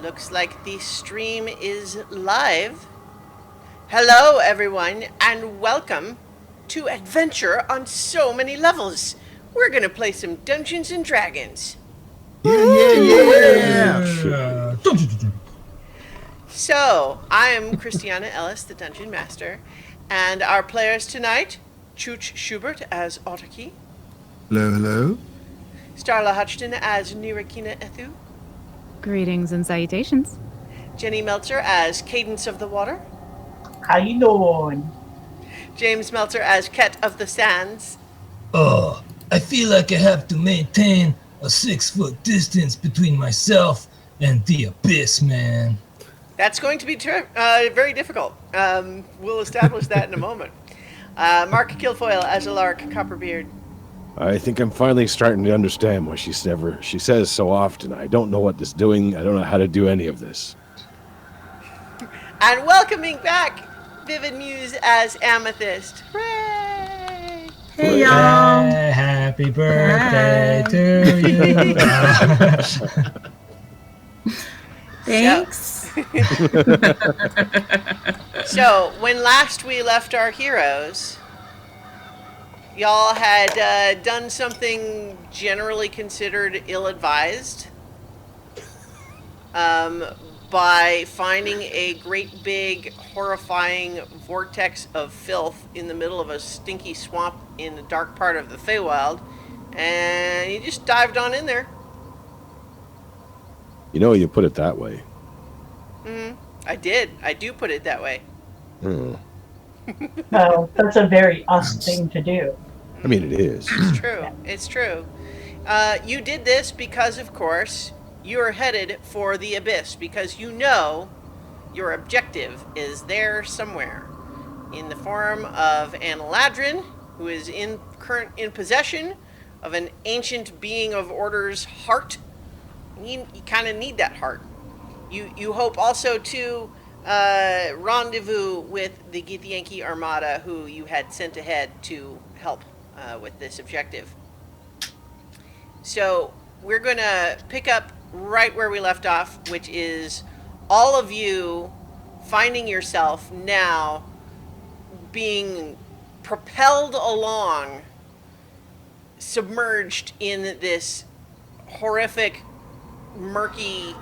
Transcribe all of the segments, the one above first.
Looks like the stream is live. Hello, everyone, and welcome to Adventure on So Many Levels. We're gonna play some Dungeons and Dragons. Yeah. So, I am Christiana Ellis, the Dungeon Master, and our players tonight, Chooch Schubert as Autarky, Hello. Starla Hutchton as Nirakina Ethu, Greetings and salutations. Jenny Meltzer as Cadence of the Water, How you doing? James Meltzer as Ket of the Sands, I feel like I have to maintain a 6-foot distance between myself and the abyss, man. That's going to be very difficult. We'll establish that in a moment. Mark Kilfoyle as Alaric Copperbeard. I think I'm finally starting to understand what she says so often. I don't know what this doing. I don't know how to do any of this. And welcoming back Vivid Muse as Amethyst. Hooray! Hey y'all. Happy birthday to you. Thanks. So, when last we left our heroes, y'all had done something generally considered ill-advised by finding a great big horrifying vortex of filth in the middle of a stinky swamp in the dark part of the Feywild, and you just dived on in there. You know, you put it that way. I do put it that way. Well, that's a very us thing to do. I mean, it is. It's true. It's true. You did this because, of course, you're headed for the abyss, because you know your objective is there somewhere in the form of Analadrin, who is in possession of an ancient being of order's heart. You kind of need that heart. You hope also to rendezvous with the Githyanki Armada, who you had sent ahead to help with this objective. So we're going to pick up right where we left off, which is all of you finding yourself now being propelled along, submerged in this horrific, murky,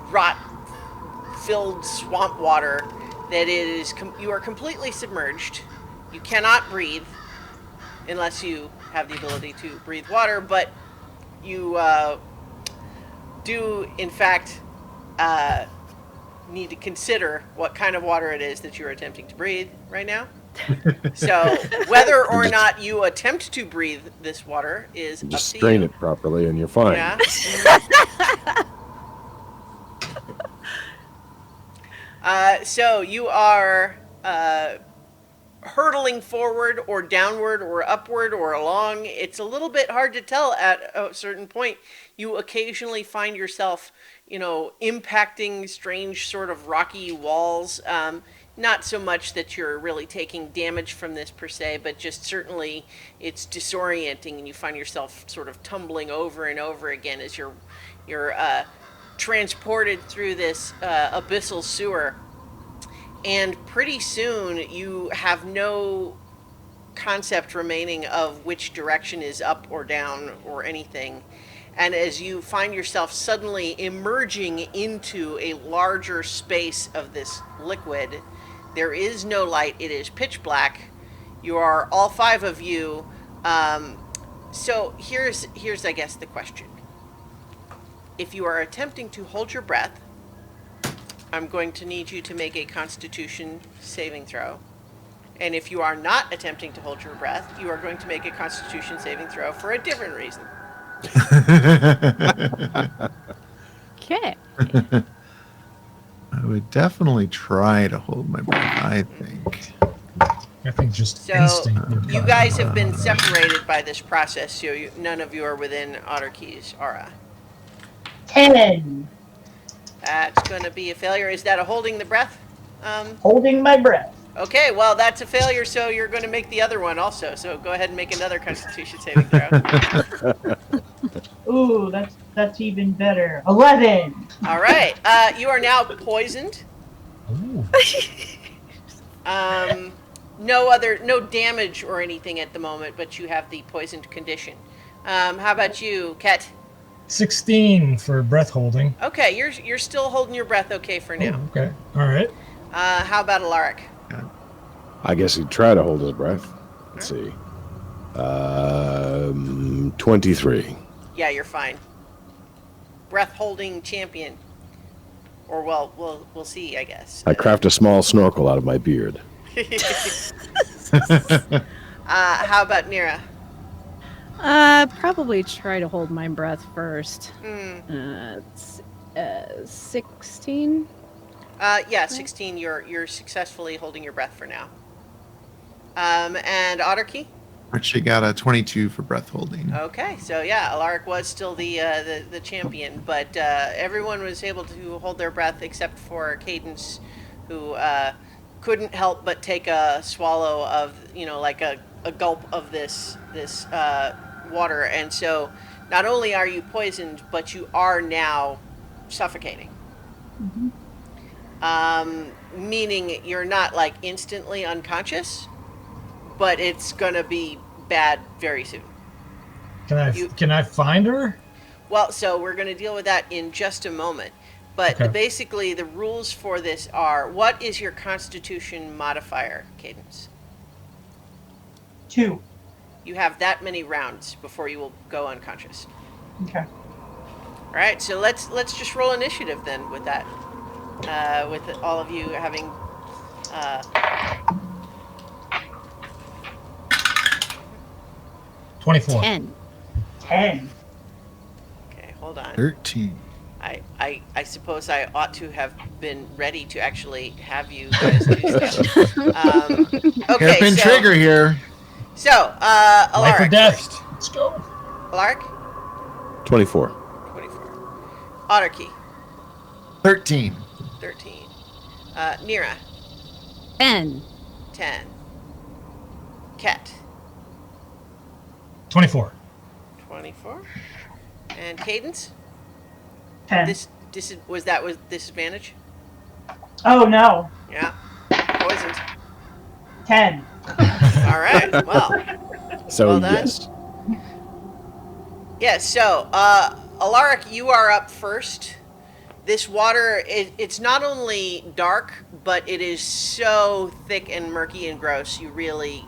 rot-filled swamp water that is, you are completely submerged. You cannot breathe unless you have the ability to breathe water, but you do, in fact, need to consider what kind of water it is that you're attempting to breathe right now. So whether or not you attempt to breathe this water is Just up to strain you. it properly and you're fine. Yeah. So you are hurtling forward or downward or upward or along. It's a little bit hard to tell at a certain point. You occasionally find yourself, impacting strange sort of rocky walls. Not so much that you're really taking damage from this per se, but just certainly it's disorienting and you find yourself sort of tumbling over and over again as you're transported through this abyssal sewer. And pretty soon you have no concept remaining of which direction is up or down or anything. And as you find yourself suddenly emerging into a larger space of this liquid, there is no light. It is pitch black. You are, all 5 of you. So here's I guess the question. If you are attempting to hold your breath, I'm going to need you to make a Constitution saving throw. And if you are not attempting to hold your breath, you are going to make a Constitution saving throw for a different reason. Okay. I would definitely try to hold my breath, I think. I think just So instinct. would you probably- guys have been separated by this process, so none of you are within Autarky's aura. 10. That's going to be a failure. Is that a holding the breath? Holding my breath. Okay, well, that's a failure, so you're going to make the other one also. So go ahead and make another Constitution saving throw. Ooh, that's even better. 11. All right. You are now poisoned. Ooh. No damage or anything at the moment, but you have the poisoned condition. How about you, Ket? 16 for breath holding. Okay, you're still holding your breath okay for now. Oh, okay. All right. How about Alaric? I guess he'd try to hold his breath. Let's see. 23. Yeah, you're fine. Breath holding champion. Or well, we'll see, I guess. I craft a small snorkel out of my beard. How about Nira? Probably try to hold my breath first. It's 16. Yeah, 16. You're successfully holding your breath for now. And Otterkey? Archie got a 22 for breath holding. Okay, so yeah, Alaric was still the champion, but everyone was able to hold their breath except for Cadence, who couldn't help but take a swallow of, like a gulp of this water, and so not only are you poisoned, but you are now suffocating. Meaning you're not like instantly unconscious, but it's gonna be bad very soon. Can I find her? Well, so we're gonna deal with that in just a moment. But Okay. basically, the rules for this are: what is your Constitution modifier, Cadence? 2. You have that many rounds before you will go unconscious. Okay. All right, so let's just roll initiative then with that. With all of you having. 24. 10. 10. Okay, hold on. 13. I suppose I ought to have been ready to actually have you guys do stuff. Okay, Hairpin trigger here. So, Life or Alaric death. first. Let's go. Alaric? 24. 24. Otterkey? 13. 13. Nira? 10. 10. Ket? 24. 24. And Cadence? 10. Was that with disadvantage? Oh, no. Yeah. Poisoned. 10. All right. Well. So, Well done. yes. Yeah, so, Alaric, you are up first. This water, it's not only dark, but it is so thick and murky and gross, you really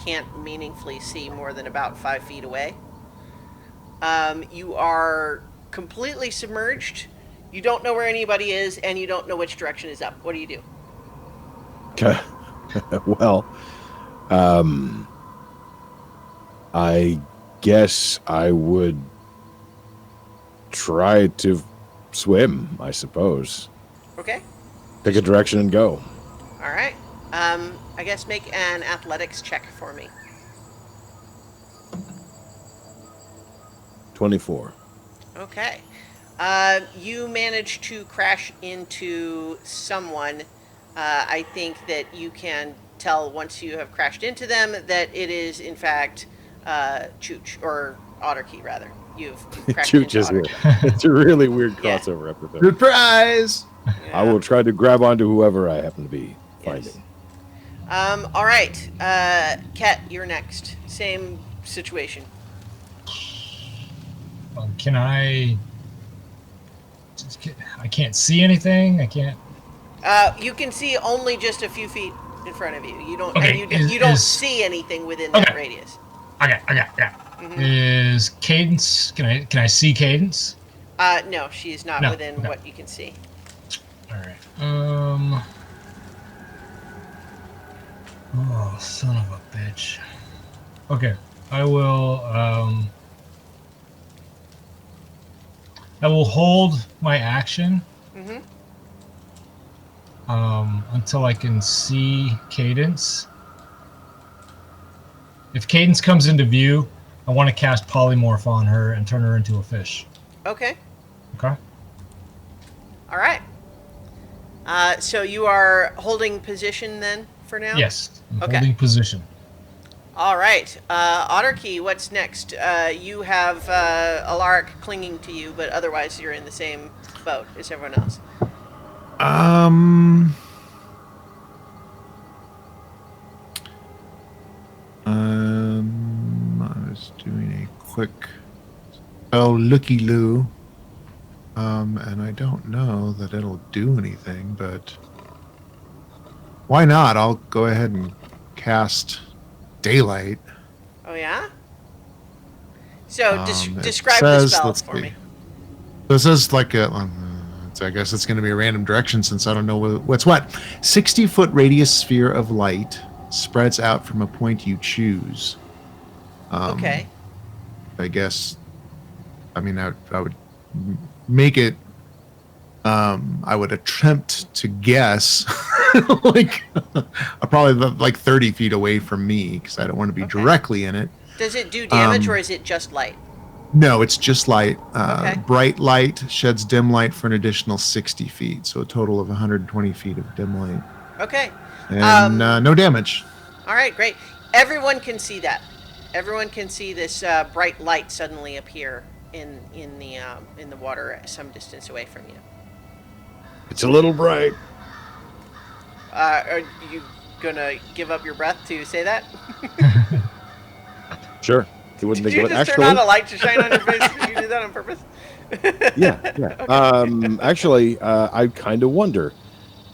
can't meaningfully see more than about 5 feet away. You are completely submerged. You don't know where anybody is, and you don't know which direction is up. What do you do? Okay. Well, I guess I would try to swim, I suppose. Okay. Pick a direction and go. All right. I guess make an athletics check for me. 24. Okay. You managed to crash into someone. I think that you can tell once you have crashed into them that it is, in fact, Chooch, or Otterkey, rather. You've crashed Chooch into is weird. Otterkey. It's a really weird Yeah. crossover epithet. Surprise! I will try to grab onto whoever I happen to be finding. All right. Ket, you're next. Same situation. Can I? I can't see anything. I can't. You can see only just a few feet in front of you. You don't. Okay, And you don't is- see anything within that Okay. radius. Okay. Is Cadence? Can I see Cadence? No, she's not No, within okay. what you can see. All right. Oh, son of a bitch. Okay, I will. I will hold my action. Mhm. Until I can see Cadence. If Cadence comes into view, I want to cast Polymorph on her and turn her into a fish. Okay. Okay. All right. So you are holding position then for now? Yes. I'm Okay. holding position. All right. Otterkey, what's next? You have Alaric clinging to you, but otherwise you're in the same boat as everyone else? I was doing a quick looky-loo. And I don't know that it'll do anything, but why not? I'll go ahead and cast daylight. Oh yeah. So It describe the says- spell let's for see. me. This is like I guess it's going to be a random direction since I don't know what's what. 60-foot radius sphere of light spreads out from a point you choose. Okay. I guess. I mean, I would make it. I would attempt to guess, like, probably like 30 feet away from me because I don't want to be Okay. directly in it. Does it do damage Um, or is it just light? No, it's just light. Okay. Bright light sheds dim light for an additional 60 feet, so a total of 120 feet of dim light, Okay. and no damage. All right, great. Everyone can see that. Everyone can see this bright light suddenly appear in the water some distance away from you. It's a little bright. Are you gonna give up your breath to say that? Sure. He wouldn't Did think you of it. just Actually, turn on a light to shine on your face? Did you do that on purpose? yeah. Actually, I kind of wonder.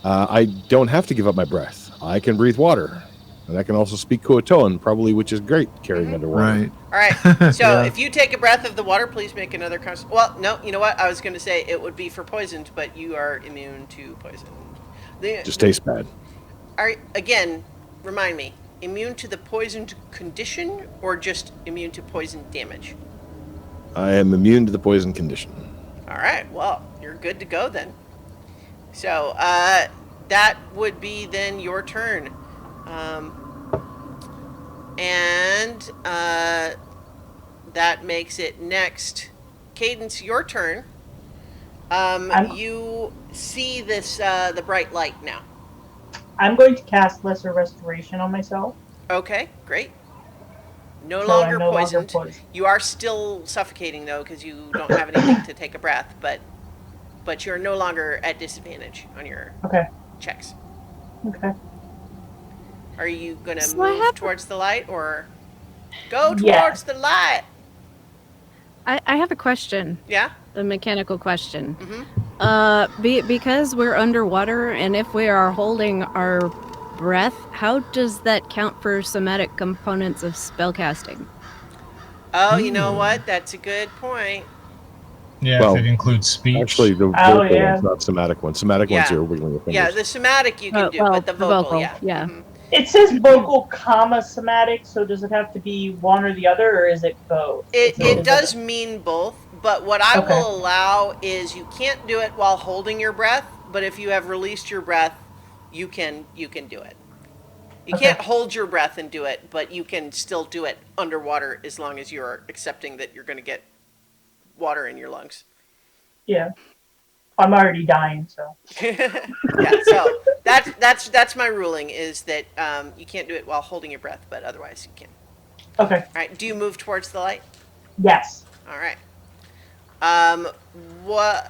I don't have to give up my breath. I can breathe water. And I can also speak Kuotoan, probably, which is great carrying underwater. Right. All right. So Yeah. if you take a breath of the water, please make another Well, no. You know what? I was going to say it would be for poisoned, but you are immune to poison. Just tastes bad. Again, remind me. Immune to the poisoned condition, or just immune to poison damage? I am immune to the poison condition. All right. Well, you're good to go then. So that would be then your turn. And that makes it next. Cadence, your turn. You see this the bright light now. I'm going to cast Lesser Restoration on myself. Okay, great. No So longer I'm no longer poisoned. poisoned. You are still suffocating though, because you don't have anything to take a breath. But you're no longer at disadvantage on your Okay. checks. Okay. Are you gonna So I move have- towards the light or go towards Yeah. the light? I have a question, Yeah. a mechanical question. Mm-hmm. Because we're underwater, and if we are holding our breath, how does that count for somatic components of spellcasting? Oh, you know what? That's a good point. Yeah, Well, if it includes speech. Actually, the Oh, vocal yeah. one's not somatic one. Somatic ones Yeah. are wiggling your fingers. Yeah, the somatic you can Oh, do, well, but the the vocal, vocal, yeah. yeah. Mhm. It says vocal, comma, somatic, so does it have to be one or the other, or is it both? It does mean both, but what I Okay. will allow is you can't do it while holding your breath, but if you have released your breath, you can do it. You Okay. can't hold your breath and do it, but you can still do it underwater as long as you're accepting that you're going to get water in your lungs. Yeah. I'm already dying, so. Yeah, so that's my ruling is that you can't do it while holding your breath, but otherwise you can. Okay. All right, do you move towards the light? Yes. All right.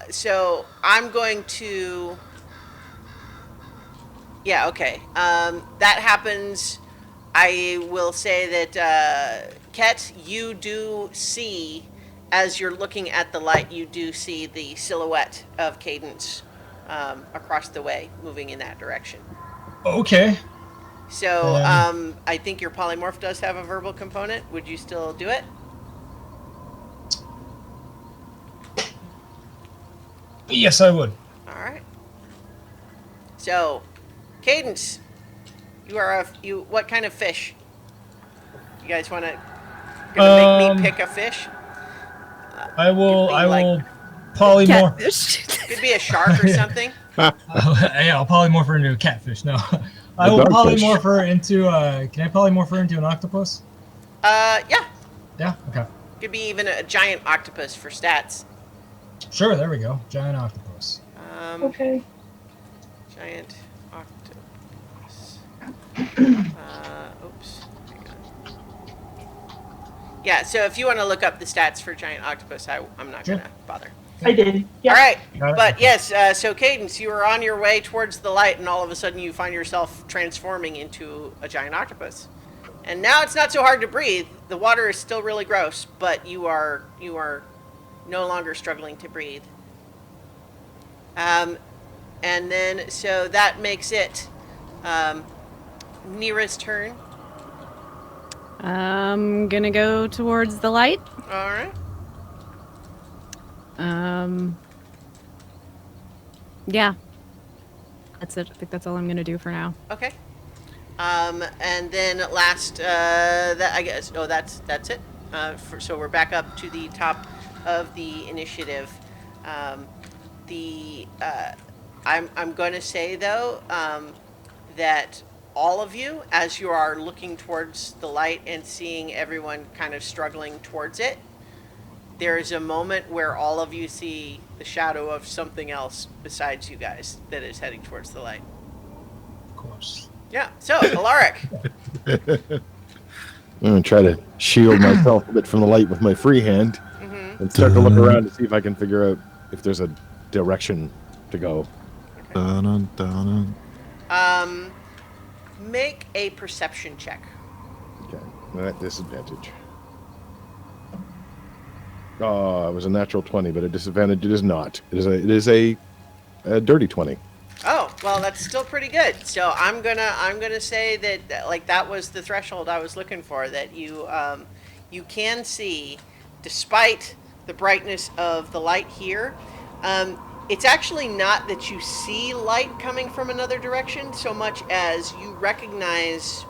So I'm going to. Yeah. Okay. That happens. I will say that Ket, you do see, as you're looking at the light, you do see the silhouette of Cadence across the way, moving in that direction. Okay. So I think your polymorph does have a verbal component. Would you still do it? Yes, I would. All right. So, Cadence, you are what kind of fish? You guys want to make me pick a fish? I will. Could be I like- will polymorph. Catfish. Could be a shark or something. Yeah, I'll polymorph her into a catfish. No, I A will dogfish. polymorph her into. Can I polymorph her into an octopus? Yeah. Yeah. Okay. Could be even a giant octopus for stats. Sure. There we go. Giant octopus. Okay. Giant octopus. Oops. Hang on. Yeah, so if you want to look up the stats for giant octopus, I'm not Sure. going to bother. I did. Yeah. All right. Got it? But Okay. yes, so Cadence, you are on your way towards the light, and all of a sudden you find yourself transforming into a giant octopus. And now it's not so hard to breathe. The water is still really gross, but you are no longer struggling to breathe. And then so that makes it Nira's turn. I'm gonna go towards the light. All right. Yeah. That's it. I think that's all I'm gonna do for now. Okay. And then last, that I guess. Oh, that's it. So we're back up to the top of the initiative. I'm going to say though that all of you, as you are looking towards the light and seeing everyone kind of struggling towards it, there is a moment where all of you see the shadow of something else besides you guys that is heading towards the light. Of course. Yeah. So, Alaric. I'm gonna try to shield myself a bit from the light with my free hand and start to look around to see if I can figure out if there's a direction to go. Dun, dun, dun. Make a perception check. Okay, I'm at disadvantage. Oh, it was a natural 20, but a disadvantage it is not. It is a dirty 20. Oh, well, that's still pretty good. So I'm gonna say that like that was the threshold I was looking for. That you can see, despite the brightness of the light here, it's actually not that you see light coming from another direction so much as you recognize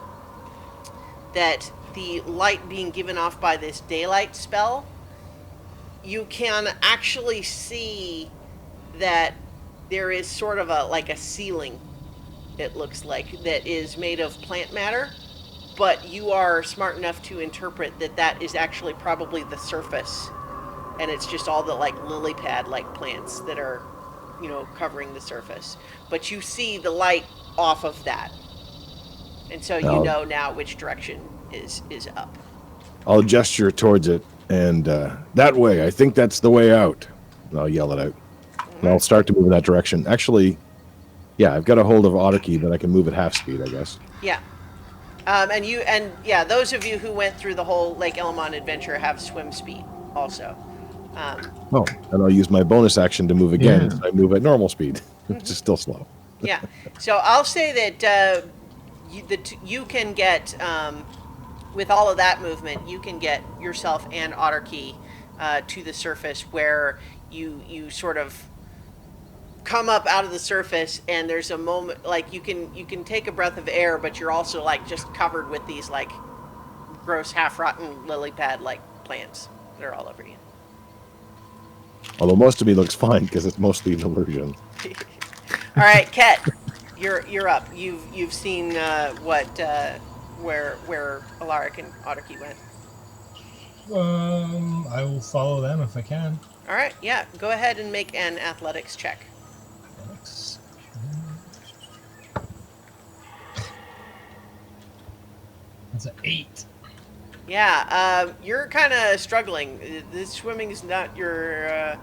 that the light being given off by this daylight spell, you can actually see that there is sort of a ceiling, it looks like, that is made of plant matter, but you are smart enough to interpret that is actually probably the surface, and it's just all the like lily pad like plants that are, covering the surface. But you see the light off of that, and so you know now which direction is up. I'll gesture towards it, and that way, I think that's the way out. And I'll yell it out. And I'll start to move in that direction. Actually, yeah, I've got a hold of Otterkey, but I can move at half speed, I guess. Yeah. Those of you who went through the whole Lake Elamon adventure have swim speed also. Oh, and I'll use my bonus action to move again. Yeah. So I move at normal speed, which is still slow. Yeah. So I'll say that you can get, with all of that movement, you can get yourself and Otterkey to the surface where you sort of come up out of the surface, and there's a moment like you can take a breath of air, but you're also like just covered with these like gross half rotten lily pad like plants that are all over you. Although most of me looks fine because it's mostly an illusion. All right, Ket, you're up. You've seen where Alaric and Otterkey went. I will follow them if I can. All right, yeah, go ahead and make an athletics check. Alex. That's an 8. Yeah, you're kind of struggling. This swimming is not your.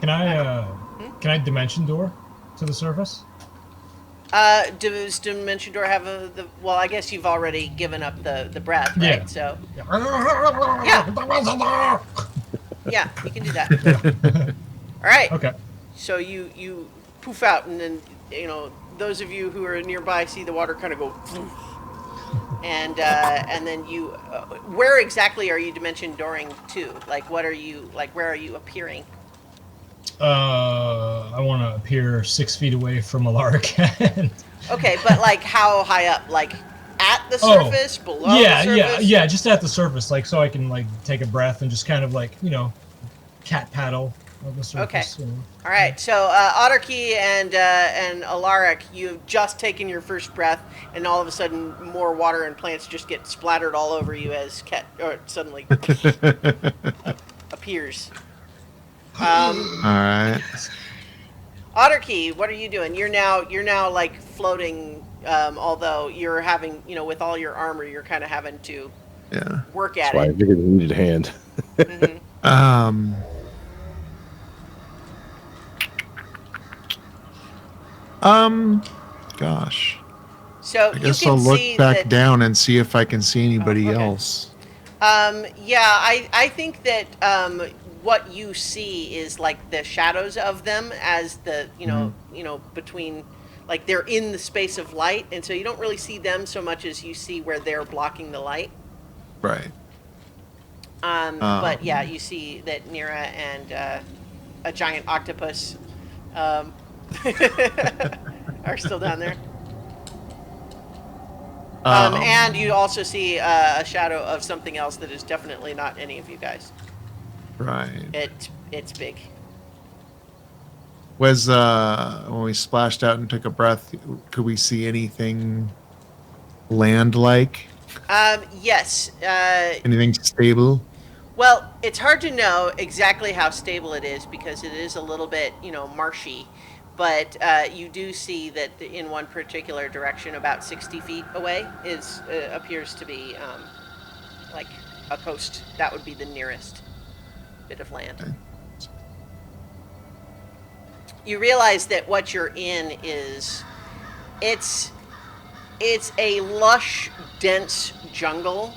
Can I dimension door to the surface? Does Dimension Door have well, I guess you've already given up the breath, right? Yeah. So Yeah. yeah, you can do that. All right. Okay. So you poof out, and then those of you who are nearby see the water kind of go, and then you. Where exactly are you dimension dooring to? Like, what are you like? Where are you appearing? I want to appear 6 feet away from Alaric. Okay, but like how high up? Like at the surface, below the surface? Yeah, just at the surface, like so I can like take a breath and just kind of like cat paddle on the surface. Okay. All right, so Otterkey and Alaric, you've just taken your first breath, and all of a sudden, more water and plants just get splattered all over you as Ket suddenly appears. All right. Otterkey, what are you doing? You're now like floating, although you're having with all your armor, you're kind of having to Yeah. work at That's why I it. figured we needed a hand. Mhm. Gosh. So I you guess can I'll look see back that. down and see if I can see anybody okay. else. Yeah, I think that what you see is like the shadows of them as the between, like they're in the space of light, and so you don't really see them so much as you see where they're blocking the light. Right. But yeah, you see that Nira and a giant octopus um, are still down there. And you also see a shadow of something else that is definitely not any of you guys. Right. It's big. Was when we splashed out and took a breath, could we see anything land-like? Yes. Anything stable? Well, it's hard to know exactly how stable it is because it is a little bit, marshy. But you do see that in one particular direction, about 60 feet away, appears to be like a coast. That would be the nearest bit of land. Okay. You realize that what you're in is, it's a lush, dense jungle,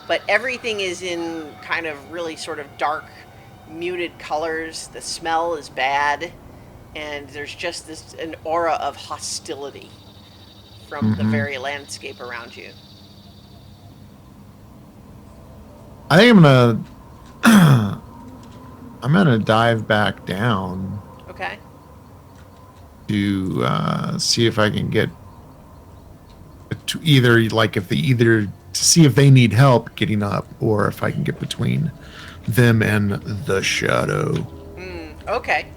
but everything is in kind of really sort of dark, muted colors. The smell is bad. And there's just an aura of hostility from the very landscape around you. I think I'm gonna dive back down Okay. to see if I can get to to see if they need help getting up, or if I can get between them and the shadow. Okay.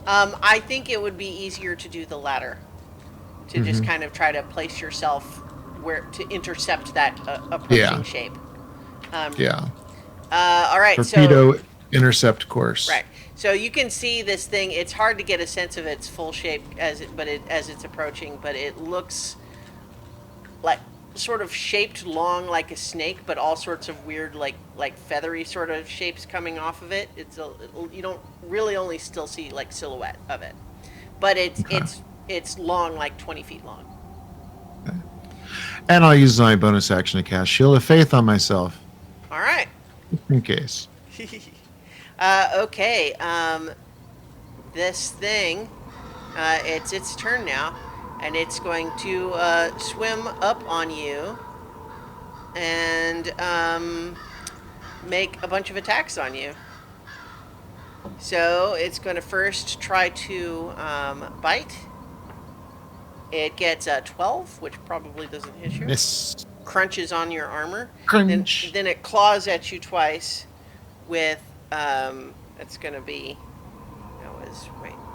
I think it would be easier to do the latter, to just kind of try to place yourself to intercept that approaching shape. Yeah. All right. Torpedo intercept course. Right. So you can see this thing. It's hard to get a sense of its full shape as it's approaching, but it looks like sort of shaped long like a snake, but all sorts of weird like feathery sort of shapes coming off of it. You don't really only still see like silhouette of it, but it's long, like 20 feet long. Okay. And I'll use my bonus action to cast Shield of Faith on myself, All right. in case. Okay. This thing, it's its turn now, and it's going to swim up on you and make a bunch of attacks on you. So it's going to first try to bite. It gets a 12, which probably doesn't hit you. Miss. Crunches on your armor. Crunch. Then it claws at you twice with, it's going to be,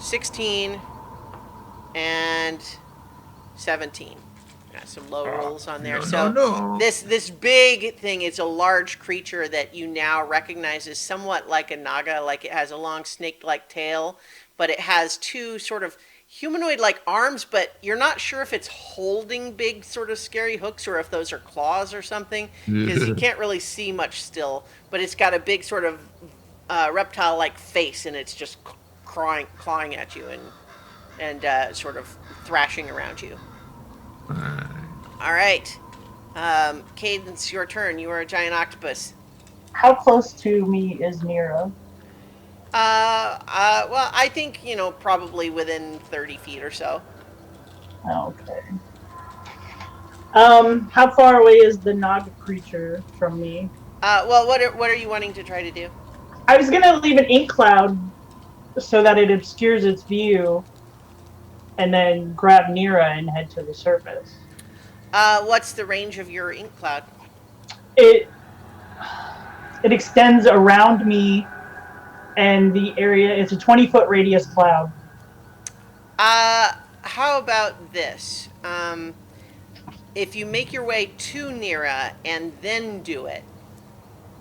16 and 17. Got some low rolls on there. No. This big thing is a large creature that you now recognize as somewhat like a naga, like it has a long snake-like tail, but it has two sort of humanoid-like arms, but you're not sure if it's holding big sort of scary hooks or if those are claws or something, because you can't really see much still, but it's got a big sort of reptile-like face, and it's just clawing at you and sort of thrashing around you. All right. Cadence, your turn. You are a giant octopus. How close to me is Nira? Well, I think, probably within 30 feet or so. Okay. How far away is the Naga creature from me? Well, what are you wanting to try to do? I was gonna leave an ink cloud so that it obscures its view, and then grab Nira and head to the surface. What's the range of your ink cloud? It extends around me, and the area, it's a 20-foot radius cloud. How about this? If you make your way to Nira and then do it,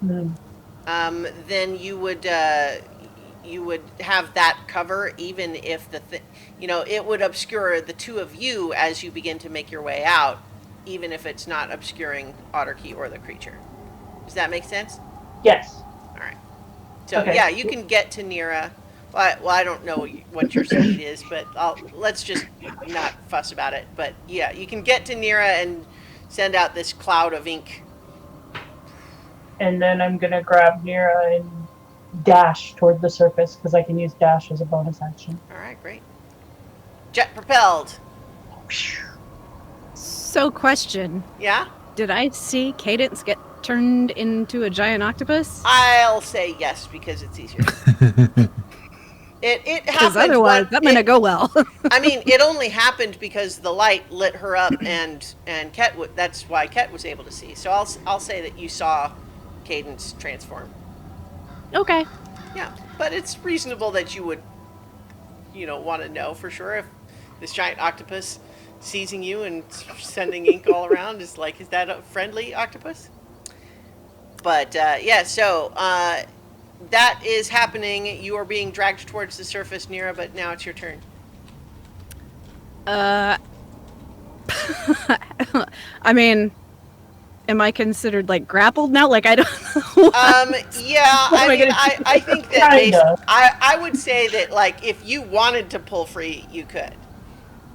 then you would have that cover, even if it would obscure the two of you as you begin to make your way out, even if it's not obscuring Otterkey or the creature. Does that make sense? Yes. All right. So Okay. yeah, you can get to Nira. Well, I don't know what your speed is, but let's just not fuss about it. But yeah, you can get to Nira and send out this cloud of ink. And then I'm gonna grab Nira and dash toward the surface because I can use dash as a bonus action. All right, great. Jet propelled. So, question: Yeah? did I see Cadence get turned into a giant octopus? I'll say yes because it's easier. It Because happened. otherwise, that might not go well. I mean, it only happened because the light lit her up, and Ket. That's why Ket was able to see. So I'll say that you saw Cadence transform. Okay. Yeah, but it's reasonable that you would, want to know for sure if this giant octopus seizing you and sending ink all around is that a friendly octopus? But yeah, so that is happening. You are being dragged towards the surface, Nira, but now it's your turn. I mean, am I considered grappled now? I don't know. Yeah, What am I gonna I think that Kinda. I would say that if you wanted to pull free, you could,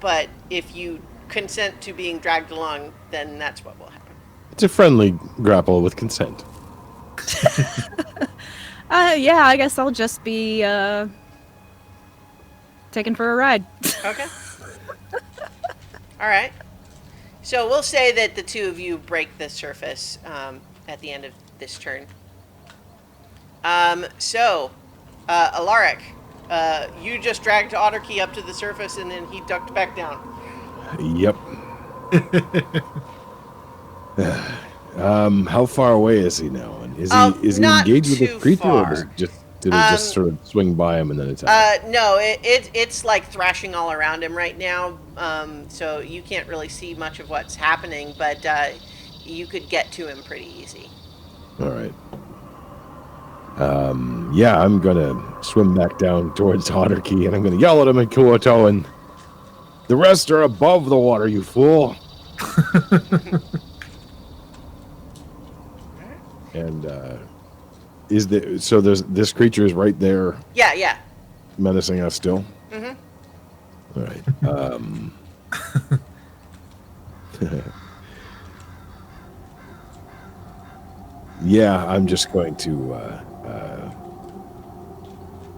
but if you consent to being dragged along, then that's what will happen. It's a friendly grapple with consent. Yeah, I guess I'll just be taken for a ride. Okay. All right. So we'll say that the two of you break the surface at the end of this turn. Alaric, you just dragged Otterkey up to the surface, and then he ducked back down. Yep. How far away is he now? And is he Not engaged with too the creature, or far. did it just sort of swing by him and then attack? No, it's thrashing all around him right now, so you can't really see much of what's happening, but you could get to him pretty easy. All right. Yeah, I'm gonna swim back down towards Otterkey, and I'm gonna yell at him in Kuoto, and the rest are above the water, you fool. And there's this creature is right there Yeah. menacing us still. Mhm. All right. Yeah, I'm just going to.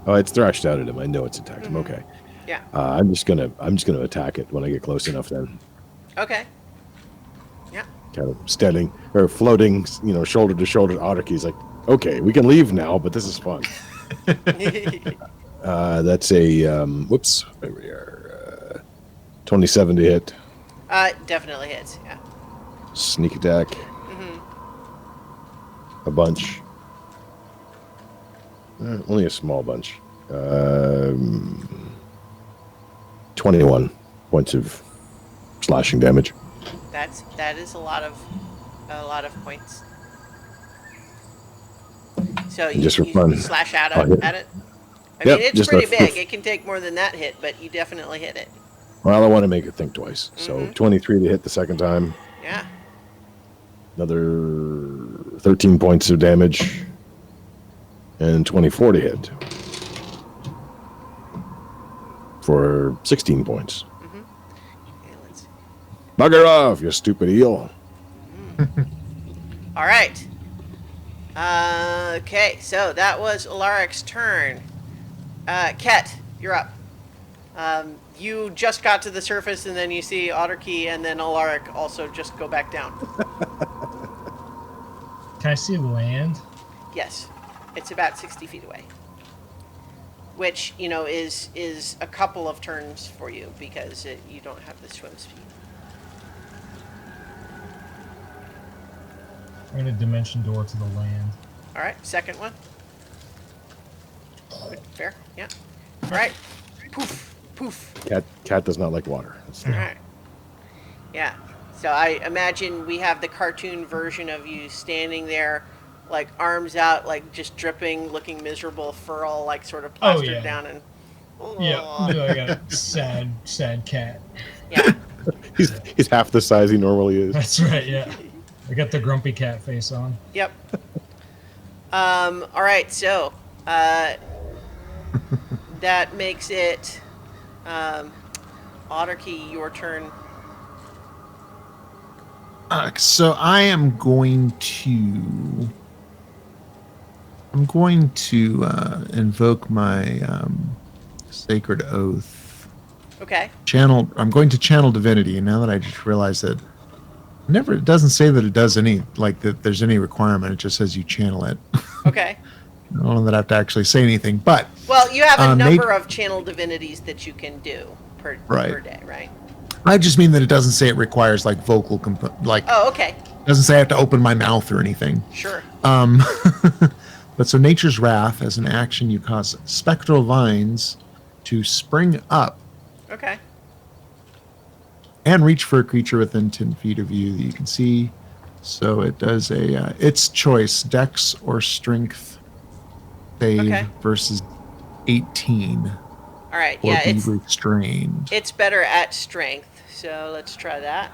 Oh, it's thrashed out at him. I know it's attacked him. Okay. Yeah. I'm just gonna attack it when I get close enough. Then, Okay. Yeah. kind of standing or floating, shoulder to shoulder. Otterkey's like, okay, we can leave now, but this is fun. That's a whoops. There we are. 27 to hit. Definitely hits. Yeah. Sneak attack. Mhm. A bunch. Only a small bunch. 21 points of slashing damage. That is a lot of points. So you, Just for you fun, slash out I'll hit. at it. I Yep, mean, it's just pretty a- big. It can take more than that hit, but you definitely hit it. Well, I want to make it think twice. So 23 to hit the second time. Yeah. Another 13 points of damage. And 24 to hit. For 16 points. Okay, let's see. Bugger off, you stupid eel. All right. Okay, so that was Alaric's turn. Ket, you're up. You just got to the surface, and then you see Otterkey, and then Alaric also just go back down. Can I see land? Yes, it's about 60 feet away. Which, is a couple of turns for you, because you don't have the swim speed. I'm gonna dimension door to the land. All right, second one. Fair, yeah. All right. Poof, poof. Cat does not like water. That's All right. Yeah. So I imagine we have the cartoon version of you standing there, arms out, just dripping, looking miserable, fur all sort of plastered yeah. down, and Yeah, I got a sad cat. yeah. He's half the size he normally is. That's right. Yeah, I got the grumpy cat face on. Yep. All right. So that makes it Otterkey, your turn. So I am going to. Invoke my sacred oath. Okay. Channel. I'm going to channel divinity, and now that I just realized that, it doesn't say that it does any that. There's any requirement. It just says you channel it. Okay. I don't know that I have to actually say anything, but Well, you have a Nate- number of channel divinities that you can do per day, right? I just mean that it doesn't say it requires vocal Oh, okay. doesn't say I have to open my mouth or anything. Sure. But so Nature's Wrath, as an action, you cause spectral vines to spring up Okay. and reach for a creature within 10 feet of you that you can see. So it does its choice, Dex or Strength save Okay. versus 18. All right. Or Yeah, be restrained. it's better at strength. So let's try that.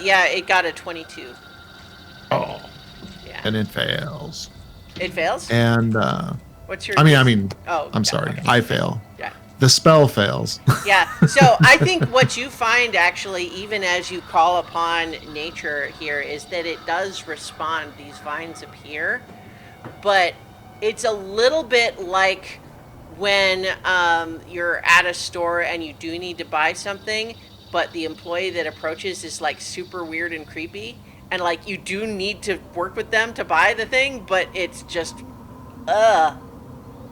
Yeah, it got a 22. Oh, Yeah. and it fails. It fails? And What's your I mean, Oh, I'm yeah, sorry, okay. I fail. Yeah. The spell fails. Yeah. So I think what you find actually, even as you call upon nature here, is that it does respond. These vines appear, but it's a little bit like when you're at a store and you do need to buy something, but the employee that approaches is super weird and creepy, and you do need to work with them to buy the thing, but it's just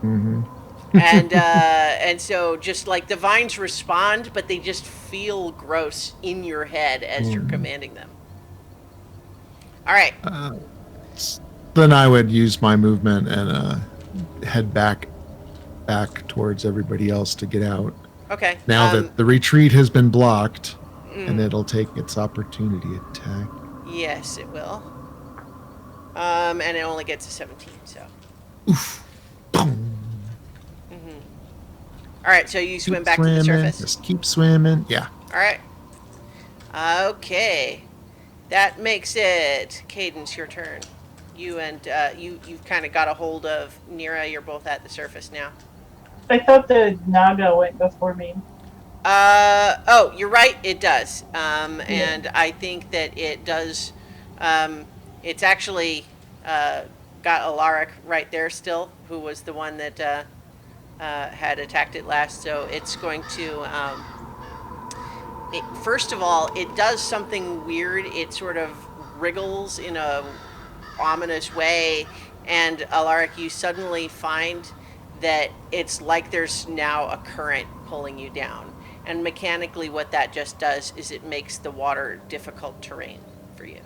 Mm-hmm. and so just the vines respond, but they just feel gross in your head as you're commanding them. All right. Then I would use my movement and head back towards everybody else to get out. Okay. Now that the retreat has been blocked, and it'll take its opportunity attack. Yes, it will. And it only gets a 17, so. Oof. Boom. All right, so you swim Keep back to the swimming, surface. Just keep swimming. Yeah. All right. Okay. That makes it Cadence, your turn. You and you've kind of got a hold of Nira. You're both at the surface now. I thought the Naga went before me. Oh, you're right. It does. And I think that it does. It's actually got Alaric right there still, who was the one that had attacked it last. So it's going to. First of all, it does something weird. It sort of wriggles in a ominous way, and Alaric, you suddenly find that it's like there's now a current pulling you down. And mechanically what that just does is it makes the water difficult terrain for you.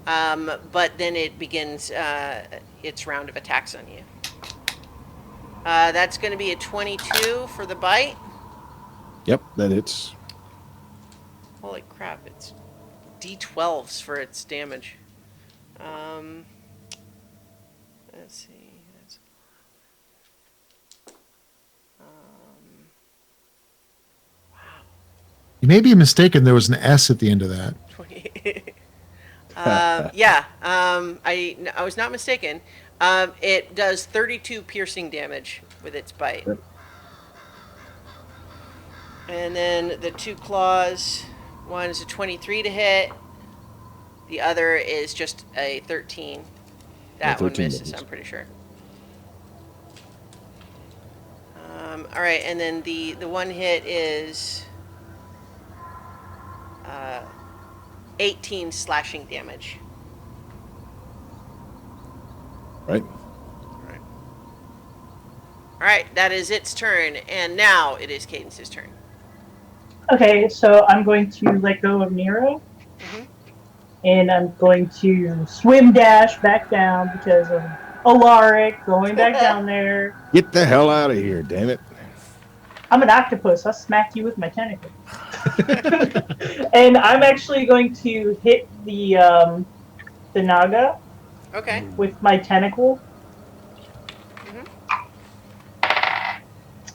But then it begins its round of attacks on you. That's going to be a 22 for the bite. Yep, that hits. Holy crap, it's D12s for its damage. Let's see. That's, You may be mistaken. There was an S at the end of that. 20. Yeah, I was not mistaken. It does 32 piercing damage with its bite. Yep. And then the two claws, one is a 23 to hit. The other is just a 13. That one 13 misses, misses. I'm pretty sure. All right, and then the one hit is 18 slashing damage. Right? All right, that is its turn, and now it is Cadence's turn. Okay, so I'm going to let go of Nero. Mhm. And I'm going to swim dash back down because of Alaric going back down there. Get the hell out of here, damn it. I'm an octopus. I'll smack you with my tentacle. And I'm actually going to hit the Naga Okay. with my tentacle. Mhm.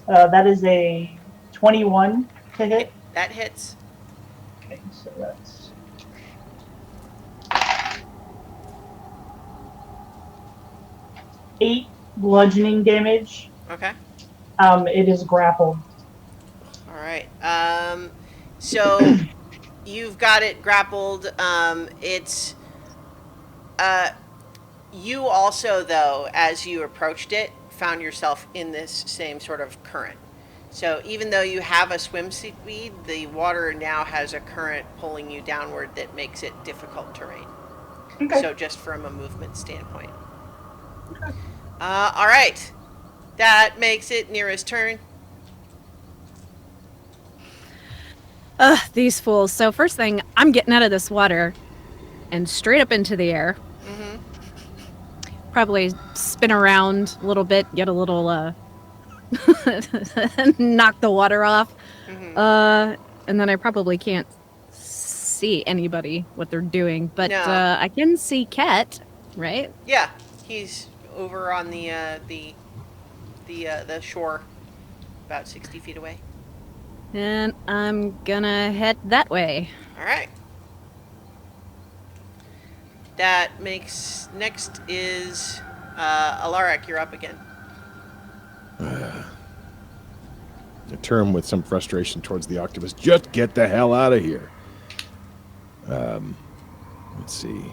That is a 21 to hit. That hits. Okay, so that's 8 bludgeoning damage. Okay. It is grappled. All right. So you've got it grappled. It's you also, though, as you approached it, found yourself in this same sort of current. So even though you have a swim speed, the water now has a current pulling you downward that makes it difficult terrain. Okay. So just from a movement standpoint. All right. That makes it Nira's turn. These fools. So first thing, I'm getting out of this water and straight up into the air. Mm-hmm. Probably spin around a little bit, get a little knock the water off. Mm-hmm. And then I probably can't see anybody what they're doing, but No. I can see Ket, right? Yeah, he's over on the shore, about 60 feet away. And I'm gonna head that way. All right. That makes next is Alaric. You're up again. I turn with some frustration towards the octopus. Just get the hell out of here. Let's see.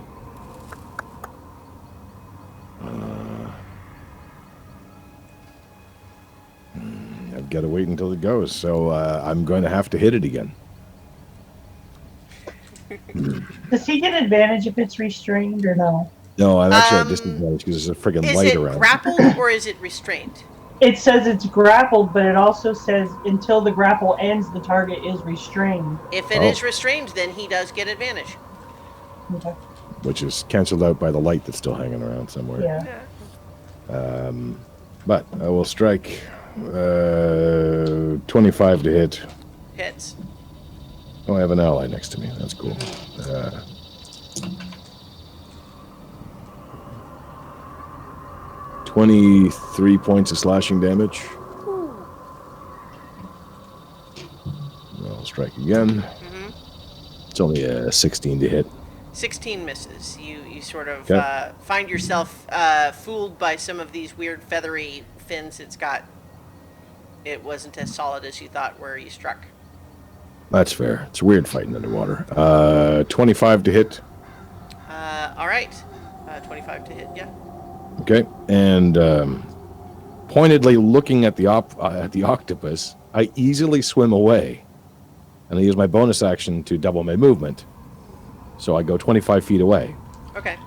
I've got to wait until it goes, so I'm going to have to hit it again. Does he get advantage if it's restrained or no? No, I'm actually at disadvantage because there's a friggin' Is light it around. grappled or is it restrained? It says it's grappled, but it also says until the grapple ends, the target is restrained. If it is restrained, then he does get advantage. Okay. Which is canceled out by the light that's still hanging around somewhere. Yeah. But I will strike 25 to hit. Hits. Oh, I have an ally next to me. That's cool. 23 points of slashing damage. I'll strike again. Mm-hmm. It's only a 16 to hit. 16 misses. You sort of Okay. find yourself fooled by some of these weird feathery fins it's got. It wasn't as solid as you thought where you struck. That's fair. It's weird fighting underwater. 25 to hit. All right. 25 to hit, yeah. Okay. And pointedly looking at the octopus, I easily swim away. And I use my bonus action to double my movement. So I go 25 feet away Okay.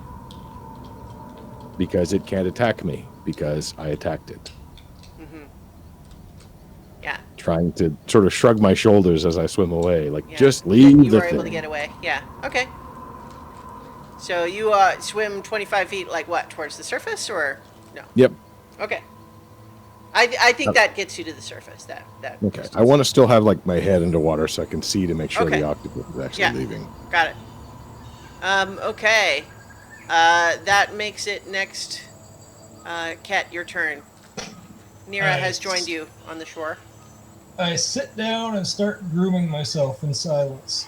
because it can't attack me because I attacked it. Mm-hmm. Yeah. Trying to sort of shrug my shoulders as I swim away. Like, Yeah. just leave You the were able to thing. get away. Yeah. Okay. So you swim 25 feet, like what, towards the surface, or no? Yep. Okay. I think that gets you to the surface. That Okay. distance. I want to still have like my head under see to see to make sure Okay. the octopus is actually Yeah. leaving. Got it. Okay. That makes it next. Ket, your turn. Nira has joined you on the shore. I sit down and start grooming myself in silence.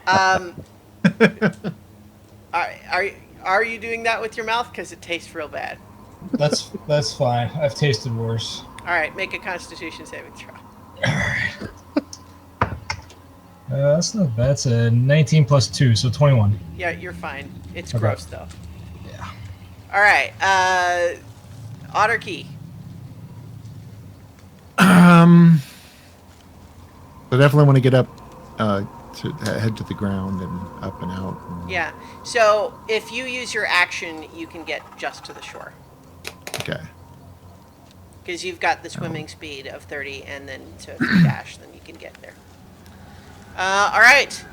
Are you doing that with your mouth? Because it tastes real bad. That's fine. I've tasted worse. All right, make a Constitution saving throw. That's not bad. That's a 19 plus 2, so 21. Yeah, you're fine. It's Okay. gross though. Yeah. All right, Otterkey. I definitely want to get up, to head to the ground and up and out. And, Yeah. So if you use your action, you can get just to the shore Okay. because you've got the swimming speed of 30, and then so if you dash, then you can get there. All right.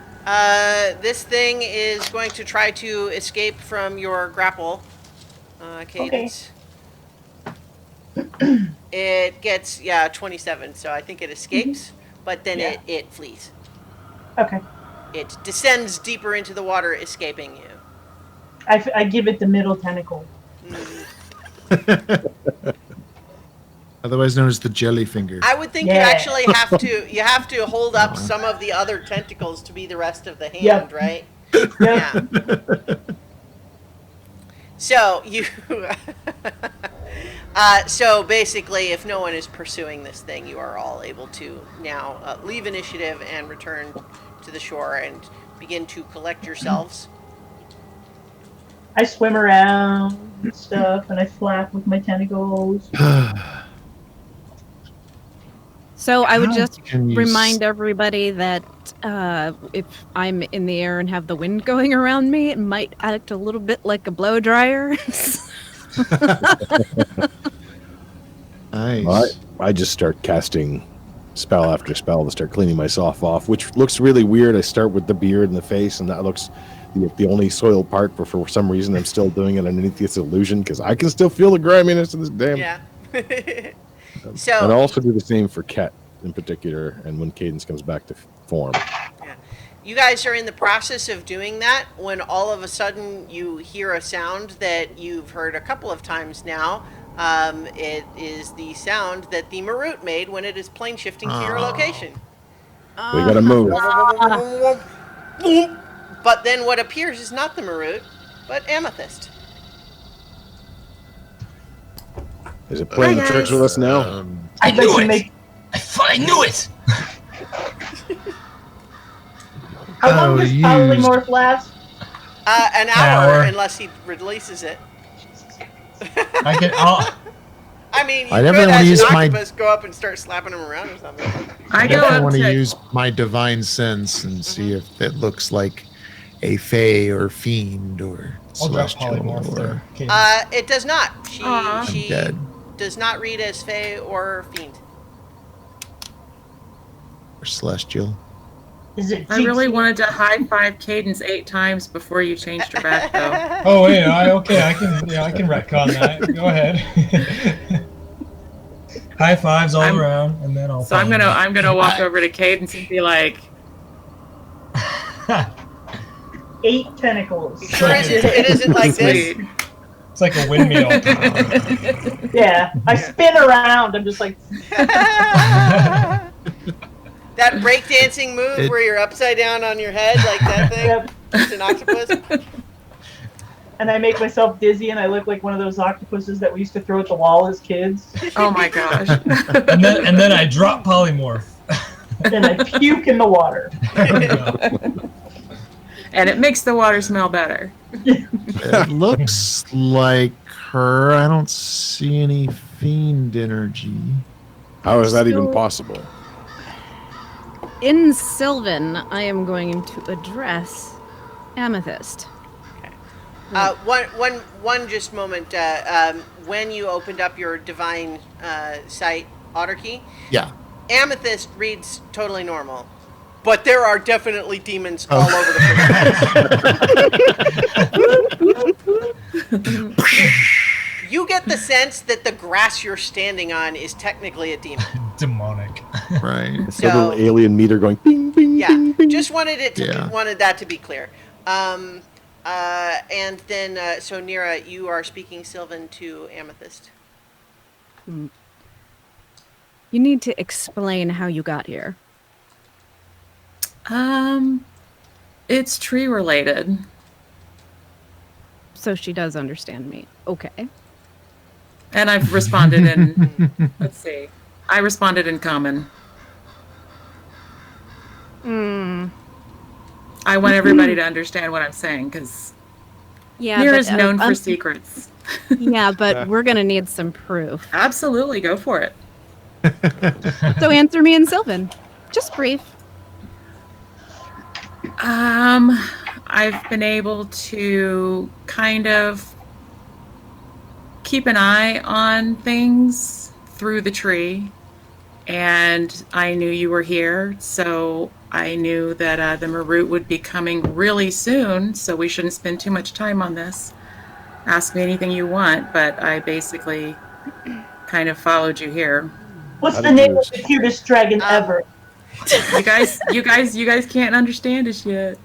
This thing is going to try to escape from your grapple, Cadence. It gets 27, so I think it escapes, but then Yeah. it flees. Okay. It descends deeper into the water, escaping you. I give it the middle tentacle. Otherwise known as the jelly finger. I would think you Yeah. actually have to hold up some of the other tentacles to be the rest of the hand, Yep. right? Yep. Yeah. So you So basically, if no one is pursuing this thing, you are all able to now leave initiative and return to the shore and begin to collect yourselves. I swim around and stuff, and I flap with my tentacles. So I would How just can you remind everybody that if I'm in the air and have the wind going around me, it might act a little bit like a blow dryer. Nice. I just start casting spell after spell to start cleaning myself off, which looks really weird. I start with the beard and the face, and that looks the only soiled part, but for some reason I'm still doing it underneath this illusion because I can still feel the griminess of this damn. Yeah. And I'll So also do the same for Ket in particular, and when Cadence comes back to form. you guys are in the process of doing that when all of a sudden you hear a sound that you've heard a couple of times now. It is the sound that the Marut made when it is plane shifting to your location. We gotta move. But then what appears is not the Marut, but Amethyst. Is it playing Hi, tricks guys. with us now? I I'd like knew to it! make- I knew it! How long does polymorph last? An hour, unless he releases it. I mean, you I could, definitely wanna as use an my- octopus, go up and start slapping him around or something. I I go definitely up want to to use my divine sense and see if it looks like a fae or fiend or I'll drop celestial polymorph or there. Okay. It does not. Aw. She dead does not read as Fae or Fiend. or celestial. Is it? I really GT? wanted to high five Cadence 8 times before you changed her back, though. Oh wait, I can retcon that. Go ahead. High fives all I'm- around, and then I'll. So I'm gonna walk over to Cadence and be like, 8 tentacles. Sure it isn't like this. "Sweet." It's like a windmill. Yeah, I spin around. I'm just like, That breakdancing move where you're upside down on your head like that thing. yep. It's an octopus. And I make myself dizzy, and I look like one of those octopuses that we used to throw at the wall as kids. Oh my gosh. and then I drop polymorph. And I puke in the water. There we go. And it makes the water smell better. It looks like her. I don't see any fiend energy. How is that even So- possible? In Sylvan, I am going to address Amethyst. One just moment. When you opened up your divine sight, Otterkey, Yeah. Amethyst reads totally normal. But there are definitely demons all over the place. You get the sense that the grass you're standing on is technically a demon. Demonic. Right. It's a little alien meter going bing, bing, Yeah, bing, bing. just wanted Yeah. wanted that to be clear. And then, so Nira, you are speaking Sylvan to Amethyst. You need to explain how you got here. It's tree related. So she does understand me. Okay. And I've responded in, let's see, I responded in common. Hmm. I want everybody to understand what I'm saying because Yeah. Mira's but, known for secrets. Yeah, but we're gonna need some proof. Absolutely, go for it. So answer me in Sylvan. Just brief. I've been able to kind of keep an eye on things through the tree, and I knew you were here, so I knew that the Marut would be coming really soon, so we shouldn't spend too much time on this. Ask me anything you want, but I basically kind of followed you here. What's the name of the cutest dragon ever? You guys can't understand us yet.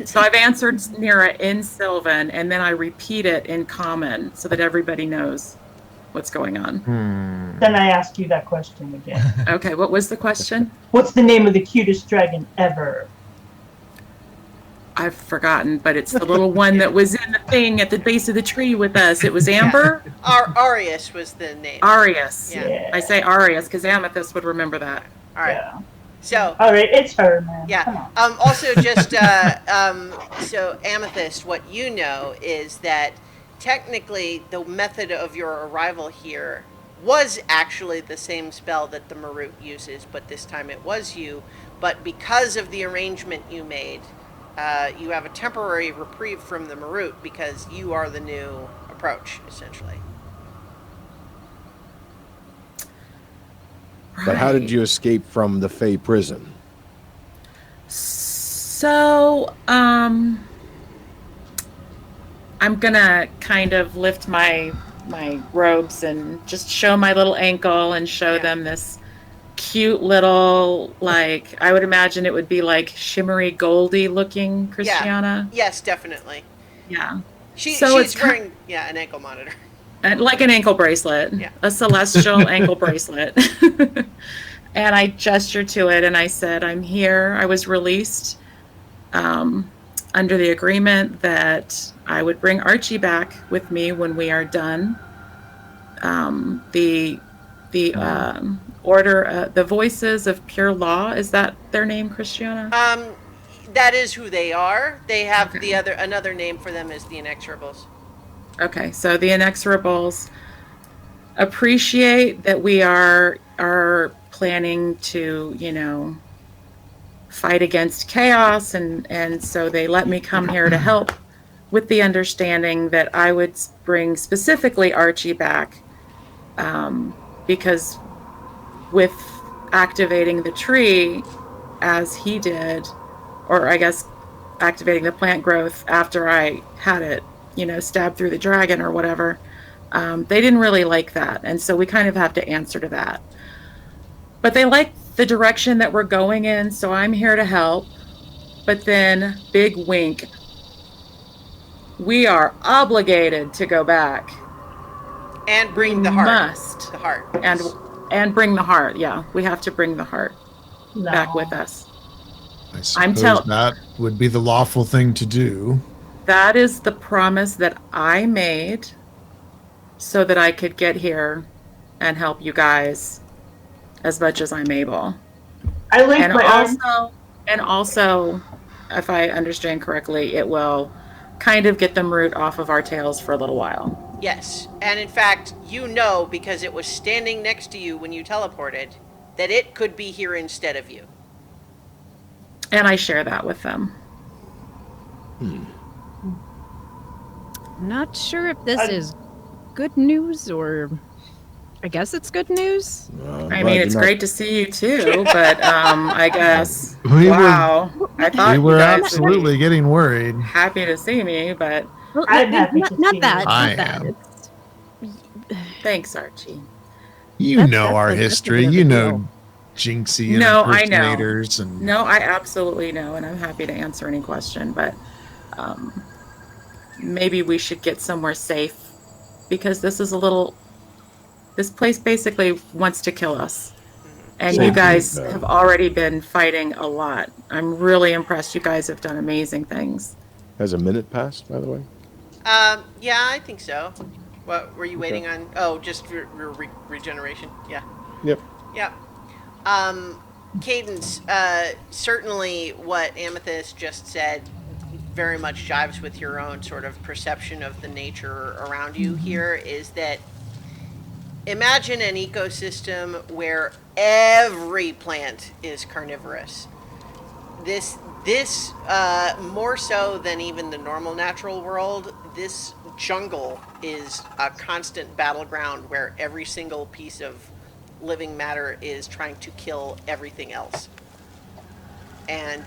So I've answered Nira in Sylvan, and then I repeat it in Common so that everybody knows what's going on. Then I ask you that question again. Okay, what was the question? What's the name of the cutest dragon ever? I've forgotten, but it's the little one that was in the thing at the base of the tree with us. It was Amber. Arius was the name. Arius. Yeah. I say Arius because Amethyst would remember that. All right. Yeah. So. All right, it's her, man. Yeah. Come on. Also, just so Amethyst, what you know is that technically the method of your arrival here was actually the same spell that the Marut uses, but this time it was you. But because of the arrangement you made, you have a temporary reprieve from the Marut because you are the new approach, essentially. But how did you escape from the Fey prison? So, I'm gonna kind of lift my robes and just show my little ankle and show them this cute little, like, I would imagine it would be like shimmery goldy looking Christiana. Yes, definitely. Yeah. She's it's wearing an ankle monitor. Like an ankle bracelet, a celestial ankle bracelet. And I gestured to it and I said, I'm here. I was released under the agreement that I would bring Archie back with me when we are done. The order, the Voices of Pure Law, is that their name, Christiana? That is who they are. They have another name for them is the Inexorables. Okay, so the Inexorables appreciate that we are planning to, fight against chaos, and so they let me come here to help with the understanding that I would bring specifically Archie back, because with activating the tree as he did, or I guess activating the plant growth after I had it, stabbed through the dragon or whatever, they didn't really like that. And so we kind of have to answer to that. But they like the direction that we're going in, so I'm here to help. But then, big wink, we are obligated to go back. And bring the heart. Must. The heart. And bring the heart, yeah. We have to bring the heart back with us. I suppose that would be the lawful thing to do. That is the promise that I made so that I could get here and help you guys as much as I'm able. I like my arm. And also, if I understand correctly, it will kind of get the root off of our tails for a little while. Yes. And in fact, because it was standing next to you when you teleported, that it could be here instead of you. And I share that with them. Not sure if this is good news or... I guess it's good news. I mean, it's great to see you too, but I guess We I thought we you were guys absolutely getting worried. would be happy to see me, but Well, I'm happy to not see that. you. Not I that. am. It's, thanks, Archie. You That's- know that's our a- that's a history. bit of a You know deal. Jinxie and No, I know. impersonators and No, I absolutely know, and I'm happy to answer any question, but maybe we should get somewhere safe because this place basically wants to kill us. And you guys have already been fighting a lot. I'm really impressed. You guys have done amazing things. Has a minute passed, by the way? Yeah, I think so. What were you waiting on? Oh, just regeneration. Yeah. Yep. Yeah. Cadence, certainly what Amethyst just said very much jives with your own sort of perception of the nature around you here, is that imagine an ecosystem where every plant is carnivorous. This more so than even the normal natural world, this jungle is a constant battleground where every single piece of living matter is trying to kill everything else. And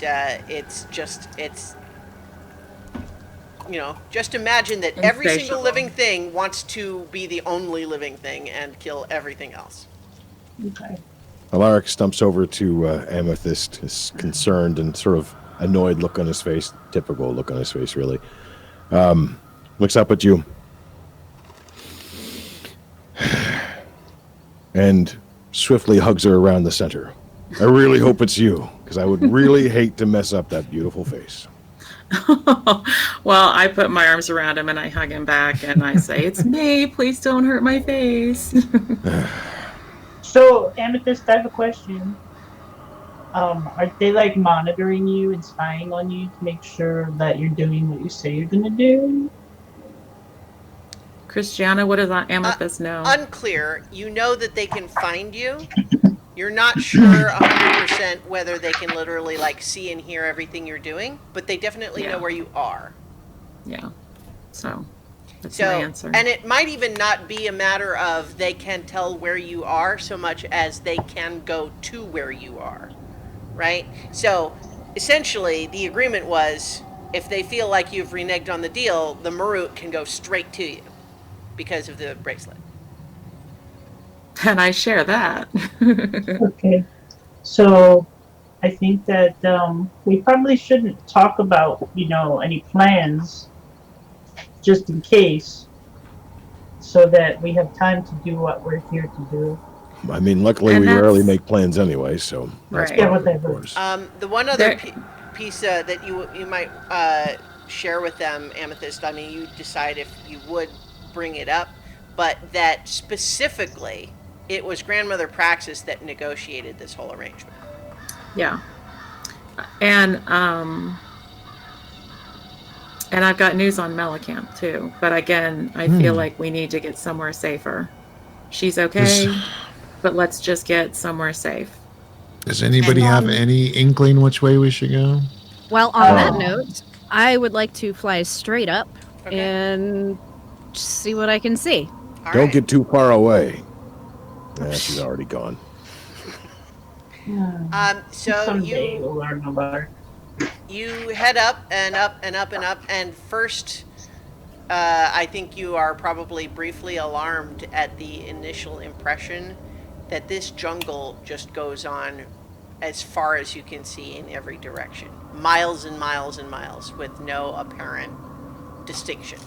just imagine that every single Insatiable. living thing wants to be the only living thing and kill everything else. Okay. Alaric stumps over to Amethyst, is concerned and sort of annoyed look on his face, typical look on his face, really. Looks up at you. And swiftly hugs her around the center. I really hope it's you, because I would really hate to mess up that beautiful face. Well, I put my arms around him and I hug him back and I say, "It's me. Please don't hurt my face." So, Amethyst, I have a question. Are they like monitoring you and spying on you to make sure that you're doing what you say you're gonna do? Christiana, what does Amethyst know? Unclear. You know that they can find you. You're not sure 100% whether they can literally like see and hear everything you're doing, but they definitely Yeah. know where you are. Yeah. So that's So, my answer. and it might even not be a matter of they can tell where you are so much as they can go to where you are, right? So, essentially, the agreement was if they feel like you've reneged on the deal, the Marut can go straight to you because of the bracelet. And I share that. Okay. So, I think that we probably shouldn't talk about, any plans just in case, so that we have time to do what we're here to do. I mean, luckily And we that's- rarely make plans anyway, so that's Right. Yeah, part of it, of whatever. course. The one other There- piece that you might share with them, Amethyst, I mean, you decide if you would bring it up, but that specifically it was Grandmother Praxis that negotiated this whole arrangement. Yeah. And I've got news on Mellicamp too. But again, I feel like we need to get somewhere safer. She's okay, but let's just get somewhere safe. Does anybody And, have any inkling which way we should go? Well, on that Oh. note, I would like to fly straight up Okay. and see what I can see. All Don't right. get too far away. She's already gone. So Someday we'll learn about her. you head up and up and up and up, and first, I think you are probably briefly alarmed at the initial impression that this jungle just goes on as far as you can see in every direction, miles and miles and miles, with no apparent distinction.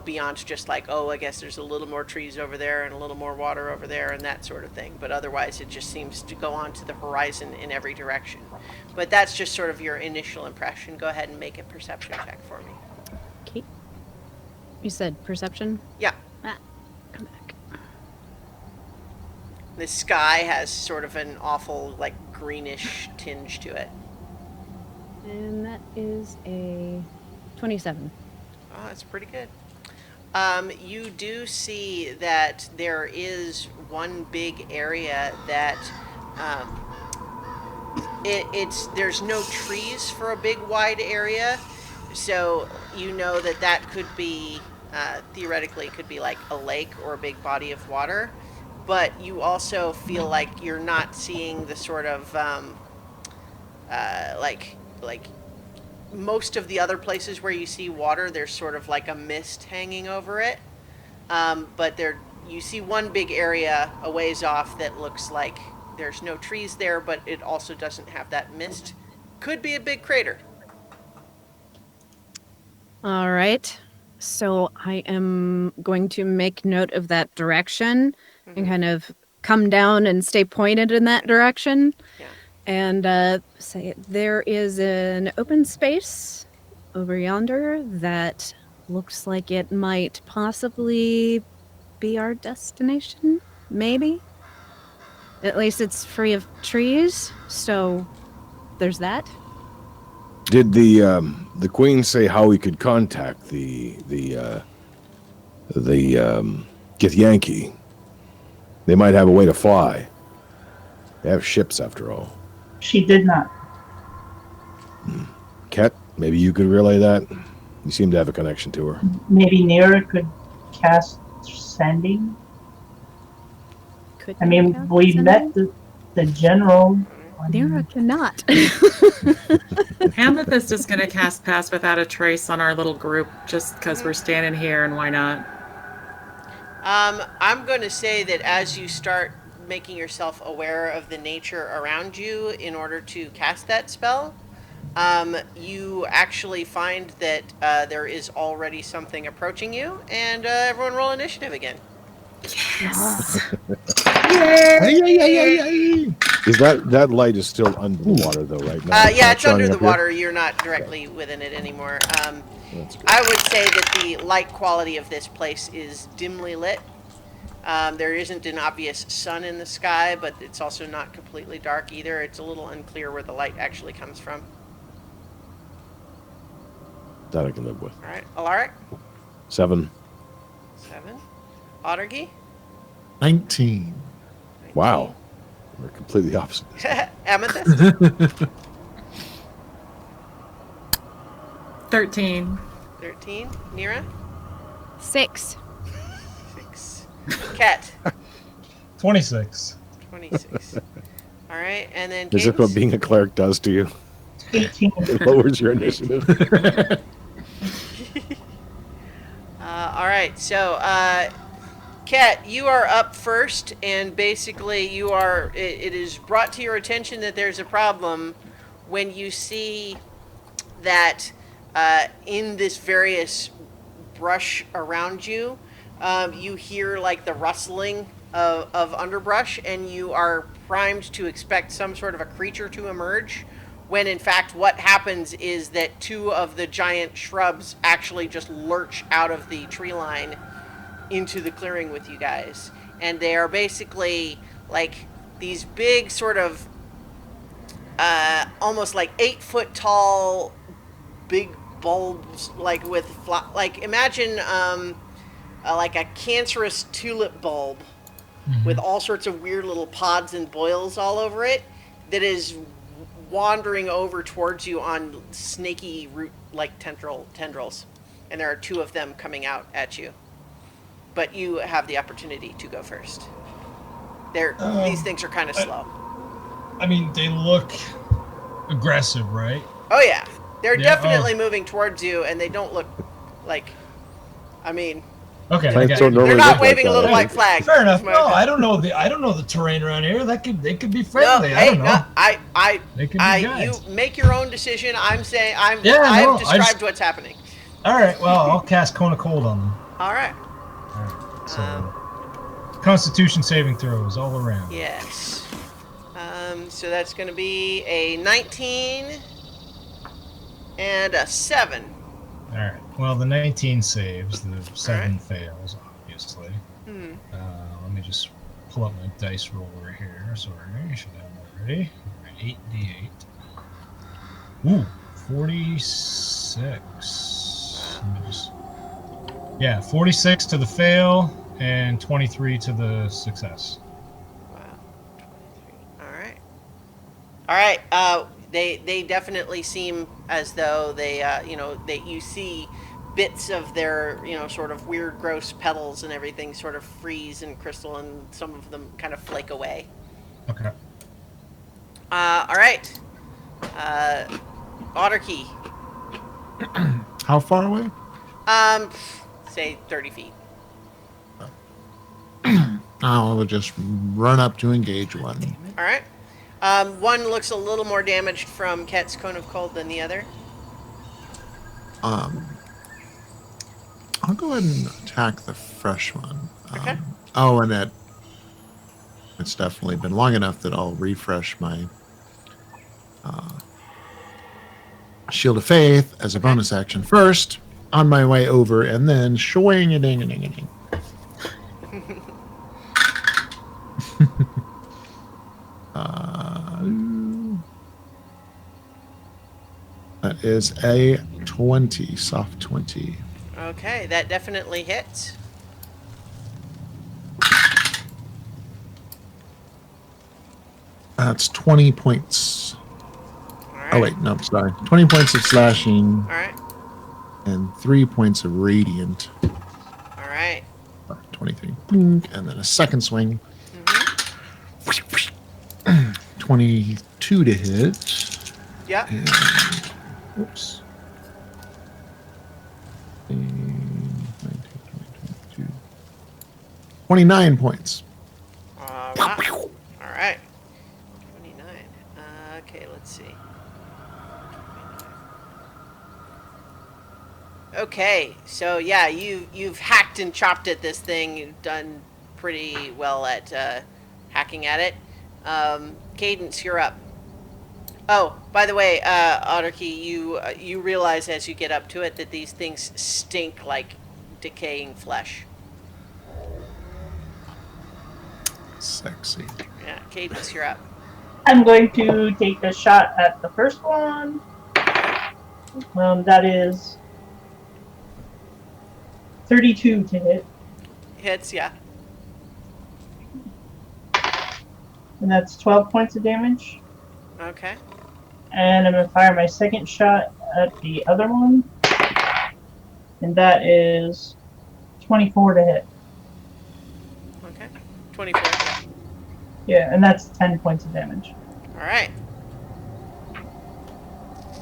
Beyond just like, oh, I guess there's a little more trees over there and a little more water over there and that sort of thing. But otherwise, it just seems to go on to the horizon in every direction. But that's just sort of your initial impression. Go ahead and make a perception check for me. Okay. You said perception? Yeah. Come back. The sky has sort of an awful, like, greenish tinge to it. And that is a 27. Oh, that's pretty good. You do see that there is one big area that there's no trees for a big wide area, so you know that could be theoretically it could be like a lake or a big body of water, but you also feel like you're not seeing the sort of like most of the other places where you see water, there's sort of like a mist hanging over it. But you see one big area a ways off that looks like there's no trees there, but it also doesn't have that mist. Could be a big crater. All right. So I am going to make note of that direction and kind of come down and stay pointed in that direction. Yeah. And say there is an open space over yonder that looks like it might possibly be our destination. Maybe. At least it's free of trees, so there's that. Did the Queen say how we could contact the Githyanki? They might have a way to fly. They have ships after all. She did not. Ket, maybe you could relay that? You seem to have a connection to her. Maybe Nira could cast sending. Could I mean, count we as an- met the general. Nira cannot. Amethyst is going to cast Pass Without a Trace on our little group just because we're standing here and why not? I'm going to say that as you start making yourself aware of the nature around you in order to cast that spell, you actually find that there is already something approaching you, and everyone roll initiative again. Yes. Hey, hey, hey, hey, hey. Is that light is still under the water though, right now? Yeah, Not it's under shining the up here? water. You're not directly within it anymore. That's good. I would say that the light quality of this place is dimly lit. There isn't an obvious sun in the sky, but it's also not completely dark either. It's a little unclear where the light actually comes from. That I can live with. All right, Alaric, 7. 7. Ottergy, 19. 19. Wow. We're completely opposite. Amethyst, 13. 13. Nira, 6. 6. Cat, 26. 26. All right, and then Is this what Cadence? being a cleric does to you? 18. It lowers your initiative. All right, so Kat, you are up first, and basically you are. It is brought to your attention that there's a problem when you see that in this various brush around you, you hear like the rustling of underbrush, and you are primed to expect some sort of a creature to emerge. When in fact what happens is that 2 of the giant shrubs actually just lurch out of the tree line into the clearing with you guys. And they are basically like these big sort of almost like 8-foot tall big bulbs, like with like imagine like a cancerous tulip bulb with all sorts of weird little pods and boils all over it that is wandering over towards you on snaky root like tendrils, and there are 2 of them coming out at you, but you have the opportunity to go first. These things are kind of slow. I mean, they look aggressive, right? Oh yeah, they're Yeah, definitely moving towards you, and they don't look like, I mean, Okay. I Plants got don't it. they're normally not look like waving a that, little I white think. flag. Fair enough. That's my No, opinion. I don't know the terrain around here. They could be No, friendly. I hey, don't know. no, I, They could be you guys. make your own decision. I'm saying I've Yeah, no, I described just- what's happening. All right. Well, I'll cast Cone of Cold on them. All right. All right. So, Constitution saving throws all around. Yes. So that's going to be a 19 and a 7. All right. Well, the 19 saves. The 7 right. fails, obviously. Hmm. Let me just pull up my dice roller here. Sorry, I should have it already. All right, 8d8. Ooh, 46. Let me just. Yeah, 46 to the fail and 23 to the success. Wow. 23. All right. All right. They definitely seem as though they you see bits of their sort of weird gross petals and everything sort of freeze and crystal, and some of them kind of flake away. Okay. All right. Otterkey. How far away? Say 30 feet. I'll just run up to engage one. All right. One looks a little more damaged from Ket's Cone of Cold than the other. I'll go ahead and attack the fresh one. Okay. Oh, and it's definitely been long enough that I'll refresh my Shield of Faith as a bonus action first on my way over, and then shwing a ding a ding a ding. That is a 20, soft 20. Okay, that definitely hits. That's 20 points. All right. Oh, wait, no, sorry. 20 points of slashing All right. and 3 points of radiant. All right. 23. Blink, and then a second swing. 22 to hit. Yeah. And, whoops. 29 points. All right. All right. 29. Okay, let's see. Okay, so yeah, you've hacked and chopped at this thing. You've done pretty well at hacking at it. Cadence, you're up. Oh, by the way, Otterkey, you realize as you get up to it that these things stink like decaying flesh. Sexy. Yeah, Cadence, you're up. I'm going to take a shot at the first one. That is 32 to hit, Hits, yeah. and that's 12 points of damage. Okay. And I'm going to fire my second shot at the other one, and that is 24 to hit. Okay. 24. Yeah, and that's 10 points of damage. All right.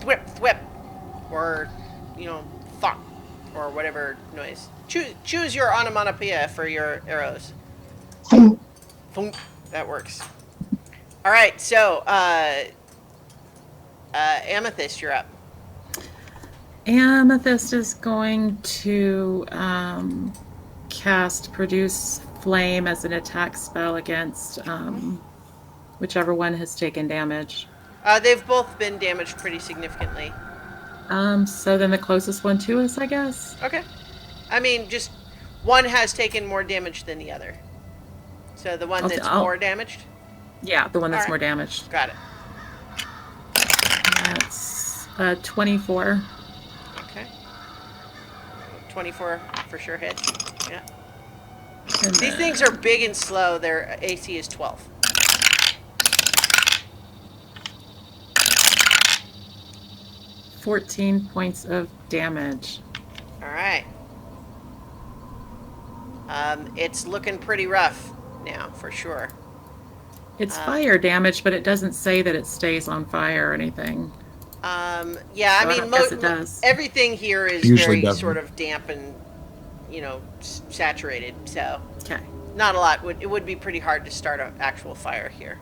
Thwip, thwip. Or, thunk. Or whatever noise. Choose your onomatopoeia for your arrows. Thunk. That works. All right, so, Amethyst, you're up. Amethyst is going to cast Produce Flame as an attack spell against whichever one has taken damage. They've both been damaged pretty significantly. So then the closest one to us, I guess. Okay. I mean, just one has taken more damage than the other. So the one that's more damaged? Yeah, the one that's All right. more damaged. Got it. That's 24. Okay. 24 for sure hits. Yeah. And These then things are big and slow. Their AC is 12. $14 points of damage. All right. It's looking pretty rough now, for sure. It's fire damage, but it doesn't say that it stays on fire or anything. Yeah, I So I mean, guess it does. everything here is Usually very doesn't. sort of damp and, saturated. So Okay. not a lot. It would be pretty hard to start an actual fire here.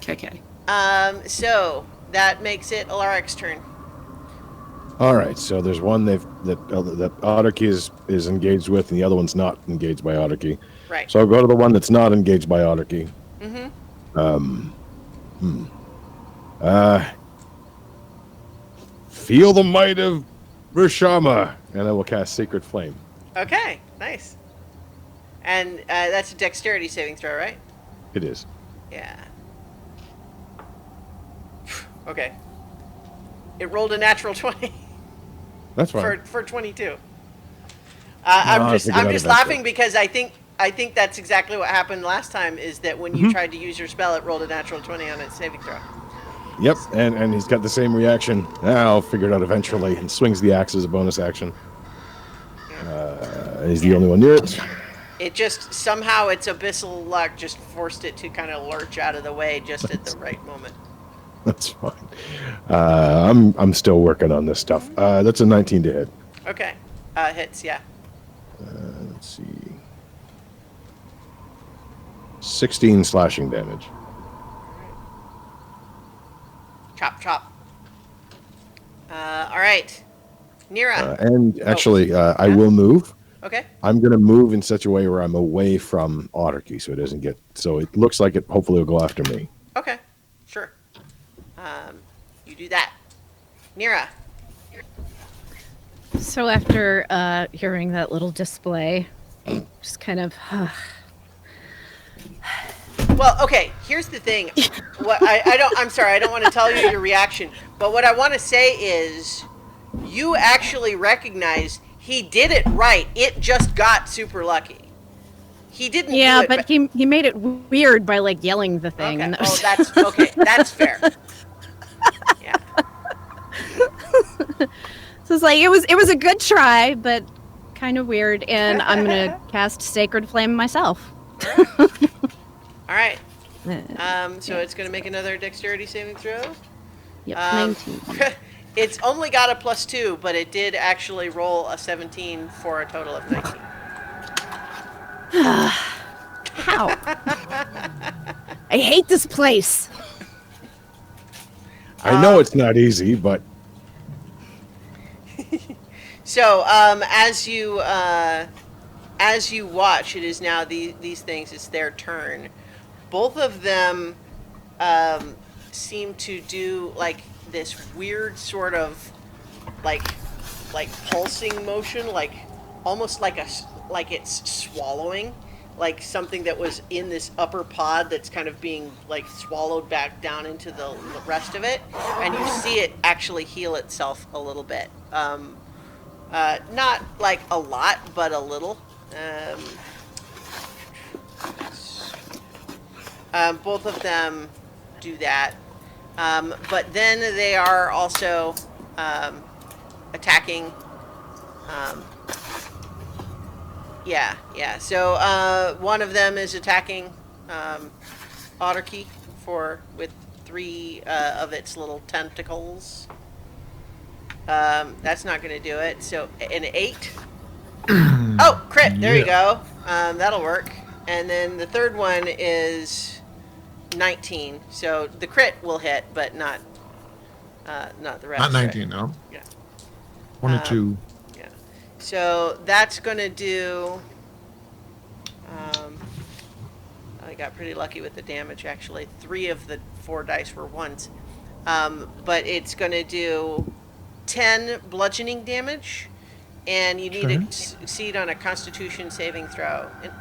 Okay. So that makes it Alaric's turn. All right, so there's one that Otterkey is engaged with, and the other one's not engaged by Otterkey. Right. So I'll go to the one that's not engaged by Otterkey. Feel the might of Rishama, and I will cast Sacred Flame. Okay, nice. And that's a dexterity saving throw, right? It is. Yeah. Okay. It rolled a natural 20 That's fine. for 22. I I'm figured out just eventually. laughing because I think that's exactly what happened last time. Is that when you tried to use your spell, it rolled a natural 20 on its saving throw. Yep, and he's got the same reaction. I'll figure it out eventually, and swings the axe as a bonus action. He's the only one near it. It just somehow its abyssal luck just forced it to kind of lurch out of the way just at the right moment. That's fine. I'm still working on this stuff. That's a 19 to hit. Okay, hits, yeah. Let's see. 16 slashing damage. Chop, chop. All right, Nira. And actually, I will move. Okay. I'm going to move in such a way where I'm away from Otterkey, so it doesn't get. So it looks like it hopefully will go after me. Okay, sure. You do that. Nira. So after hearing that little display, just kind of Well, okay, here's the thing. What I'm sorry, I don't want to tell you your reaction, but what I want to say is you actually recognize he did it right. It just got super lucky. He didn't do it, but he made it weird by like yelling the thing. Okay. And that Oh, was- that's okay. That's fair. Yeah. So it's like it was a good try, but kind of weird. And I'm gonna cast Sacred Flame myself. All right. So it's going to make another dexterity saving throw. Yep, 19. It's only got a +2, but it did actually roll a 17 for a total of 19. How? I hate this place. I know it's not easy, but So as you watch, it is now these things. It's their turn. Both of them seem to do like this weird sort of like pulsing motion, like almost like like it's swallowing, like something that was in this upper pod that's kind of being like swallowed back down into the rest of it, and you see it actually heal itself a little bit. Not like a lot, but a little. Both of them do that. But then they are also attacking. Yeah. So one of them is attacking Otterkey with 3 of its little tentacles. That's not going to do it. So an 8. Oh, crit! There you go. That'll work. And then the third one is 19. So the crit will hit, but not the rest. Not 19, no. Yeah. 22. Yeah. So that's going to do. I got pretty lucky with the damage, actually. 3 of the 4 dice were 1s. But it's going to do 10 bludgeoning damage, and you need to succeed on a Constitution saving throw. And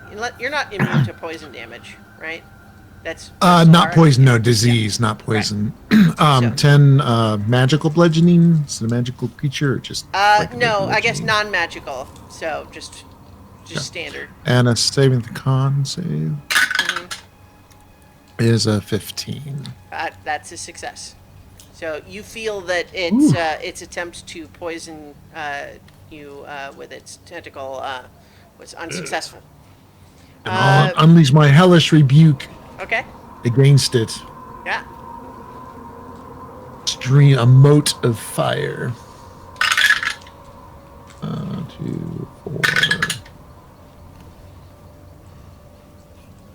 you're not immune to poison damage, right? That's Not hard. poison, no, disease, not poison. 10 magical bludgeoning. Is it a magical creature or just? regular No, I guess bludgeoning? non-magical. So just standard. And a saving the con save is a 15. That's a success. So you feel that its attempt to poison you with its tentacle was unsuccessful. And I'll unleash my hellish rebuke Okay. against it. Yeah. Stream a mote of fire. 2, 4.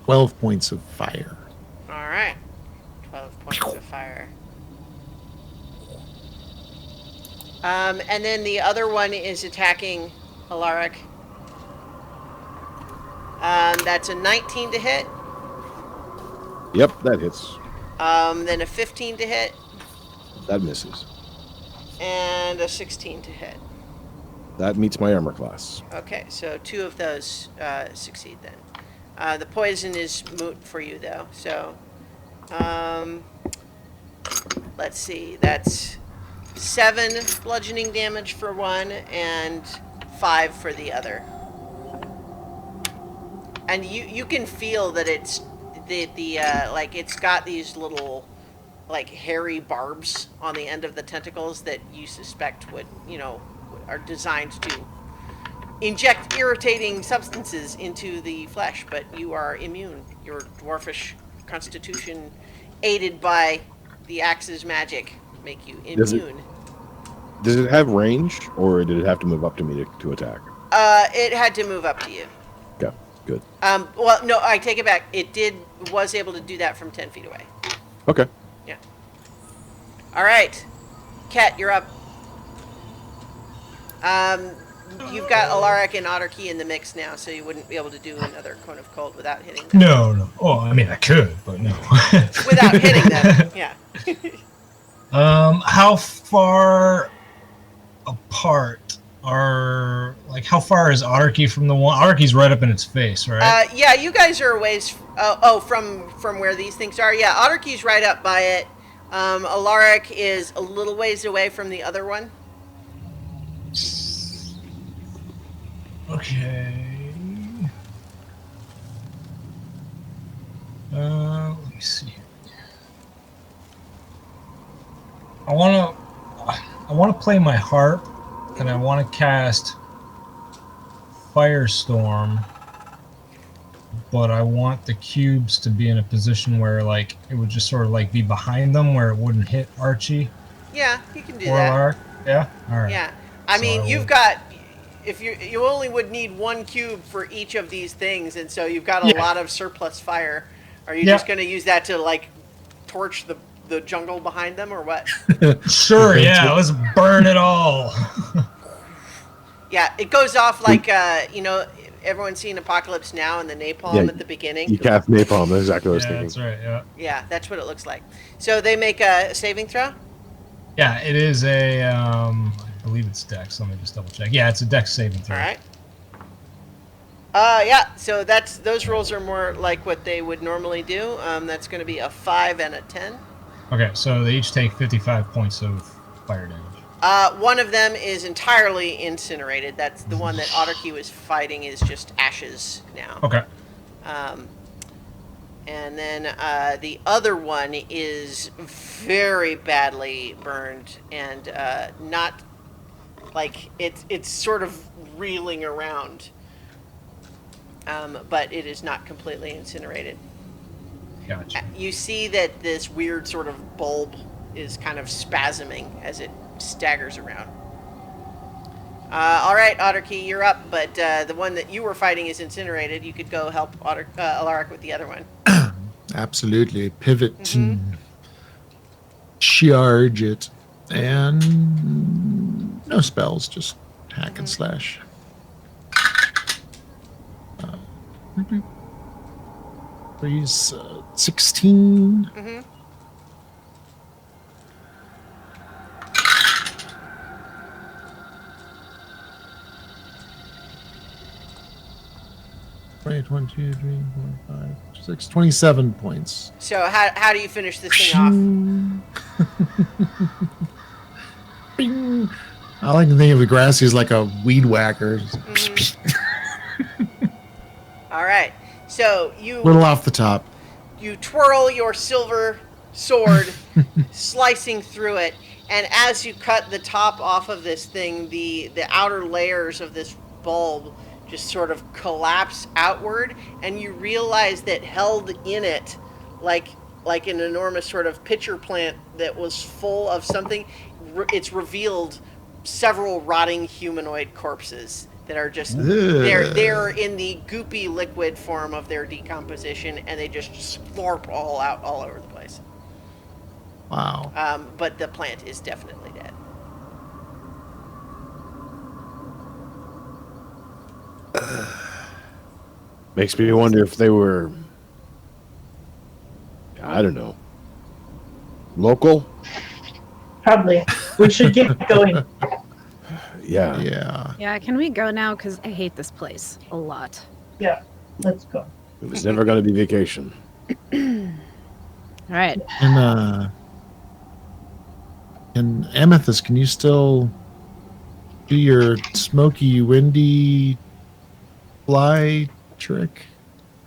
12 points of fire. All right. 12 points of fire. And then the other one is attacking Alaric. That's a 19 to hit. Yep, that hits. Then a 15 to hit. That misses. And a 16 to hit. That meets my armor class. Okay, so 2 of those succeed then. The poison is moot for you, though. So, let's see. That's 7 bludgeoning damage for one and 5 for the other. And you can feel that it's like it's got these little like hairy barbs on the end of the tentacles that you suspect would are designed to inject irritating substances into the flesh, but you are immune. Your dwarfish constitution, aided by the axe's magic, make you immune. Does it have range, or did it have to move up to me to attack? It had to move up to you. Okay, good. Well, no, I take it back. It was able to do that from 10 feet away. Okay. Yeah. All right. Kat, you're up. You've got Alaric and Otterkey in the mix now, so you wouldn't be able to do another Cone of Cold without hitting them. No. Oh, I mean, I could, but no. Without hitting them, yeah. How far apart are, like, how far is Otterkey from the one? Otterkey's right up in its face, right? Yeah, you guys are a ways. From where these things are. Yeah, Otterkey's right up by it. Alaric is a little ways away from the other one. Okay. Let me see here. I want to play my harp, and I want to cast Firestorm, but I want the cubes to be in a position where, like, it would just sort of like be behind them, where it wouldn't hit Archie Yeah, you can do or that. Lark. Yeah. All right. Yeah, I So mean, I you've will- got. If you only would need 1 cube for each of these things, and so you've got a Yeah. lot of surplus fire. Are you Yeah. just going to use that to like torch the jungle behind them, or what? Sure. Yeah. Let's burn it all. Yeah, it goes off like everyone seen Apocalypse Now and the napalm Yeah, at the beginning? You cast napalm. That's exactly what I was Yeah, thinking. that's right. Yeah. Yeah, that's what it looks like. So they make a saving throw? Yeah, it is a. I believe it's Dex. Let me just double check. Yeah, it's a Dex saving throw. All right. Yeah, so those rolls are more like what they would normally do. That's going to be a 5 and a 10. Okay, so they each take 55 points of fire damage. One of them is entirely incinerated. That's the one that Otterkey was fighting is just ashes now. Okay. And then the other one is very badly burned and not like it's sort of reeling around, but it is not completely incinerated. Gotcha. You see that this weird sort of bulb is kind of spasming as it staggers around. All right, Otterkey, you're up, but the one that you were fighting is incinerated. You could go help Alaric with the other one. Absolutely. Pivot and charge it. And no spells, just hack and slash. Please, 16. Mm-hmm. Wait, 1, 2, 3, 4, 5, 6, 27 points. So how do you finish this thing off? Bing. I like to think of the grassy as like a weed whacker. All right. So you Little off the top. you twirl your silver sword, slicing through it, and as you cut the top off of this thing, the outer layers of this bulb just sort of collapse outward, and you realize that held in it, like an enormous sort of pitcher plant that was full of something, it's revealed several rotting humanoid corpses that are just they're in the goopy liquid form of their decomposition, and they just slurp all out all over the place. Wow. But the plant is definitely dead. Makes me wonder if they were, I don't know, local? Probably. We should get going. Yeah. Yeah. Yeah, can we go now? Because I hate this place a lot. Yeah, let's go. It was never going to be vacation. All right. And Amethyst, can you still do your smoky, windy fly trick?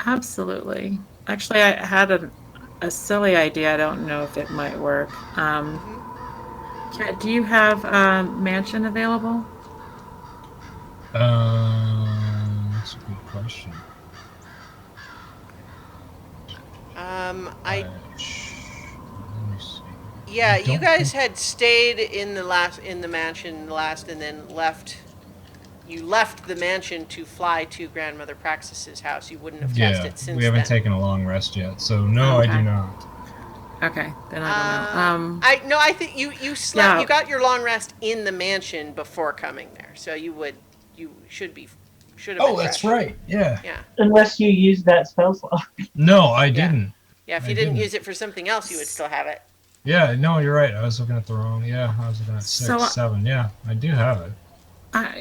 Absolutely. Actually, I had a silly idea. I don't know if it might work. Kat, do you have mansion available? That's a good question. Let me see. I Yeah, you don't guys think- had stayed in the mansion last, and then left. You left the mansion to fly to Grandmother Praxis's house. You wouldn't have cast Yeah, it since we haven't then. taken a long rest yet, so no, I Okay. do not. Okay, then I don't know. I think you slept. Yeah. You got your long rest in the mansion before coming there, so you should have. Oh, been that's fresh. right. Yeah. Yeah, Unless you use that spell slot. No, I didn't. yeah. If I you didn't didn't. use it for something else, you would still have it. Yeah, no, you're right. I was looking at the wrong. Yeah, I was looking at 6, So, 7. Yeah, I do have it.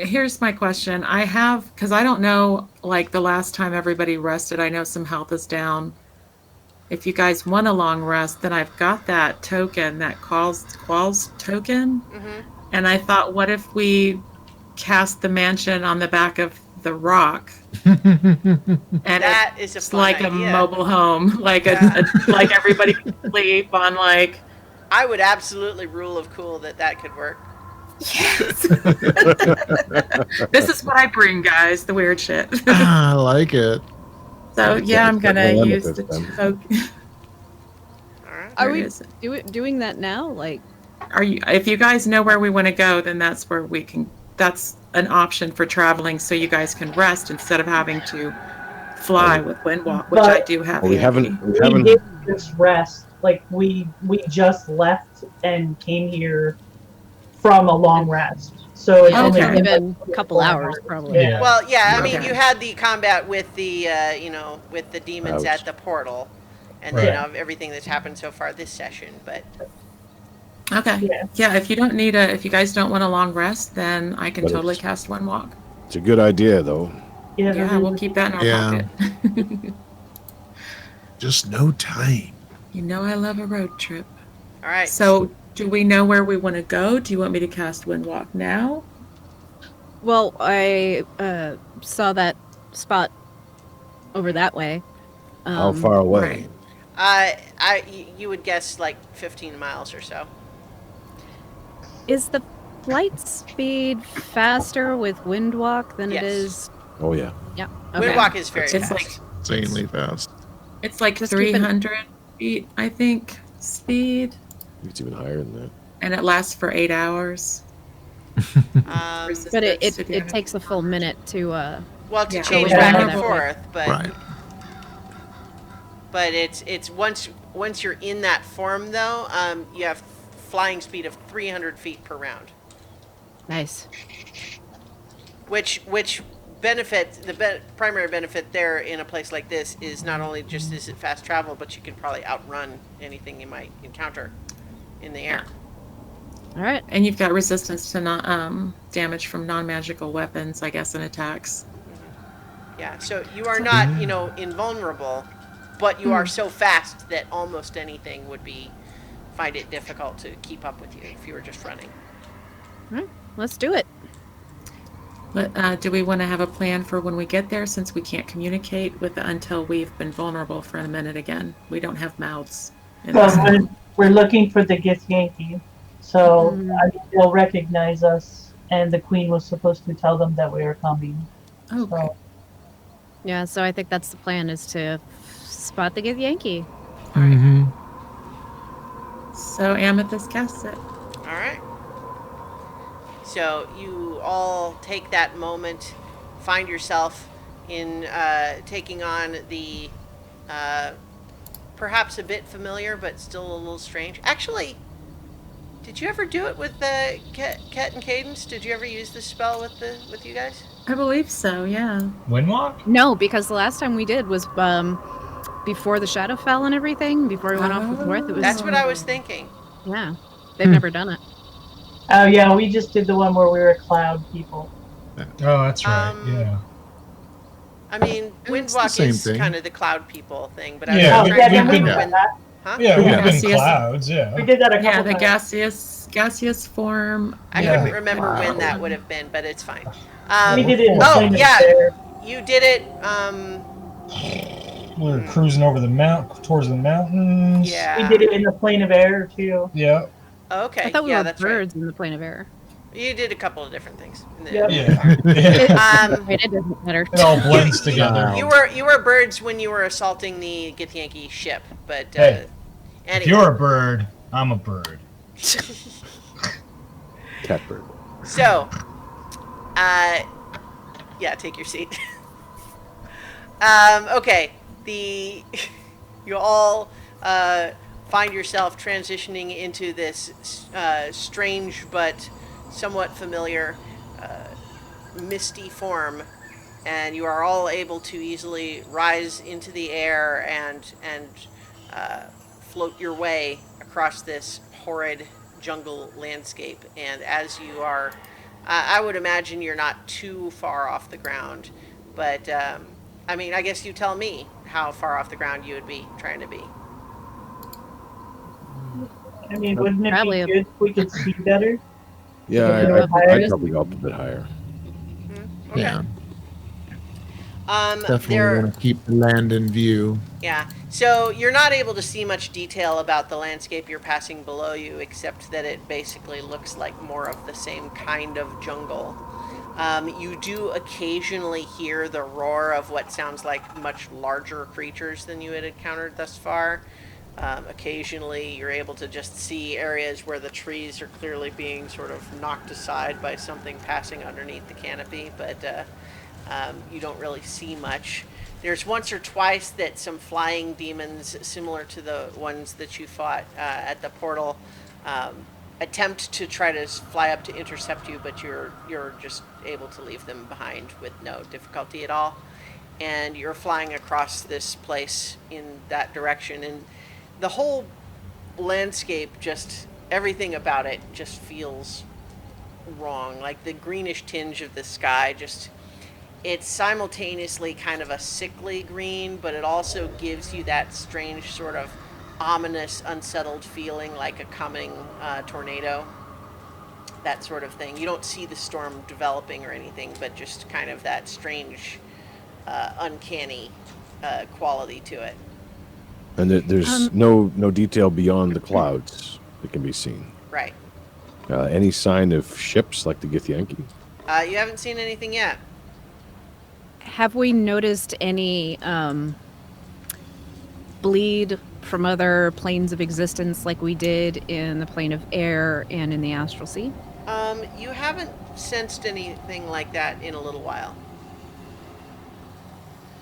Here's my question. I have, because I don't know, like the last time everybody rested, I know some health is down. If you guys want a long rest, then I've got that token, that Qualls token. And I thought, what if we cast the mansion on the back of the rock? And That is a it's fun like idea. a mobile home, like like everybody can sleep on like. I would absolutely rule of cool that could work. Yes. This is what I bring, guys. The weird shit. I like it. So yeah, I'm gonna Well, use this the time. token. All right. Are Where we is it? doing that now? Like, Are you? If you guys know where we want to go, then that's where we can. That's an option for traveling, so you guys can rest instead of having to fly with Windwalk, which I do have. Well, we handy. haven't. We did just rest. Like we just left and came here from a long rest. So it's Okay. only Only been been a couple hours, probably. Yeah. Well, yeah, I mean, Okay. you had the combat with the, with the demons Ouch. at the portal, and Right. then of everything that's happened so far this session. But Okay. Yeah. Yeah. If you don't need if you guys don't want a long rest, then I can But totally it's- cast one walk. It's a good idea, though. Yeah, we'll keep that in our Yeah. pocket. Just no time. You know I love a road trip. all right, So, do we know where we want to go? Do you want me to cast Windwalk now? Well, I saw that spot over that way. How far away? right. you would guess like 15 miles or so. Is the flight speed faster with Windwalk than Yes. it is? Oh yeah. Yeah. Okay. Windwalk is very It's fast. like Insanely fast. it's like Just keep an- 300 feet, I think, speed, It's even higher than that. and it lasts for 8 hours. versus But the it Sidious. takes a full minute to. Well, to Yeah. change Yeah. back and Yeah. forth, but Right. but it's once you're in that form though, you have flying speed of 300 feet per round, Nice. which benefit primary benefit there in a place like this is not only just is it fast travel, but you can probably outrun anything you might encounter in the air. All right. And you've got resistance to damage from non-magical weapons, I guess, and attacks. Yeah, so you are not, invulnerable, but you are so fast that almost anything would find it difficult to keep up with you if you were just running. All right. Let's do it. But do we want to have a plan for when we get there, since we can't communicate with until we've been vulnerable for a minute again? We don't have mouths. in this Well, we're looking for the Githyanki, so Mhm. I think they'll recognize us. And the queen was supposed to tell them that we are coming. Okay. So Yeah. So I think that's the plan: is to spot the Githyanki. Mm-hmm. So Amethyst casts it. All right. So you all take that moment, find yourself in taking on the perhaps a bit familiar but still a little strange. Actually, did you ever do it with the Ket and Cadence? Did you ever use this spell with you guys? I believe so, yeah. Windwalk? No, because the last time we did was before the shadow fell and everything. Before we went off with North, it was. That's what I was thinking. Yeah. They've never done it. oh yeah, we just did the one where we were cloud people. Oh, that's right. yeah. I mean, It's the Windwalk same is thing. kind of the cloud people thing, but I was Yeah, Oh trying yeah, to then we remember did when. that. Huh? Yeah, we've Yeah. been Gaseous- clouds, yeah. We did that a couple Yeah, the times. gaseous form. I Yeah. couldn't remember when that would have been, but it's fine. We did it in the Oh, plane of yeah. air. You did it. We were cruising over towards the mountains. Yeah. We did it in the plane of air too. Yeah. Okay. I thought we yeah, were that's birds in the plane of air. right. You did a couple of different things. Yep. Yeah. yeah. Wait, it doesn't matter. It all blends together. You were birds when you were assaulting the Githyanki ship, but Hey, If anyway. you're a bird, I'm a bird. Catbird. So, yeah, take your seat. Okay, you all find yourself transitioning into this strange but somewhat familiar misty form, and you are all able to easily rise into the air and float your way across this horrid jungle landscape. And as you are, I would imagine you're not too far off the ground, but I mean, I guess you tell me how far off the ground you would be trying to be. I mean, wouldn't it Probably be good if we could see better? Yeah, Yeah, I'd higher. probably go up a bit higher. Okay. Yeah, There, definitely want to keep the land in view. yeah. So you're not able to see much detail about the landscape you're passing below you, except that it basically looks like more of the same kind of jungle. You do occasionally hear the roar of what sounds like much larger creatures than you had encountered thus far. Occasionally, you're able to just see areas where the trees are clearly being sort of knocked aside by something passing underneath the canopy, but you don't really see much. There's once or twice that some flying demons, similar to the ones that you fought at the portal, attempt to try to fly up to intercept you, but you're just able to leave them behind with no difficulty at all. And you're flying across this place in that direction, and the whole landscape, just everything about it just feels wrong. Like the greenish tinge of the sky, just it's simultaneously kind of a sickly green, but it also gives you that strange sort of ominous, unsettled feeling like a coming tornado, that sort of thing. You don't see the storm developing or anything, but just kind of that strange, uncanny quality to it. And there's no detail beyond the clouds that can be seen. Right. Any sign of ships like the Githyanki? You haven't seen anything yet. Have we noticed any bleed from other planes of existence like we did in the plane of air and in the astral sea? You haven't sensed anything like that in a little while.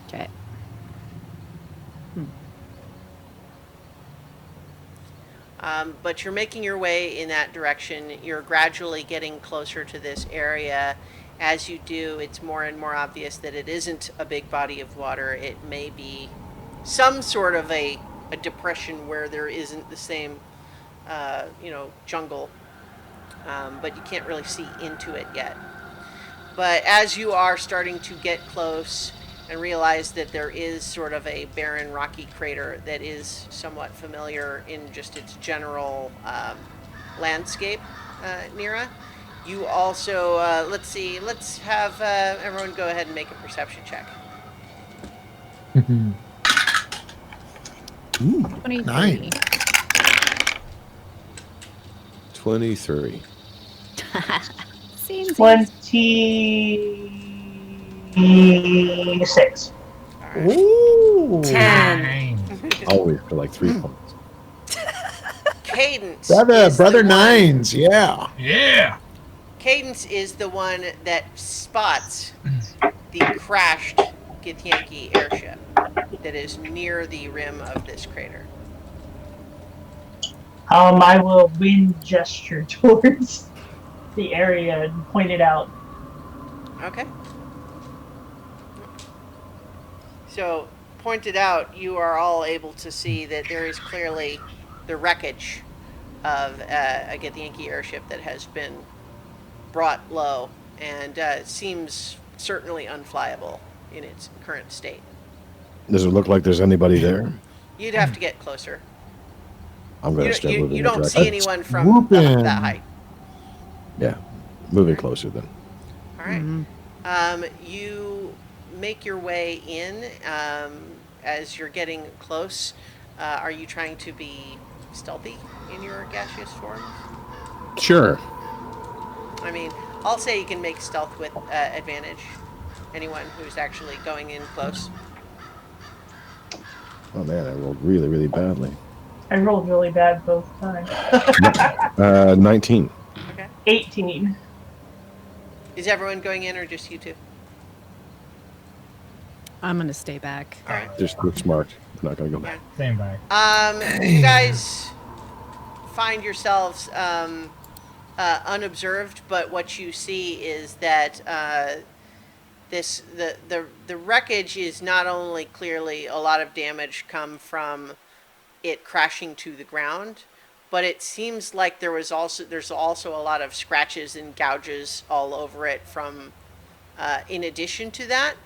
Okay. But you're making your way in that direction. You're gradually getting closer to this area. As you do, it's more and more obvious that it isn't a big body of water. It may be some sort of a depression where there isn't the same, jungle. But you can't really see into it yet. But as you are starting to get close and realize that there is sort of a barren rocky crater that is somewhat familiar in just its general landscape, Nira, you also, let's have everyone go ahead and make a perception check. 23. Nice. 23. Seems 26. All right. Ooh. 10. Always for like 3 points. Cadence. Brother is the one- nines, yeah. Yeah. Cadence is the one that spots the crashed Githyanki airship that is near the rim of this crater. I will wind gesture towards the area and point it out. Okay. So, pointed out, you are all able to see that there is clearly the wreckage of a Githyanki airship that has been brought low and seems certainly unflyable in its current state. Does it look like there's anybody there? You'd have to get closer. I'm going to start moving. You in that don't see direction. anyone from Whoopin'. that height. Yeah, moving closer then. All right. You make your way in. As you're getting close, are you trying to be stealthy in your gaseous form? Sure. I mean, I'll say you can make stealth with advantage. Anyone who's actually going in close. Oh man, I rolled really, really badly. I rolled really bad both times. 19. Okay. 18. Is everyone going in or just you two? I'm gonna stay back. All right. Just look smart. I'm not going to go back. Stand back. You guys find yourselves unobserved, but what you see is that the wreckage is not only clearly a lot of damage come from it crashing to the ground, but it seems like there's also a lot of scratches and gouges all over it from in addition to that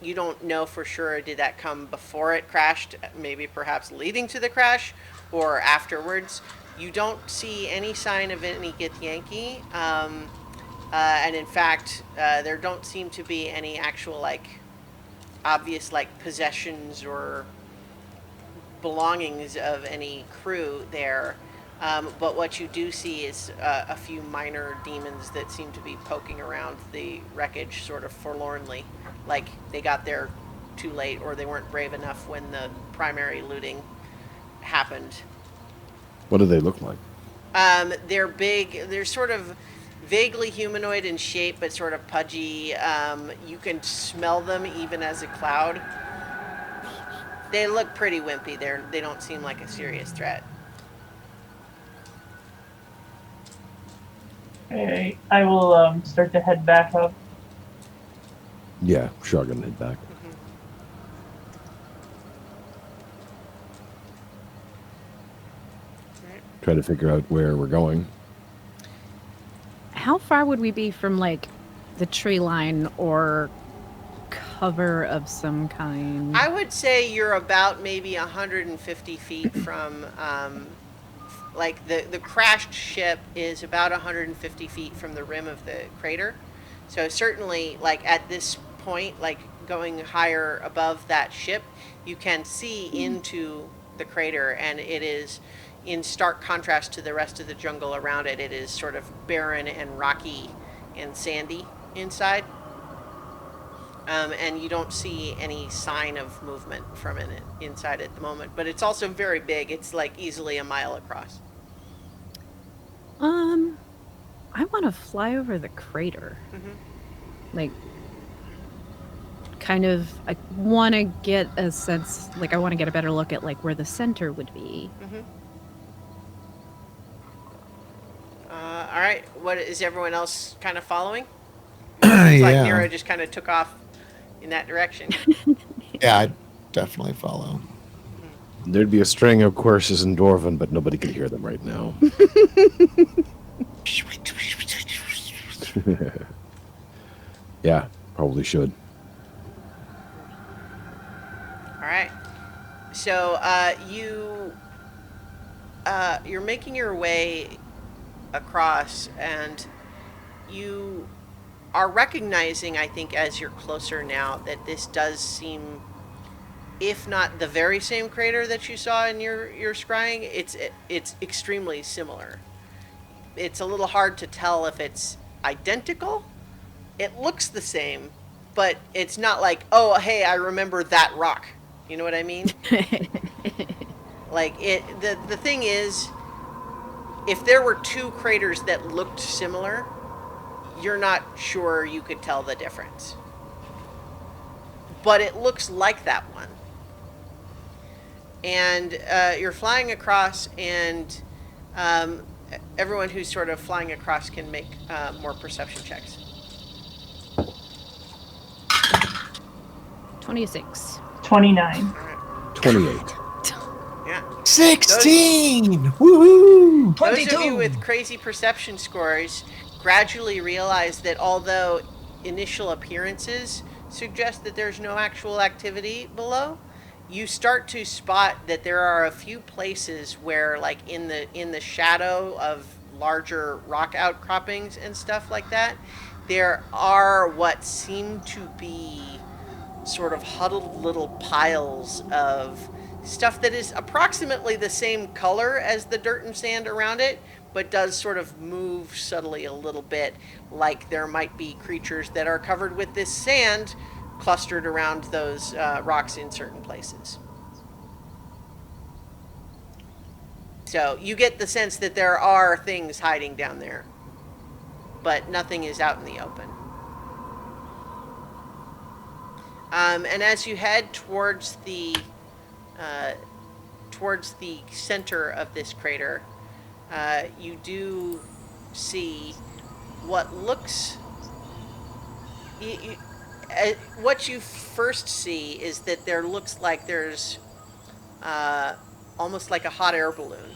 you don't know for sure, did that come before it crashed, maybe perhaps leading to the crash, or afterwards. You don't see any sign of any Githyanki, and in fact, there don't seem to be any actual obvious possessions or belongings of any crew there. But what you do see is a few minor demons that seem to be poking around the wreckage sort of forlornly, like they got there too late or they weren't brave enough when the primary looting happened. What do they look like? They're big. They're sort of vaguely humanoid in shape, but sort of pudgy. You can smell them even as a cloud. They look pretty wimpy. They don't seem like a serious threat. Okay, I will start to head back up. Yeah, sure, I'm gonna head back. Try to figure out where we're going. How far would we be from like the tree line or cover of some kind? I would say you're about maybe 150 feet from, like the crashed ship is about 150 feet from the rim of the crater. So certainly, like at this point, like going higher above that ship, you can see into the crater, and it is in stark contrast to the rest of the jungle around it. It is sort of barren and rocky and sandy inside. And you don't see any sign of movement from it inside at the moment. But it's also very big. It's like easily a mile across. I want to fly over the crater. Like, kind of, I want to get a sense, like, I want to get a better look at, like, where the center would be. All right. What is everyone else kind of following? It's like Yeah. Nero just kind of took off in that direction. Yeah, I'd definitely follow. There'd be a string of courses in Dwarven, but nobody could hear them right now. Yeah, probably should. All right. So you're making your way across, and you are recognizing, I think, as you're closer now, that this does seem, if not the very same crater that you saw in your scrying, it's extremely similar. It's a little hard to tell if it's identical. It looks the same, but it's not like, oh, hey, I remember that rock. You know what I mean? Like the thing is, if there were two craters that looked similar, you're not sure you could tell the difference. But it looks like that one. And you're flying across, and everyone who's sort of flying across can make more perception checks. 26. 29. 28. Yeah. 16! Woohoo! Those of you 22. with crazy perception scores gradually realize that although initial appearances suggest that there's no actual activity below, you start to spot that there are a few places where, like in the shadow of larger rock outcroppings and stuff like that, there are what seem to be sort of huddled little piles of stuff that is approximately the same color as the dirt and sand around it, but does sort of move subtly a little bit, like there might be creatures that are covered with this sand clustered around those rocks in certain places. So you get the sense that there are things hiding down there, but nothing is out in the open. And as you head towards the center of this crater, you do see what looks... what you first see is that there looks like there's almost like a hot air balloon,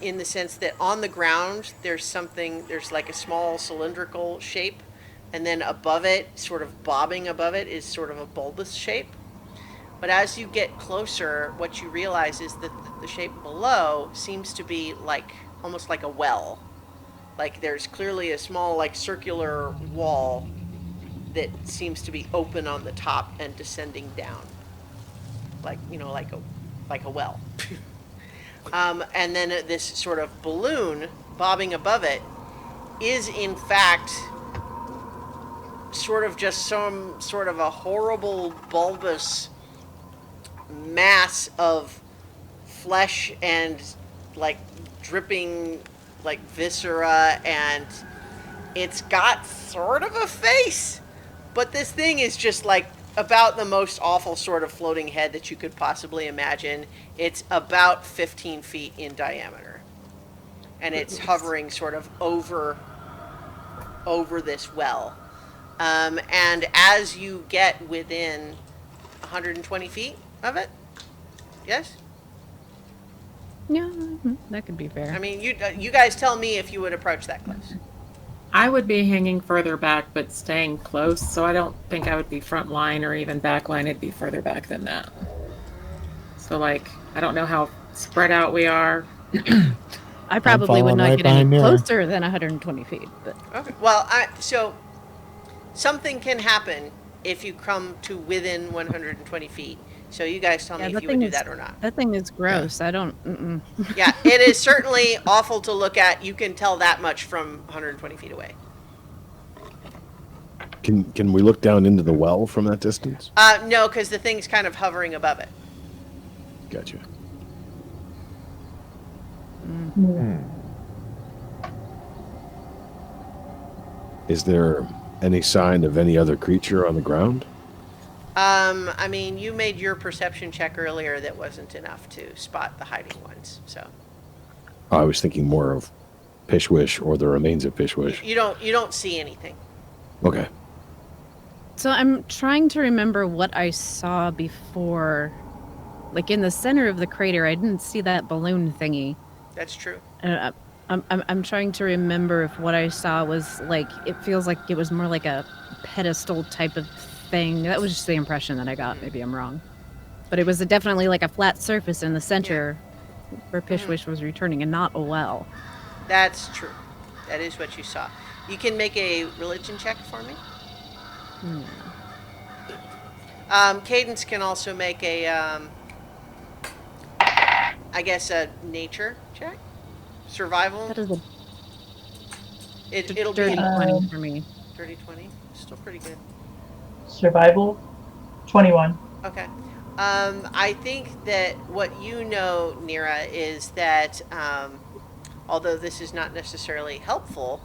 in the sense that on the ground there's like a small cylindrical shape, and then above it, sort of bobbing above it, is sort of a bulbous shape. But as you get closer, what you realize is that the shape below seems to be like almost like a well. Like there's clearly a small, like, circular wall that seems to be open on the top and descending down, like, you know, like a well. And then this sort of balloon bobbing above it is in fact sort of just some sort of a horrible bulbous mass of flesh and like dripping like viscera, and it's got sort of a face, but this thing is just like about the most awful sort of floating head that you could possibly imagine. It's about 15 feet in diameter. and it's hovering sort of over this well. And as you get within 120 feet of it, yes? Yeah, that could be fair. I mean, you guys tell me if you would approach that close. I would be hanging further back, but staying close, so I don't think I would be front line or even back line. It'd be further back than that. So, like, I don't know how spread out we are. I probably would following not right get any behind Nira. closer than 120 feet, but Okay. Well, so something can happen if you come to within 120 feet. So you guys tell me if you would do that or not. that thing is gross. I don't. Yeah, it is certainly awful to look at. You can tell that much from 120 feet away. Can we look down into the well from that distance? No, because the thing's kind of hovering above it. Gotcha. Is there any sign of any other creature on the ground? I mean, you made your perception check earlier that wasn't enough to spot the hiding ones. So I was thinking more of Pishwish or the remains of Pishwish. you don't see anything. Okay. So I'm trying to remember what I saw before. Like in the center of the crater, I didn't see that balloon thingy. That's true. I'm trying to remember if what I saw was like, it feels like it was more like a pedestal type of thing. That was just the impression that I got. Maybe I'm wrong. But it was definitely like a flat surface in the center where Pishwish was returning and not a well. That's true. That is what you saw. You can make a religion check for me. Cadence can also make a, I guess, a nature check. Survival. That is a It'll dirty be 20 for me. dirty 20. Still pretty good. Survival, 21. Okay. I think that what you know, Nira, is that although this is not necessarily helpful,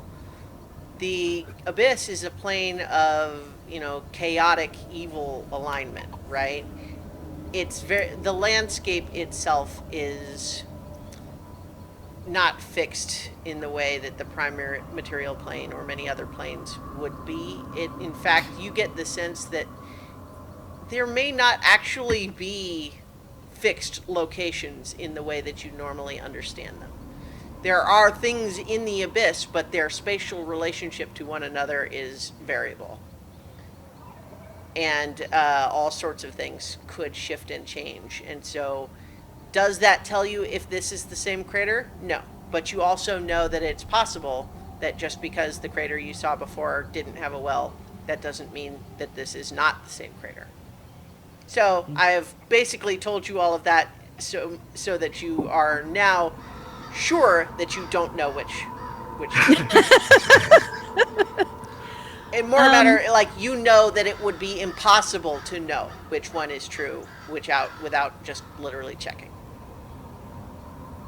the abyss is a plane of, chaotic evil alignment, right? It's the landscape itself is not fixed in the way that the primary material plane or many other planes would be. In fact, you get the sense that there may not actually be fixed locations in the way that you normally understand them. There are things in the abyss, but their spatial relationship to one another is variable. And all sorts of things could shift and change. And so, does that tell you if this is the same crater? No. But you also know that it's possible that just because the crater you saw before didn't have a well, that doesn't mean that this is not the same crater. So I have basically told you all of that so that you are now sure that you don't know which. And more matter, like, you know that it would be impossible to know which one is true, without just literally checking.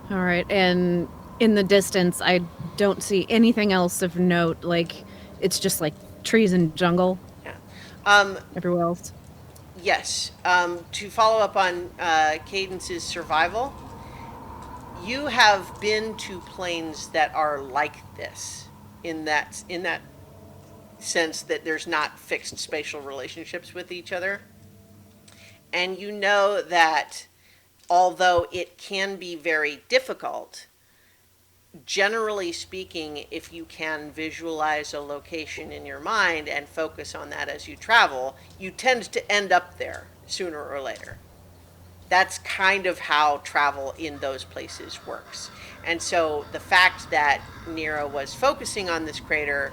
All right, and in the distance, I don't see anything else of note. Like, it's just like trees and jungle. Yeah. Everywhere else. Yes. To follow up on Cadence's survival, you have been to planes that are like this, in that sense that there's not fixed spatial relationships with each other. And you know that although it can be very difficult, generally speaking, if you can visualize a location in your mind and focus on that as you travel, you tend to end up there sooner or later. That's kind of how travel in those places works. And so the fact that Nira was focusing on this crater,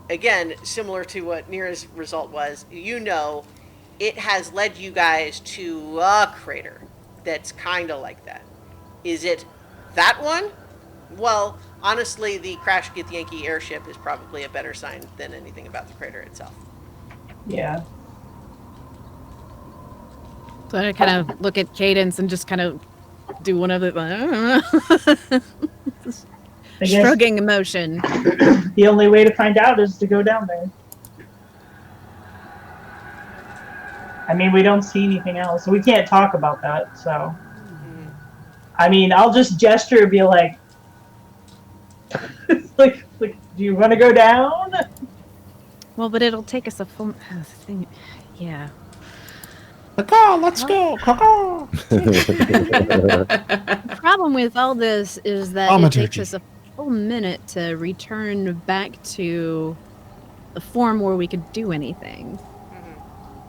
again, similar to what Nira's result was, it has led you guys to a crater that's kind of like that. Is it that one? Well, honestly, the Crash Githyanki airship is probably a better sign than anything about the crater itself. Yeah. So I kind of look at Cadence and just kind of do one of the I guess shrugging emotion. the only way to find out is to go down there. I mean, we don't see anything else. We can't talk about that, so. I mean, I'll just gesture and be like, like, do you want to go down? Well, but it'll take us a full thing. Yeah. Let's go. The problem with all this is that it takes Thaumaturgy. us a full minute to return back to the form where we could do anything.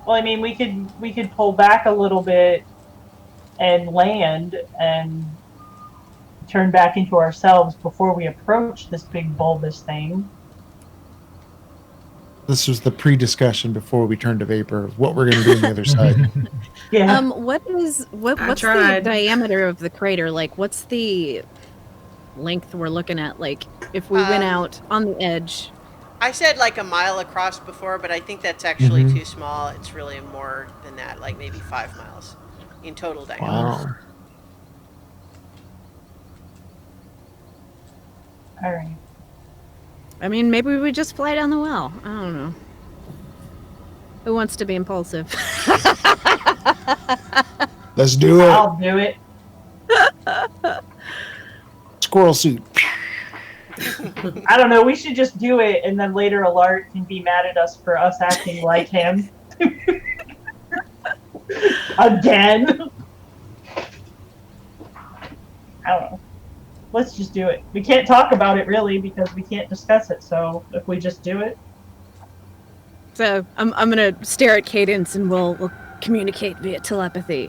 Well, I mean, we could pull back a little bit and land and turn back into ourselves before we approach this big bulbous thing. This was the pre-discussion before we turned to vapor of what we're going to do on the other side. Yeah. What's the tried. diameter of the crater? Like, what's the length we're looking at? Like, if we went out on the edge. I said like a mile across before, but I think that's actually Mhm. too small. It's really more than that, like maybe 5 miles in total diameter. Wow. All right. I mean, maybe we just fly down the well. I don't know. Who wants to be impulsive? Let's do it. I'll do it. Squirrel suit. I don't know. We should just do it, and then later Alaric can be mad at us for us acting like him. Again. I don't know. Let's just do it. We can't talk about it really because we can't discuss it. So if we just do it, So I'm gonna stare at Cadence and we'll communicate via telepathy.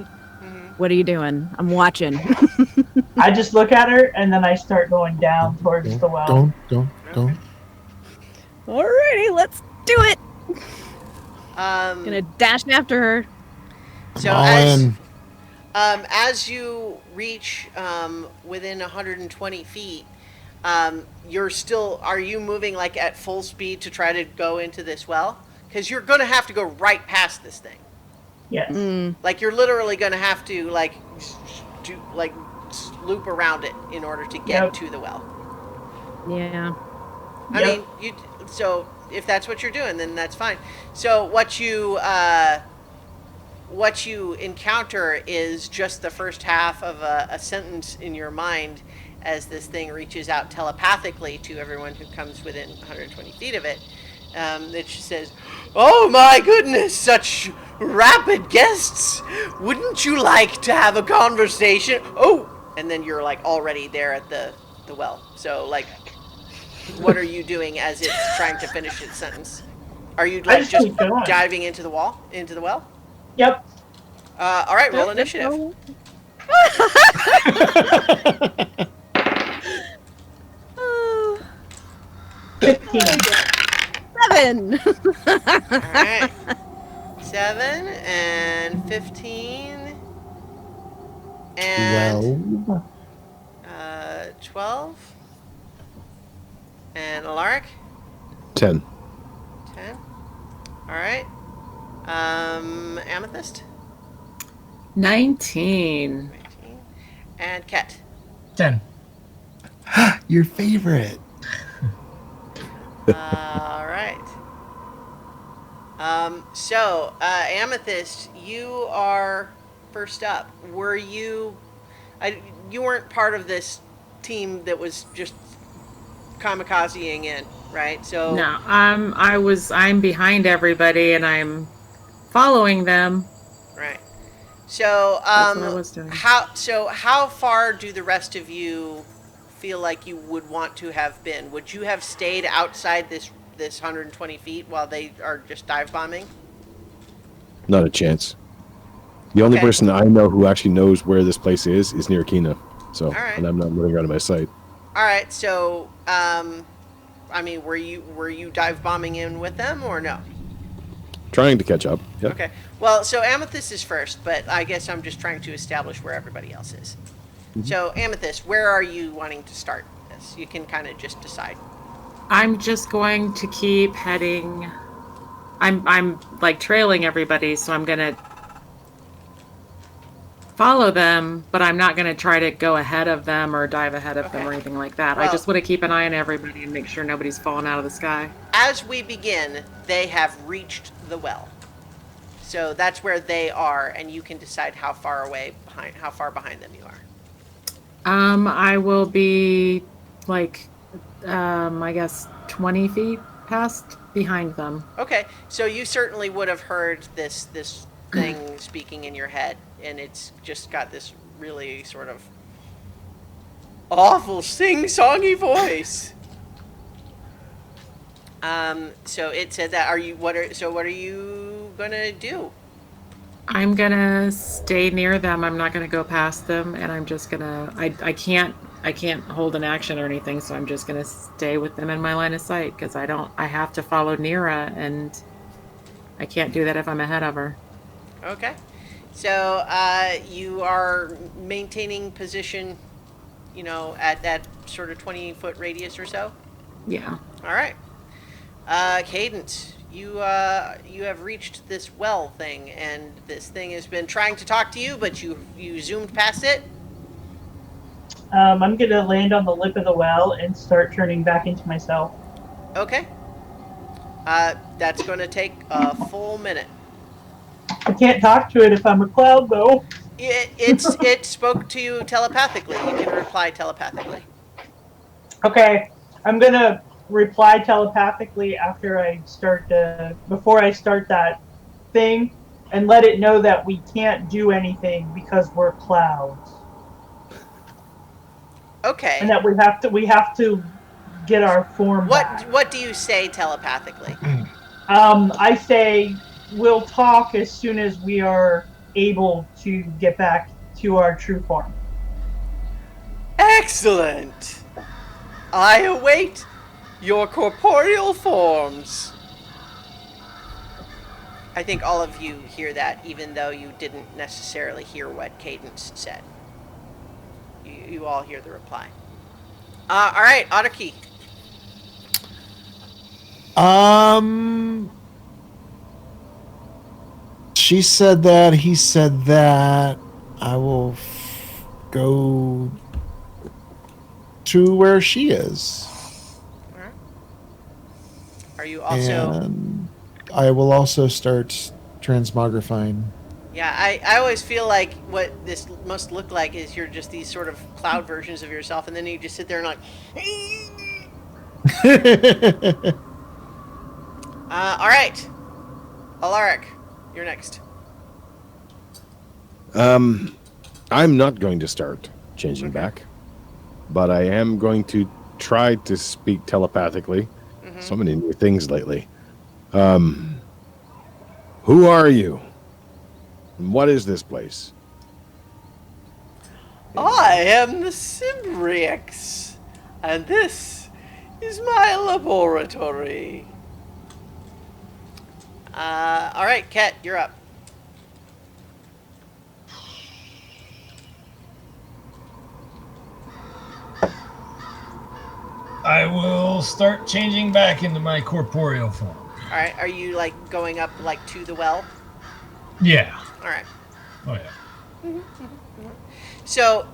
What are you doing? I'm watching. I just look at her and then I start going down towards the well. Go. Alrighty, let's do it. Um, Gonna dash after her. so All as in. as you reach within 120 feet, are you moving like at full speed to try to go into this well? Because you're going to have to go right past this thing. Yes. Like you're literally going to have to loop around it in order to get Yep. to the well. Yeah. I Yep. mean, so if that's what you're doing, then that's fine. So what you encounter is just the first half of a sentence in your mind as this thing reaches out telepathically to everyone who comes within 120 feet of it. That says, "Oh my goodness, such rapid guests! Wouldn't you like to have a conversation?" Oh, and then you're like already there at the well. So like, what are you doing as it's trying to finish its sentence? Are you I like just just keep going. diving into the well? Yep. All right, roll initiative. Oh, 15. 7. All right, 7 and 15 and 12 and Alaric 10. 10. All right, Amethyst 19. 19 and Ket. 10. Your favorite. All right. So, Amethyst, you are first up. Were you? You weren't part of this team that was just kamikazing in, right? So No, I'm behind everybody and I'm following them. right. So, That's what I was doing. how far do the rest of you feel like you would want to have been? Would you have stayed outside this 120 feet while they are just dive bombing? Not a chance. The only Okay. person I know who actually knows where this place is Nirkina. So, right. and I'm not moving around in my sight. All right. So, I mean, were you dive bombing in with them or no? Trying to catch up. Yep. Okay. Well, so Amethyst is first, but I guess I'm just trying to establish where everybody else is. So, Amethyst, where are you wanting to start this? You can kind of just decide. I'm just going to keep heading. I'm like trailing everybody, so I'm gonna follow them, but I'm not gonna try to go ahead of them or dive ahead of them Okay. or anything like that. I Well- just want to keep an eye on everybody and make sure nobody's falling out of the sky. As we begin, they have reached the well. So that's where they are, and you can decide how far behind them you are. I will be like I guess 20 feet past behind them. Okay, so you certainly would have heard this thing speaking in your head, and it's just got this really sort of awful sing-songy voice. So it said that. What are you gonna do? I'm gonna stay near them. I'm not gonna go past them, and I'm just gonna. I can't hold an action or anything, so I'm just gonna stay with them in my line of sight because I have to follow Nira, and I can't do that if I'm ahead of her. Okay, so you are maintaining position, at that sort of 20-foot radius or so. Yeah. All right, Cadence, you have reached this well thing, and this thing has been trying to talk to you, but you zoomed past it. I'm gonna land on the lip of the well and start turning back into myself. Okay. That's going to take a full minute. I can't talk to it if I'm a cloud, though. It spoke to you telepathically. You can reply telepathically. Okay, I'm gonna reply telepathically after before I start that thing, and let it know that we can't do anything because we're clouds, Okay. and that we have to get our form back. What do you say telepathically? I say we'll talk as soon as we are able to get back to our true form. Excellent. I await your corporeal forms. I think all of you hear that, even though you didn't necessarily hear what Cadence said. You all hear the reply. All right, Otterkey. She said that. He said that. I will go to where she is. All right. Are you also? And I will also start transmogrifying. Yeah, I always feel like what this must look like is you're just these sort of cloud versions of yourself, and then you just sit there and like. All right, Alaric, you're next. I'm not going to start changing back, but I am going to try to speak telepathically. So many new things lately. Who are you? And what is this place? I am the Simbrix, and this is my laboratory. All right, Ket, you're up. I will start changing back into my corporeal form. All right, are you like going up like to the well? Yeah. All right. Oh yeah. So,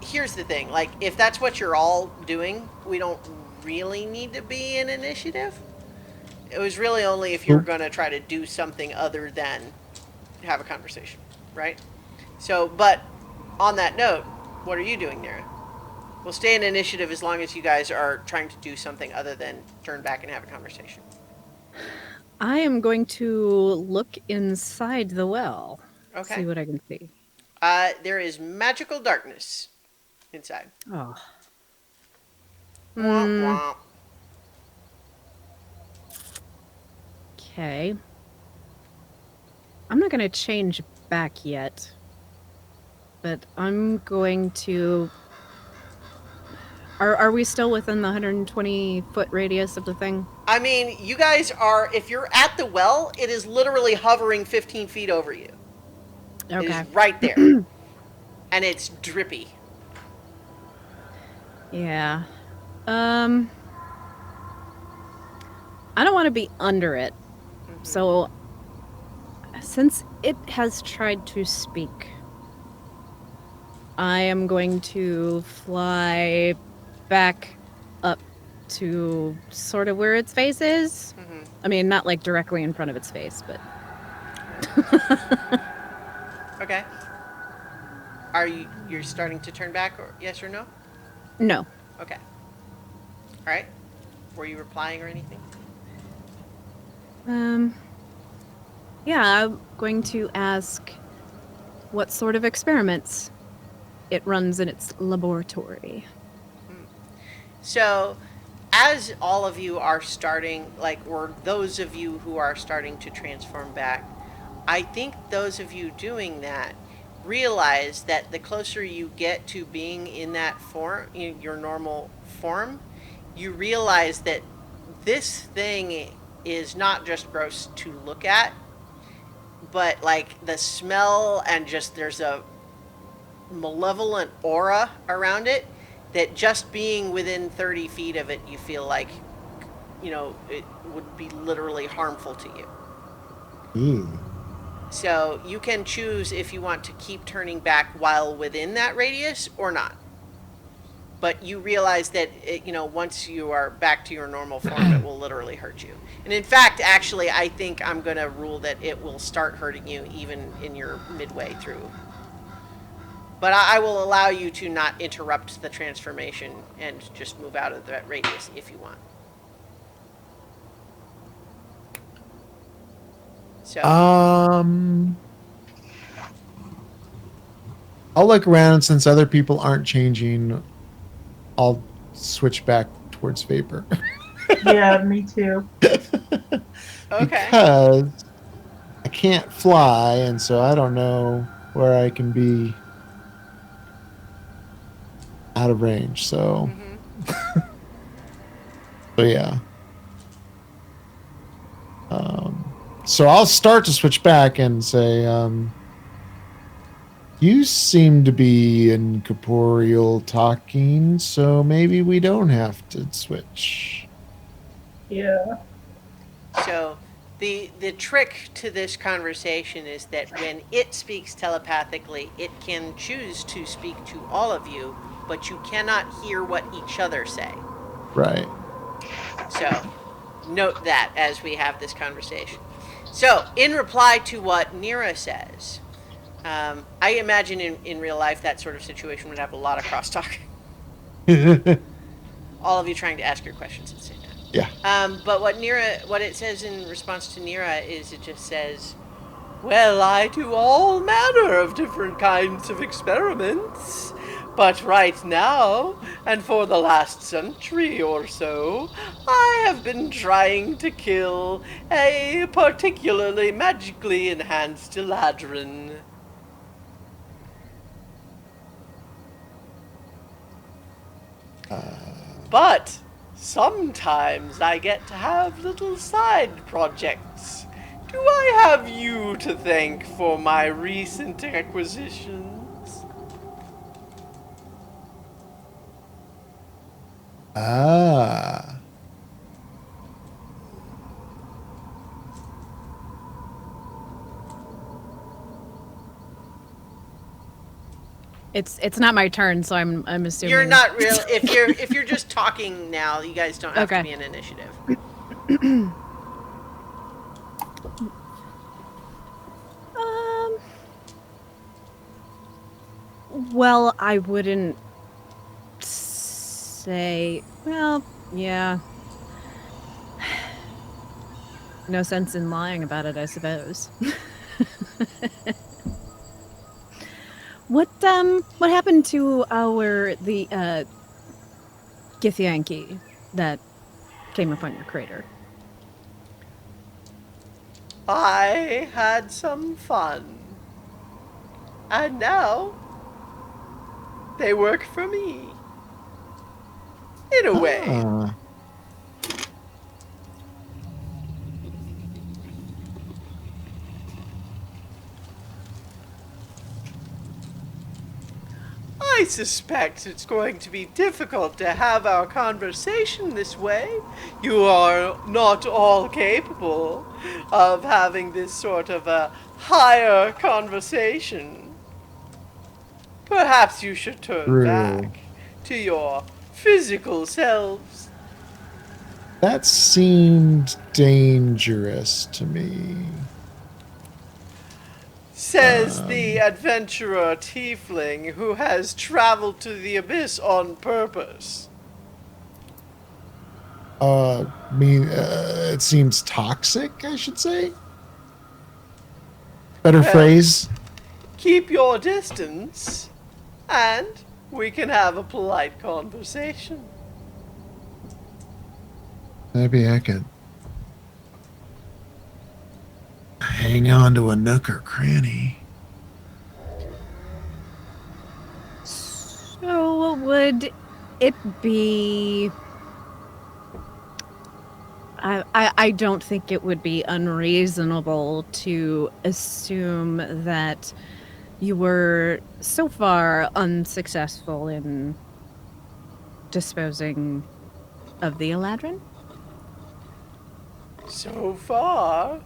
here's the thing. Like, if that's what you're all doing, we don't really need to be in initiative. It was really only if you were going to try to do something other than have a conversation, right? So, but on that note, what are you doing, Nira? We'll stay in initiative as long as you guys are trying to do something other than turn back and have a conversation. I am going to look inside the well. Okay. See what I can see. There is magical darkness inside. Oh. Womp womp. Okay. I'm not going to change back yet, but I'm going to... Are we still within the 120-foot radius of the thing? I mean, you guys are, if you're at the well, it is literally hovering 15 feet over you. It Okay. is right there. And it's drippy. Yeah. I don't want to be under it. So, since it has tried to speak, I am going to fly back up to sort of where its face is. I mean, not like directly in front of its face, but... Okay. You're starting to turn back, or yes or no? No. Okay. All right. Were you replying or anything? Yeah, I'm going to ask what sort of experiments it runs in its laboratory. So, as all of you are starting, like, or those of you who are starting to transform back, I think those of you doing that realize that the closer you get to being in that form, in your normal form, you realize that this thing is not just gross to look at, but like the smell and just there's a malevolent aura around it that just being within 30 feet of it, you feel like, it would be literally harmful to you. Ooh. So you can choose if you want to keep turning back while within that radius or not. But you realize that, once you are back to your normal form, it will literally hurt you. And in fact, actually, I think I'm going to rule that it will start hurting you even in your midway through. But I will allow you to not interrupt the transformation and just move out of that radius if you want. So, I'll look around. Since other people aren't changing, I'll switch back towards vapor. Yeah, me too. okay. Because I can't fly, and so I don't know where I can be out of range. So, so yeah. So I'll start to switch back and say, you seem to be incorporeal talking, so maybe we don't have to switch. Yeah. So the trick to this conversation is that when it speaks telepathically, it can choose to speak to all of you, but you cannot hear what each other say. Right. So note that as we have this conversation. So in reply to what Nira says, I imagine in real life that sort of situation would have a lot of crosstalk. All of you trying to ask your questions at the same time. Yeah. But what it says in response to Nira is it just says, well, I do all manner of different kinds of experiments. But right now, and for the last century or so, I have been trying to kill a particularly magically enhanced Eladrin. But sometimes I get to have little side projects. Do I have you to thank for my recent acquisitions? Ah. It's not my turn, so I'm assuming You're not real. If you're just talking now, you guys don't have to Okay. be an initiative. Well, I wouldn't say. Well, yeah. No sense in lying about it, I suppose. What happened to the Githyanki that came upon your crater? I had some fun. And now they work for me. In a way. Ah. I suspect it's going to be difficult to have our conversation this way. You are not all capable of having this sort of a higher conversation. Perhaps you should turn True. back to your physical selves. That seemed dangerous to me. Says the adventurer tiefling who has traveled to the abyss on purpose. It seems toxic, I should say. Better Well- phrase. Keep your distance, and we can have a polite conversation. Maybe I could hang on to a nook or cranny. So would it be? I don't think it would be unreasonable to assume that you were so far unsuccessful in disposing of the Eladrin. So far,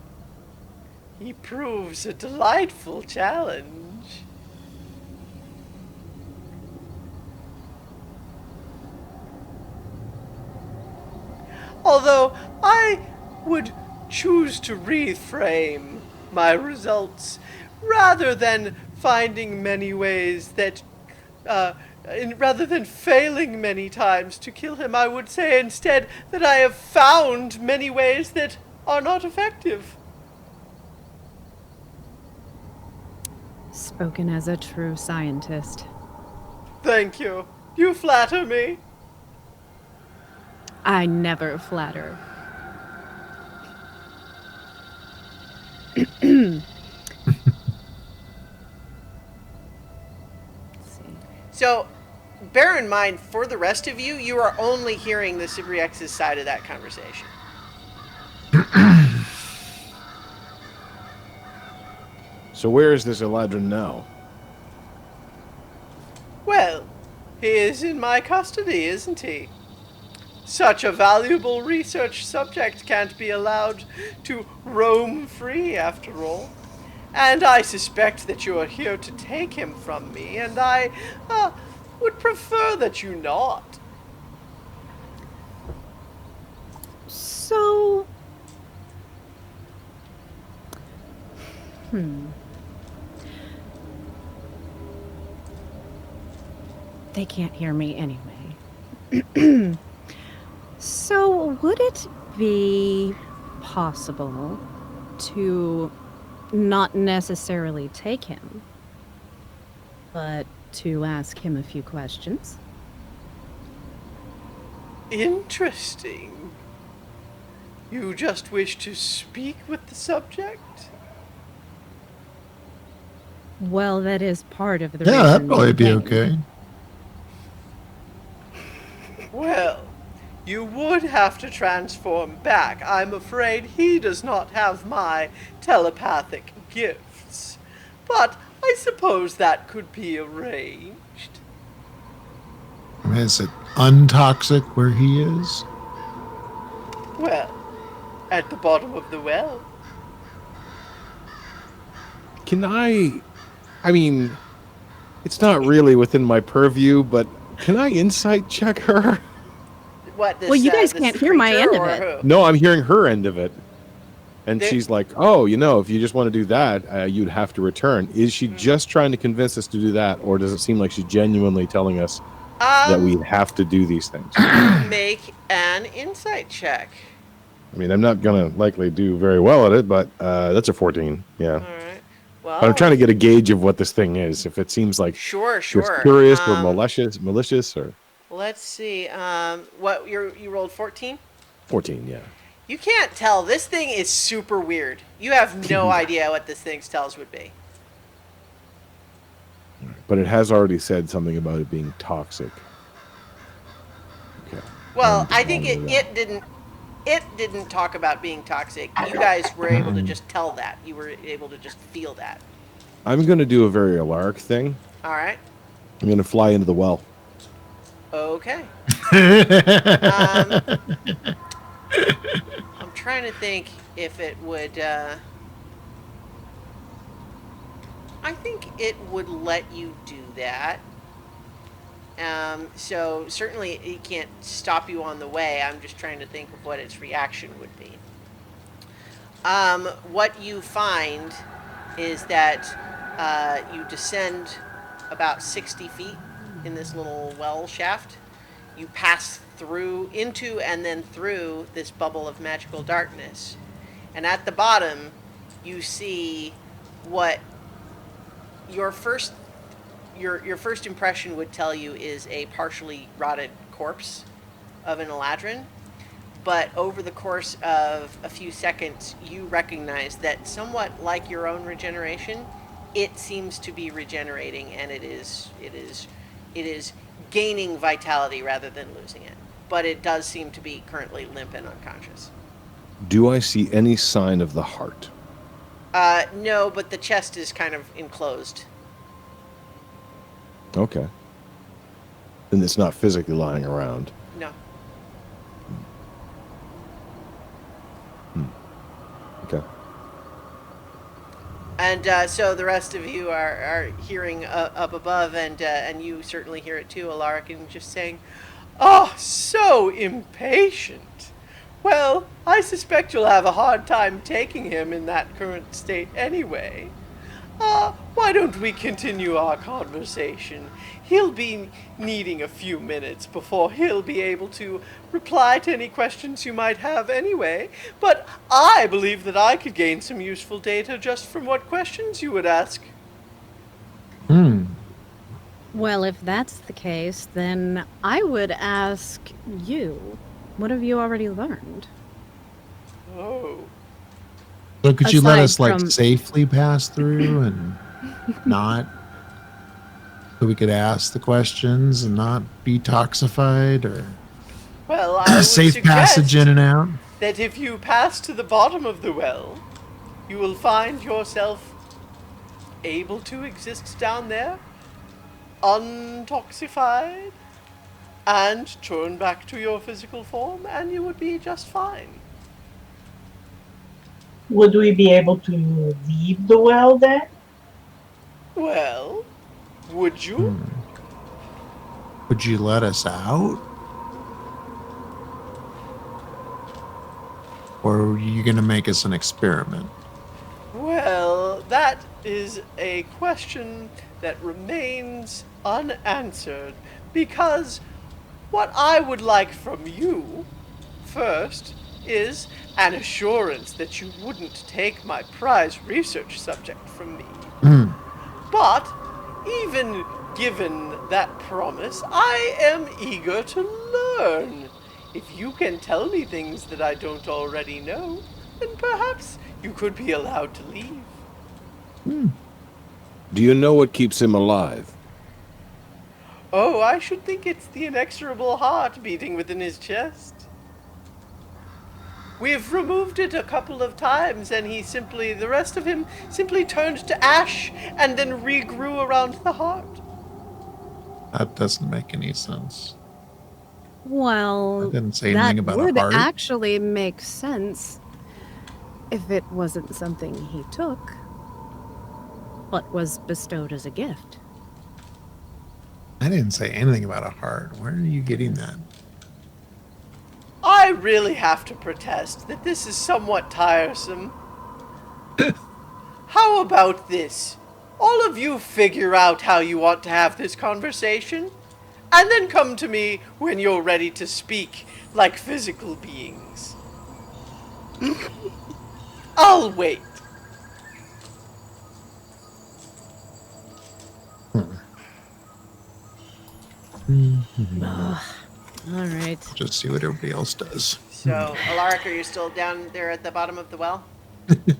he proves a delightful challenge. Although I would choose to reframe my results rather than finding many ways that, rather than failing many times to kill him, I would say instead that I have found many ways that are not effective. Spoken as a true scientist. Thank you. You flatter me. I never flatter. Let's see. So, bear in mind, for the rest of you, you are only hearing the Cybriex's side of that conversation. So where is this Eladrin now? Well, he is in my custody, isn't he? Such a valuable research subject can't be allowed to roam free, after all. And I suspect that you are here to take him from me, and I would prefer that you not. So, they can't hear me anyway. So, would it be possible to not necessarily take him, but to ask him a few questions? Interesting. You just wish to speak with the subject? Well, that is part of the Yeah, reason that'd probably we be came. okay. Well, you would have to transform back. I'm afraid he does not have my telepathic gifts. But I suppose that could be arranged. I mean, is it untoxic where he is? Well, at the bottom of the well. Can I mean, it's not really within my purview, but can I insight check her? What, this, Well, you guys this can't hear my creature end of or it. who? No, I'm hearing her end of it. And There- she's like, oh, if you just want to do that, you'd have to return. Is she just trying to convince us to do that, or does it seem like she's genuinely telling us that we have to do these things? Make an insight check. I mean, I'm not going to likely do very well at it, but that's a 14. Yeah. All right. Well, But I'm trying to get a gauge of what this thing is. If it seems like Sure. just curious or Um, malicious or Let's see. What you rolled 14? 14, yeah. You can't tell. This thing is super weird. You have no idea what this thing's tells would be. But it has already said something about it being toxic. Okay. Well, I'm I think following that. it didn't talk about being toxic. You guys were able to just tell that. You were able to just feel that. I'm going to do a very Alaric thing. All right. I'm going to fly into the well. Okay. I'm trying to think if it would. I think it would let you do that. So certainly it can't stop you on the way. I'm just trying to think of what its reaction would be. What you find is that you descend about 60 feet in this little well shaft, you pass through, into, and then through this bubble of magical darkness. And at the bottom, you see what your first impression would tell you is a partially rotted corpse of an Eladrin. But over the course of a few seconds, you recognize that somewhat like your own regeneration, it seems to be regenerating, and it is gaining vitality rather than losing it. But it does seem to be currently limp and unconscious. Do I see any sign of the heart? No, but the chest is kind of enclosed. Okay. Then it's not physically lying around. No. Okay. And so the rest of you are hearing up above, and you certainly hear it too, Alaric, and just saying, "Oh, so impatient. Well, I suspect you'll have a hard time taking him in that current state anyway. Why don't we continue our conversation? He'll be needing a few minutes before he'll be able to reply to any questions you might have anyway, but I believe that I could gain some useful data just from what questions you would ask." Well, if that's the case, then I would ask you, what have you already learned? Oh. So could you let Aside us like from- safely pass through and not, so we could ask the questions and not be toxified, or Well, I would safe passage suggest in and out? that if you pass to the bottom of the well, you will find yourself able to exist down there, untoxified, and turn back to your physical form, and you would be just fine. Would we be able to leave the well then? Well, would you? Would you let us out? Or are you going to make us an experiment? Well, that is a question that remains unanswered, because what I would like from you first is an assurance that you wouldn't take my prize research subject from me. But even given that promise, I am eager to learn. If you can tell me things that I don't already know, then perhaps you could be allowed to leave. Do you know what keeps him alive? Oh, I should think it's the inexorable heart beating within his chest. We've removed it a couple of times, and the rest of him simply turned to ash and then regrew around the heart. That doesn't make any sense. Well, I didn't say that anything about a would heart. actually make sense if it wasn't something he took, but was bestowed as a gift. I didn't say anything about a heart. Where are you getting that? I really have to protest that this is somewhat tiresome. How about this? All of you figure out how you want to have this conversation, and then come to me when you're ready to speak like physical beings. I'll wait. All right. Just see what everybody else does. So, Alaric, are you still down there at the bottom of the well?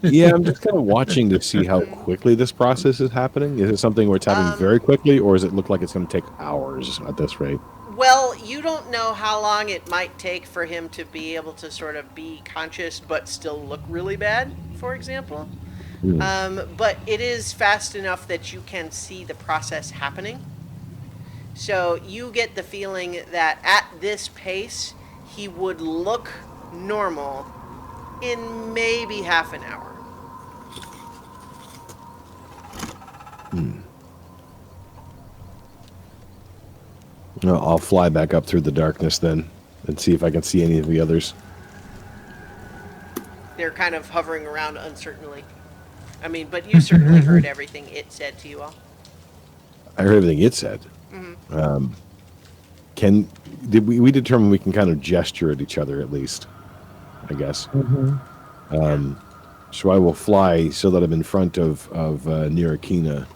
Yeah, I'm just kind of watching to see how quickly this process is happening. Is it something where it's happening very quickly, or does it look like it's going to take hours at this rate? Well, you don't know how long it might take for him to be able to sort of be conscious but still look really bad, for example. But it is fast enough that you can see the process happening. So you get the feeling that at this pace, he would look normal in maybe half an hour. No, I'll fly back up through the darkness then and see if I can see any of the others. They're kind of hovering around uncertainly. I mean, but you certainly heard everything it said to you all. I heard everything it said. did we determine we can kind of gesture at each other at least, I guess. So I will fly so that I'm in front of Nirakina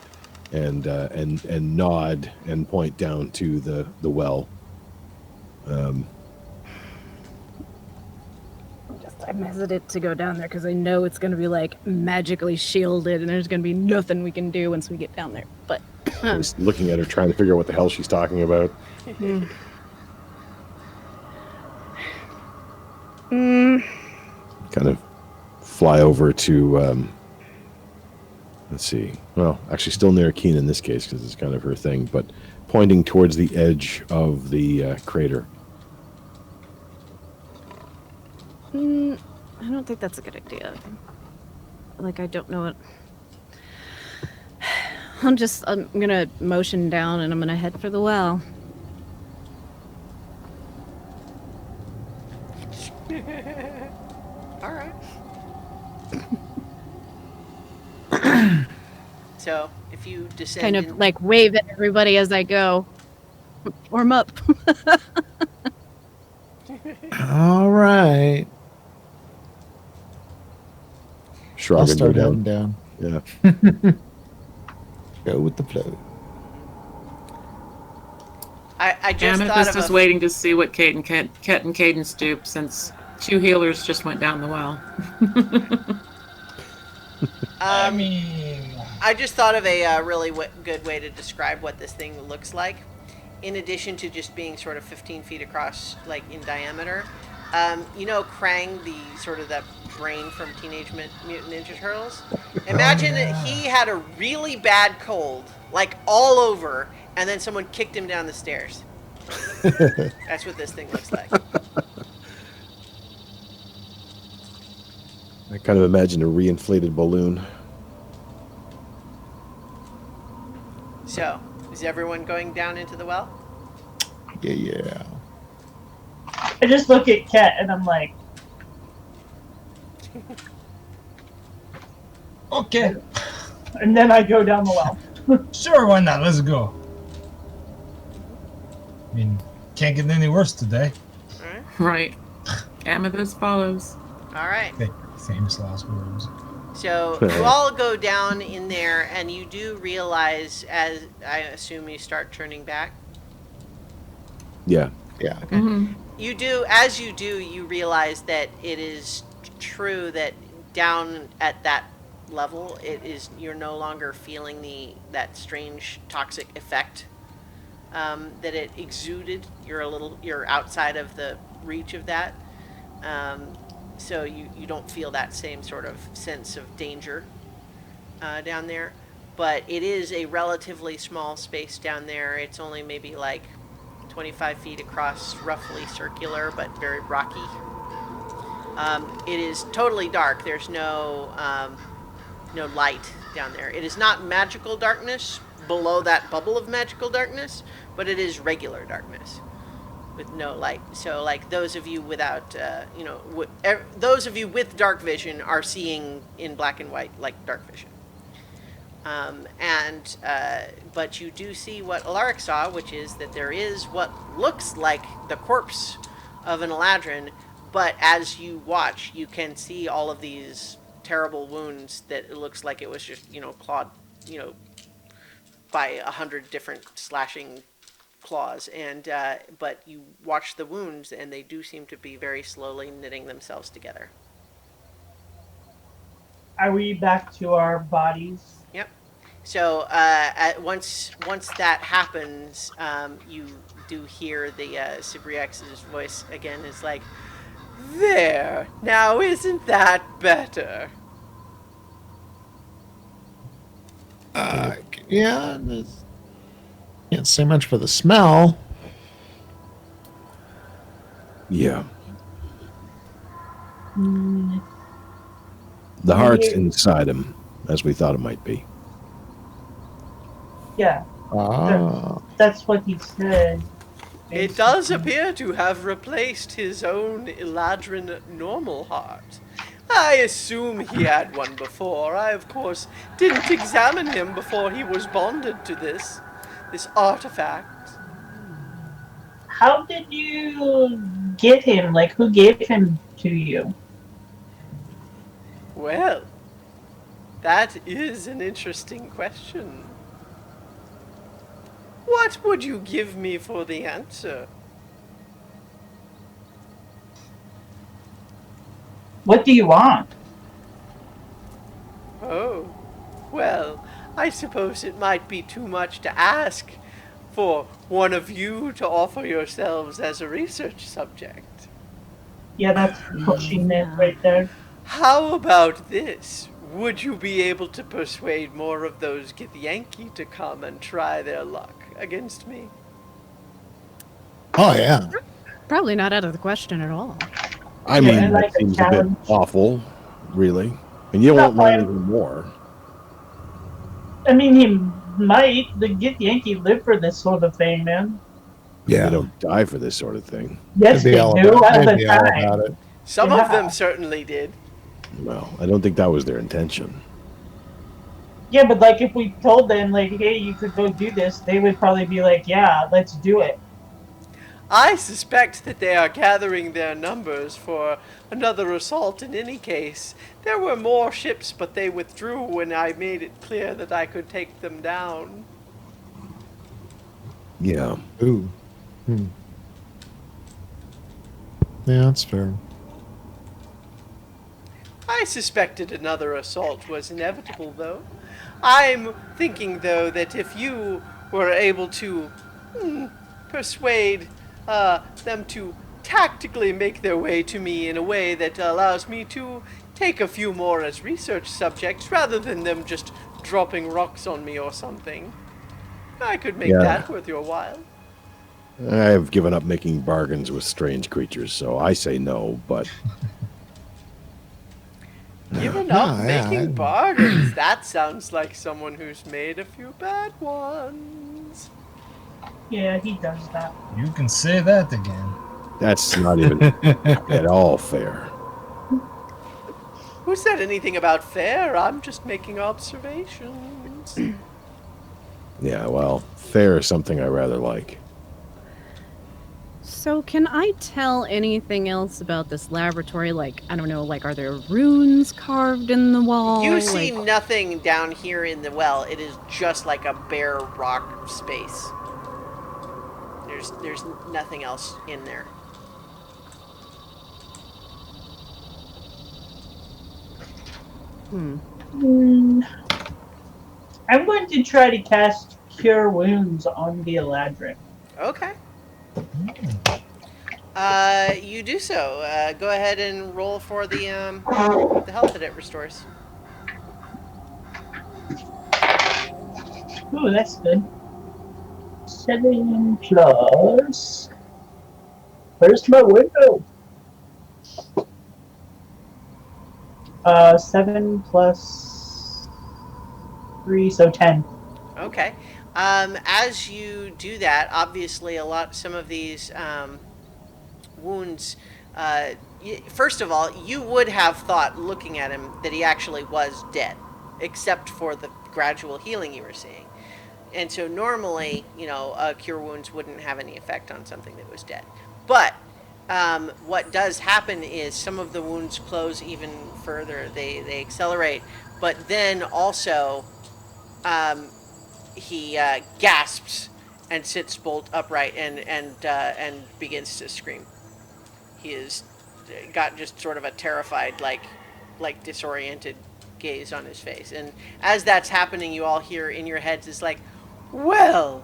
and nod and point down to the well. I'm hesitant to go down there because I know it's going to be like magically shielded and there's going to be nothing we can do once we get down there. But Just looking at her, trying to figure out what the hell she's talking about. Kind of fly over to, let's see. Well, actually, still near Keen in this case because it's kind of her thing, but pointing towards the edge of the crater. I don't think that's a good idea. Like, I don't know what. I'm gonna motion down and I'm gonna head for the well. All right. So if you descend, Kind of like wave at everybody as I go. Warm up. All right. Shrug I'll and go start down. heading down. Yeah. Go with the flow. I just thought Amethyst of is a, waiting to see what Ket and Cadence do since 2 healers just went down the well. I mean, I just thought of a really good way to describe what this thing looks like. In addition to just being sort of 15 feet across, like in diameter, you know Krang, the sort of that brain from Teenage Mutant Ninja Turtles? Imagine that he had a really bad cold, like all over, and then someone kicked him down the stairs. That's what this thing looks like. I kind of imagine a reinflated balloon. So, is everyone going down into the well? Yeah. I just look at Kat and I'm like, okay, and then I go down the well. sure, why not? Let's go. I mean, can't get any worse today. All right. Right. Amethyst follows. All right. Famous last words. So you all go down in there, and you do realize, as I assume you start turning back. Yeah. Yeah. Mhm. You do, as you do, you realize that it is true that down at that level, you're no longer feeling that strange toxic effect that it exuded. You're outside of the reach of that. So you don't feel that same sort of sense of danger down there. But it is a relatively small space down there. It's only maybe like 25 feet across, roughly circular, but very rocky. It is totally dark. There's no light down there. It is not magical darkness below that bubble of magical darkness, but it is regular darkness with no light. So, like those of you without, those of you with dark vision are seeing in black and white like dark vision. But you do see what Alaric saw, which is that there is what looks like the corpse of an Eladrin, but as you watch, you can see all of these terrible wounds that it looks like it was just, clawed, by 100 different slashing claws. And but you watch the wounds, and they do seem to be very slowly knitting themselves together. Are we back to our bodies? Yep. So once that happens, you do hear the Cibriex's voice again. It's like, there. Now isn't that better? Yeah. Can't say much for the smell. Yeah. The heart's inside him, as we thought it might be. Yeah, Ah. that's what he said. It does appear to have replaced his own Eladrin normal heart. I assume he had one before. I, of course, didn't examine him before he was bonded to this artifact. how did you get him? Like, who gave him to you? Well, that is an interesting question. What would you give me for the answer? What do you want? Oh, well, I suppose it might be too much to ask for one of you to offer yourselves as a research subject. Yeah, that's pushing it right there. How about this? Would you be able to persuade more of those Githyanki to come and try their luck against me? Oh yeah. Probably not out of the question at all. I mean, I that like a seems a bit challenge. awful, really. And you won't Not learn like- anything more. I mean, he might. The Get Yankee live for this sort of thing, man. They Yeah. don't die for this sort of thing. Yes, They'd they be all do about- all they'd the be all time. about it. Some of Yeah. them certainly did. Well, I don't think that was their intention. Yeah, but like if we told them, like, hey, you could go do this, they would probably be like, yeah, let's do it. I suspect that they are gathering their numbers for another assault in any case. There were more ships, but they withdrew when I made it clear that I could take them down. Yeah. Ooh. Yeah, that's fair. I suspected another assault was inevitable, though. I'm thinking, though, that if you were able to persuade them to tactically make their way to me in a way that allows me to take a few more as research subjects, rather than them just dropping rocks on me or something, I could make Yeah. that worth your while. I've given up making bargains with strange creatures, so I say no, but Given up Yeah, making bargains, that sounds like someone who's made a few bad ones. Yeah, he does that. You can say that again. that's not even at all fair. Who said anything about fair? I'm just making observations. Yeah, well, fair is something I rather like. So, can I tell anything else about this laboratory? Like, I don't know, like, are there runes carved in the wall? You see Like, nothing down here in the well. It is just like a bare rock space. There's nothing else in there. I'm going to try to cast Cure Wounds on the Eladrin. Okay. You do so. Go ahead and roll for the health that it restores. Ooh, that's good. 7 plus. Where's my window? 7 plus 3, so 10. Okay. As you do that, obviously some of these wounds, first of all, you would have thought, looking at him, that he actually was dead, except for the gradual healing you were seeing. And so normally, cure wounds wouldn't have any effect on something that was dead. But what does happen is some of the wounds close even further. They accelerate. But then also, he gasps and sits bolt upright and begins to scream. He has got just sort of a terrified, like disoriented gaze on his face. And as that's happening, you all hear in your heads, it's like, well,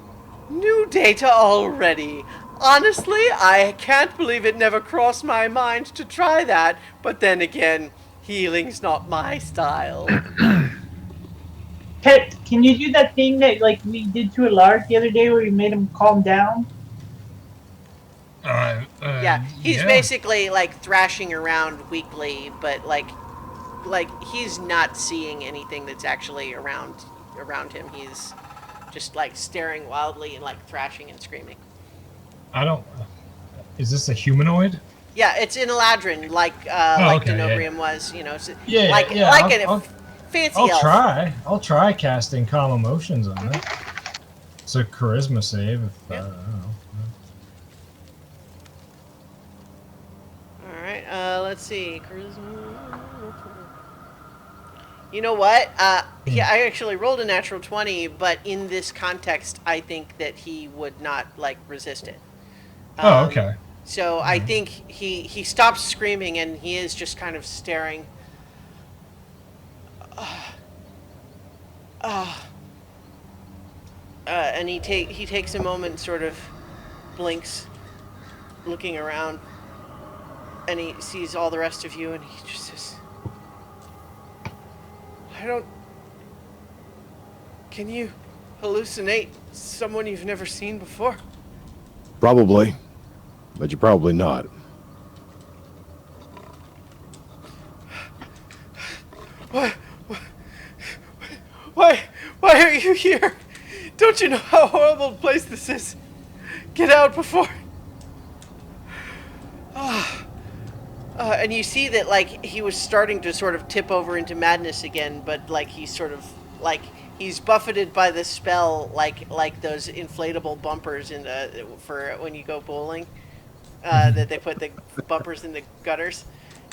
new data already. Honestly, I can't believe it never crossed my mind to try that. But then again, healing's not my style. Pet, can you do that thing that we did to Alard the other day where we made him calm down? Yeah, he's basically like thrashing around weakly, but like he's not seeing anything that's actually around him. He's just like staring wildly and like thrashing and screaming. I don't. Is this a humanoid? Yeah, it's in Eladrin, like okay, Denobrium was, so, Yeah, like yeah, a fancy I'll elf. try. I'll try casting calm emotions on it. It's a charisma save. If, Yeah. I don't know. let's see. You know what? Yeah, I actually rolled a natural 20, but in this context, I think that he would not like resist it. Oh, okay. So I think he stops screaming and he is just kind of staring. And he takes a moment, and sort of blinks, looking around, and he sees all the rest of you, and he just says, "I don't. Can you hallucinate someone you've never seen before?" Probably, but you're probably not. Why are you here? Don't you know how horrible a place this is? Get out before. And you see that, like, he was starting to sort of tip over into madness again, but, like, he's sort of, like, he's buffeted by the spell, like those inflatable bumpers in the, for when you go bowling, that they put the bumpers in the gutters.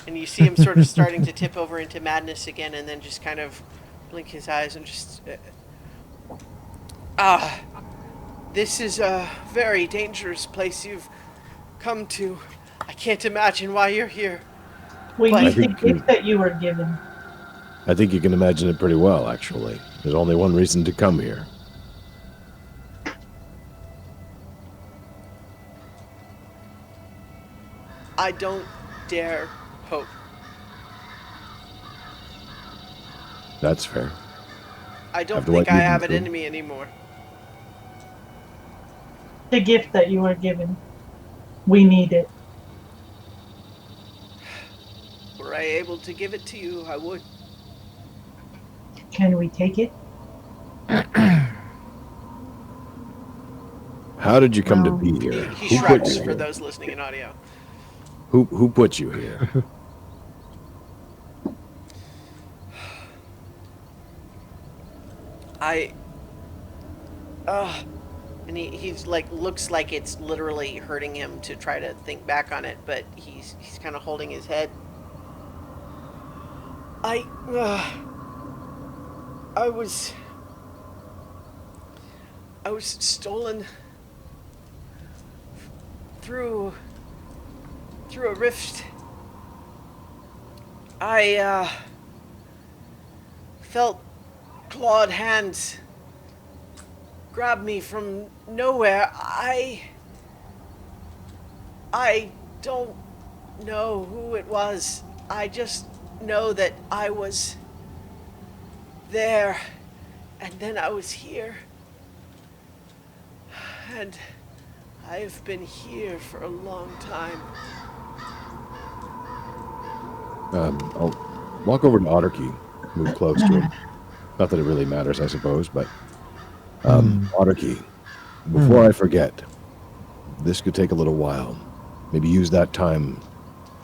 And you see him sort of starting to tip over into madness again, and then just kind of blink his eyes and just... this is a very dangerous place you've come to. I can't imagine why you're here. We But- need the gift that you were given. I think you can imagine it pretty well, actually. There's only one reason to come here. I don't dare hope. That's fair. I don't After think what I you've have been it through. in me anymore. The gift that you were given. We need it. Were I able to give it to you, I would. Can we take it? How did you come to Well, be He, here? he Who put shrugs you for here? those listening in audio. Who put you here? And he's like, looks like it's literally hurting him to try to think back on it, but he's kind of holding his head. I was stolen through a rift. I felt clawed hands grab me from nowhere. I don't know who it was. I just know that I was there, and then I was here. And I've been here for a long time. I'll walk over to Otterkey, move close to him. Not that it really matters, I suppose, but Otterkey, before I forget, this could take a little while. Maybe use that time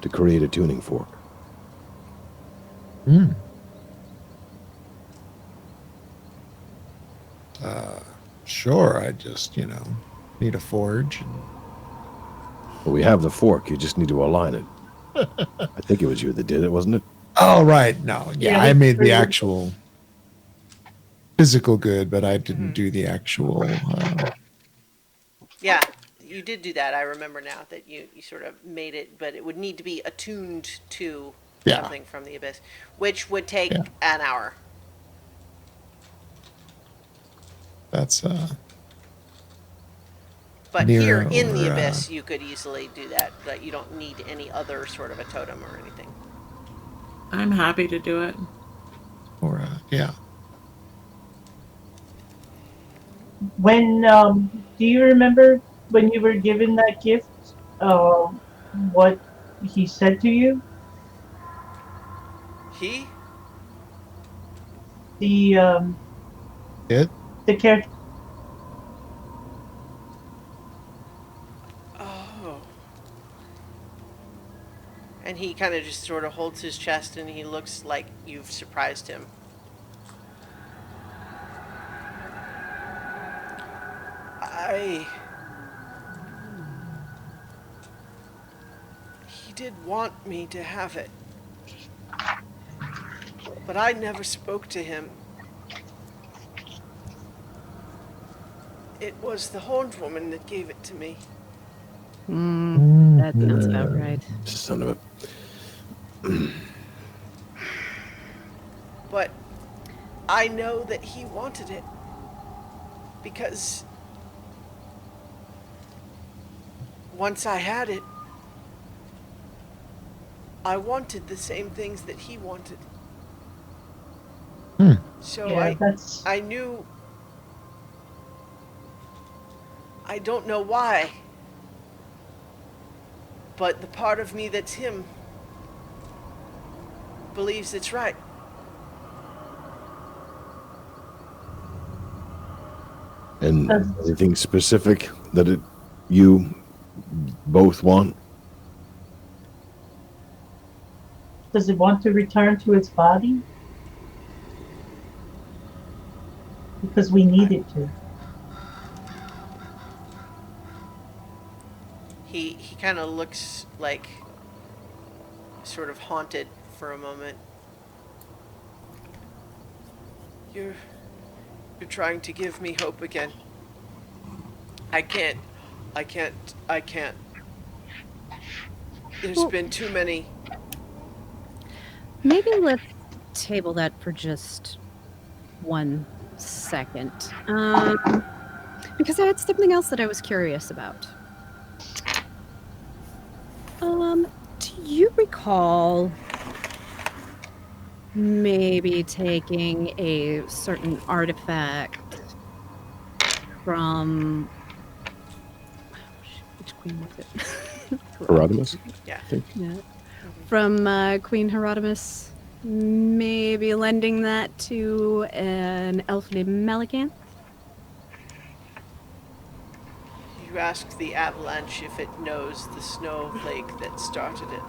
to create a tuning fork. Sure. I just, need a forge. But we have the fork, you just need to align it. I think it was you that did it, wasn't it? Oh, right. No. Yeah, Yeah, I made the pretty- actual physical good, but I didn't do the actual. Yeah, you did do that. I remember now that you sort of made it, but it would need to be attuned to Yeah. something from the abyss, which would take Yeah. an hour. That's But Nero here in the or, abyss, you could easily do that. But you don't need any other sort of a totem or anything. I'm happy to do it. or yeah. When do you remember when you were given that gift? What he said to you? He? The It. the character. Oh. And he kind of just sort of holds his chest, and he looks like you've surprised him. He did want me to have it. But I never spoke to him. It was the Horned Woman that gave it to me. That sounds about right. Son of a. But I know that he wanted it. Because once I had it, I wanted the same things that he wanted. So Yeah, that's I knew. I don't know why. But the part of me that's him believes it's right. And anything specific that you both want? does it want to return to its body? Because we need it to. He kind of looks like sort of haunted for a moment. You're trying to give me hope again. I can't. There's been too many. Maybe let's table that for just 1 second. Because I had something else that I was curious about. Do you recall maybe taking a certain artifact from which queen was it? Herodimus? Yeah. Yeah. From Queen Herodimus, maybe lending that to an elf named Melican? You asked the avalanche if it knows the snowflake that started it.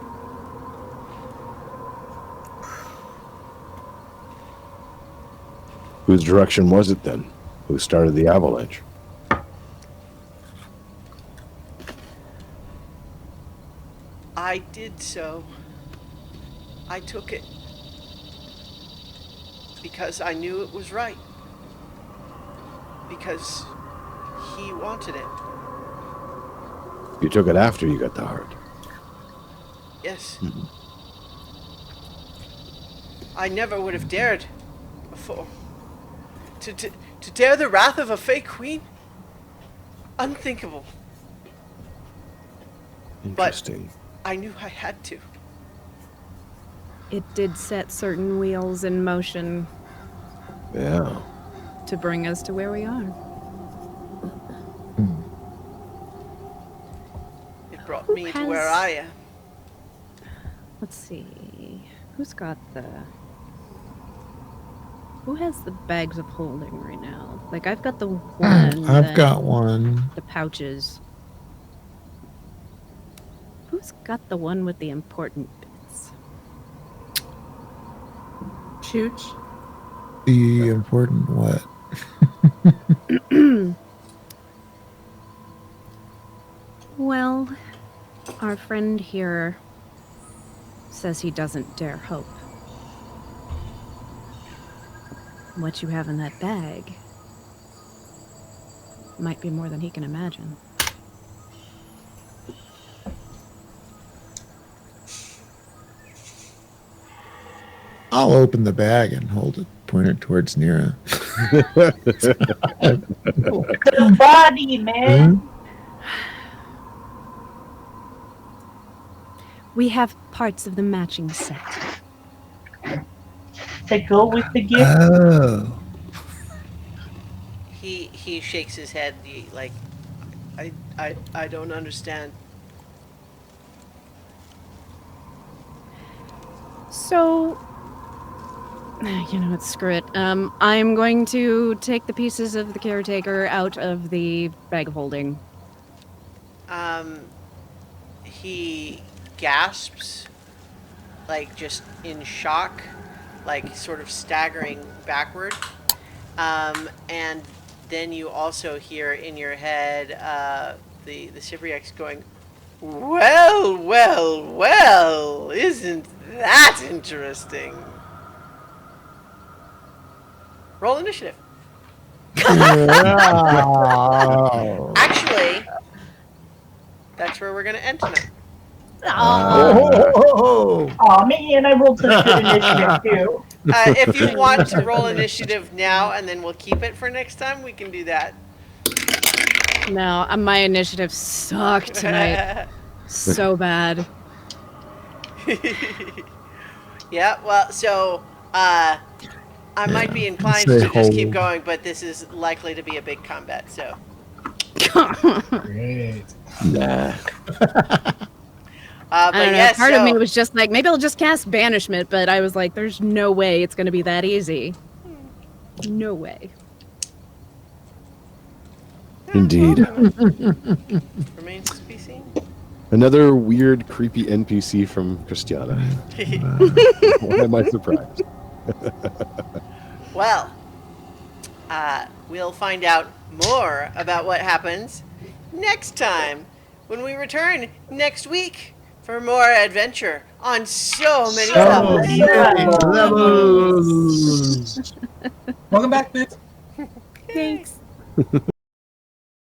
Whose direction was it then? Who started the avalanche? I did so. I took it. Because I knew it was right. Because he wanted it. You took it after you got the heart. Yes. I never would have dared before. To dare the wrath of a fake queen? Unthinkable. Interesting. I knew I had to. It did set certain wheels in motion Yeah. to bring us to where we are. It brought Who me to where has- I am. Let's see. Who's got the... Who has the bags of holding right now? Like, I've got the one... I've that- got one. The pouches. Who's got the one with the important bits? Chooch. The important what? Well, our friend here says he doesn't dare hope. What you have in that bag might be more than he can imagine. I'll open the bag and hold it, point it towards Nira. The body, man. We have parts of the matching set. That go with the gift. Oh. He shakes his head like, I don't understand. So, you know what, screw it. I'm going to take the pieces of the caretaker out of the bag of holding. He gasps, like just in shock, like sort of staggering backward. And then you also hear in your head the Cypriax going, "Well Well, well, well, isn't that interesting? Roll initiative. Actually, that's where we're going to end tonight. Oh man, I rolled such good initiative too. If you want to roll initiative now and then we'll keep it for next time, we can do that. No, my initiative sucked tonight. So bad. Yeah, well, so I might be inclined Say to just keep hold. going, but this is likely to be a big combat, so. Great. Nah. But I don't know. yes, Part of me so- was just like, maybe I'll just cast Banishment, but I was like, there's no way it's going to be that easy. No way. Indeed. Remains to be seen. Another weird, creepy NPC from Christiana. Why am I surprised? Well, we'll find out more about what happens next time when we return next week for more adventure on so many levels. Welcome back, Bits. Thanks.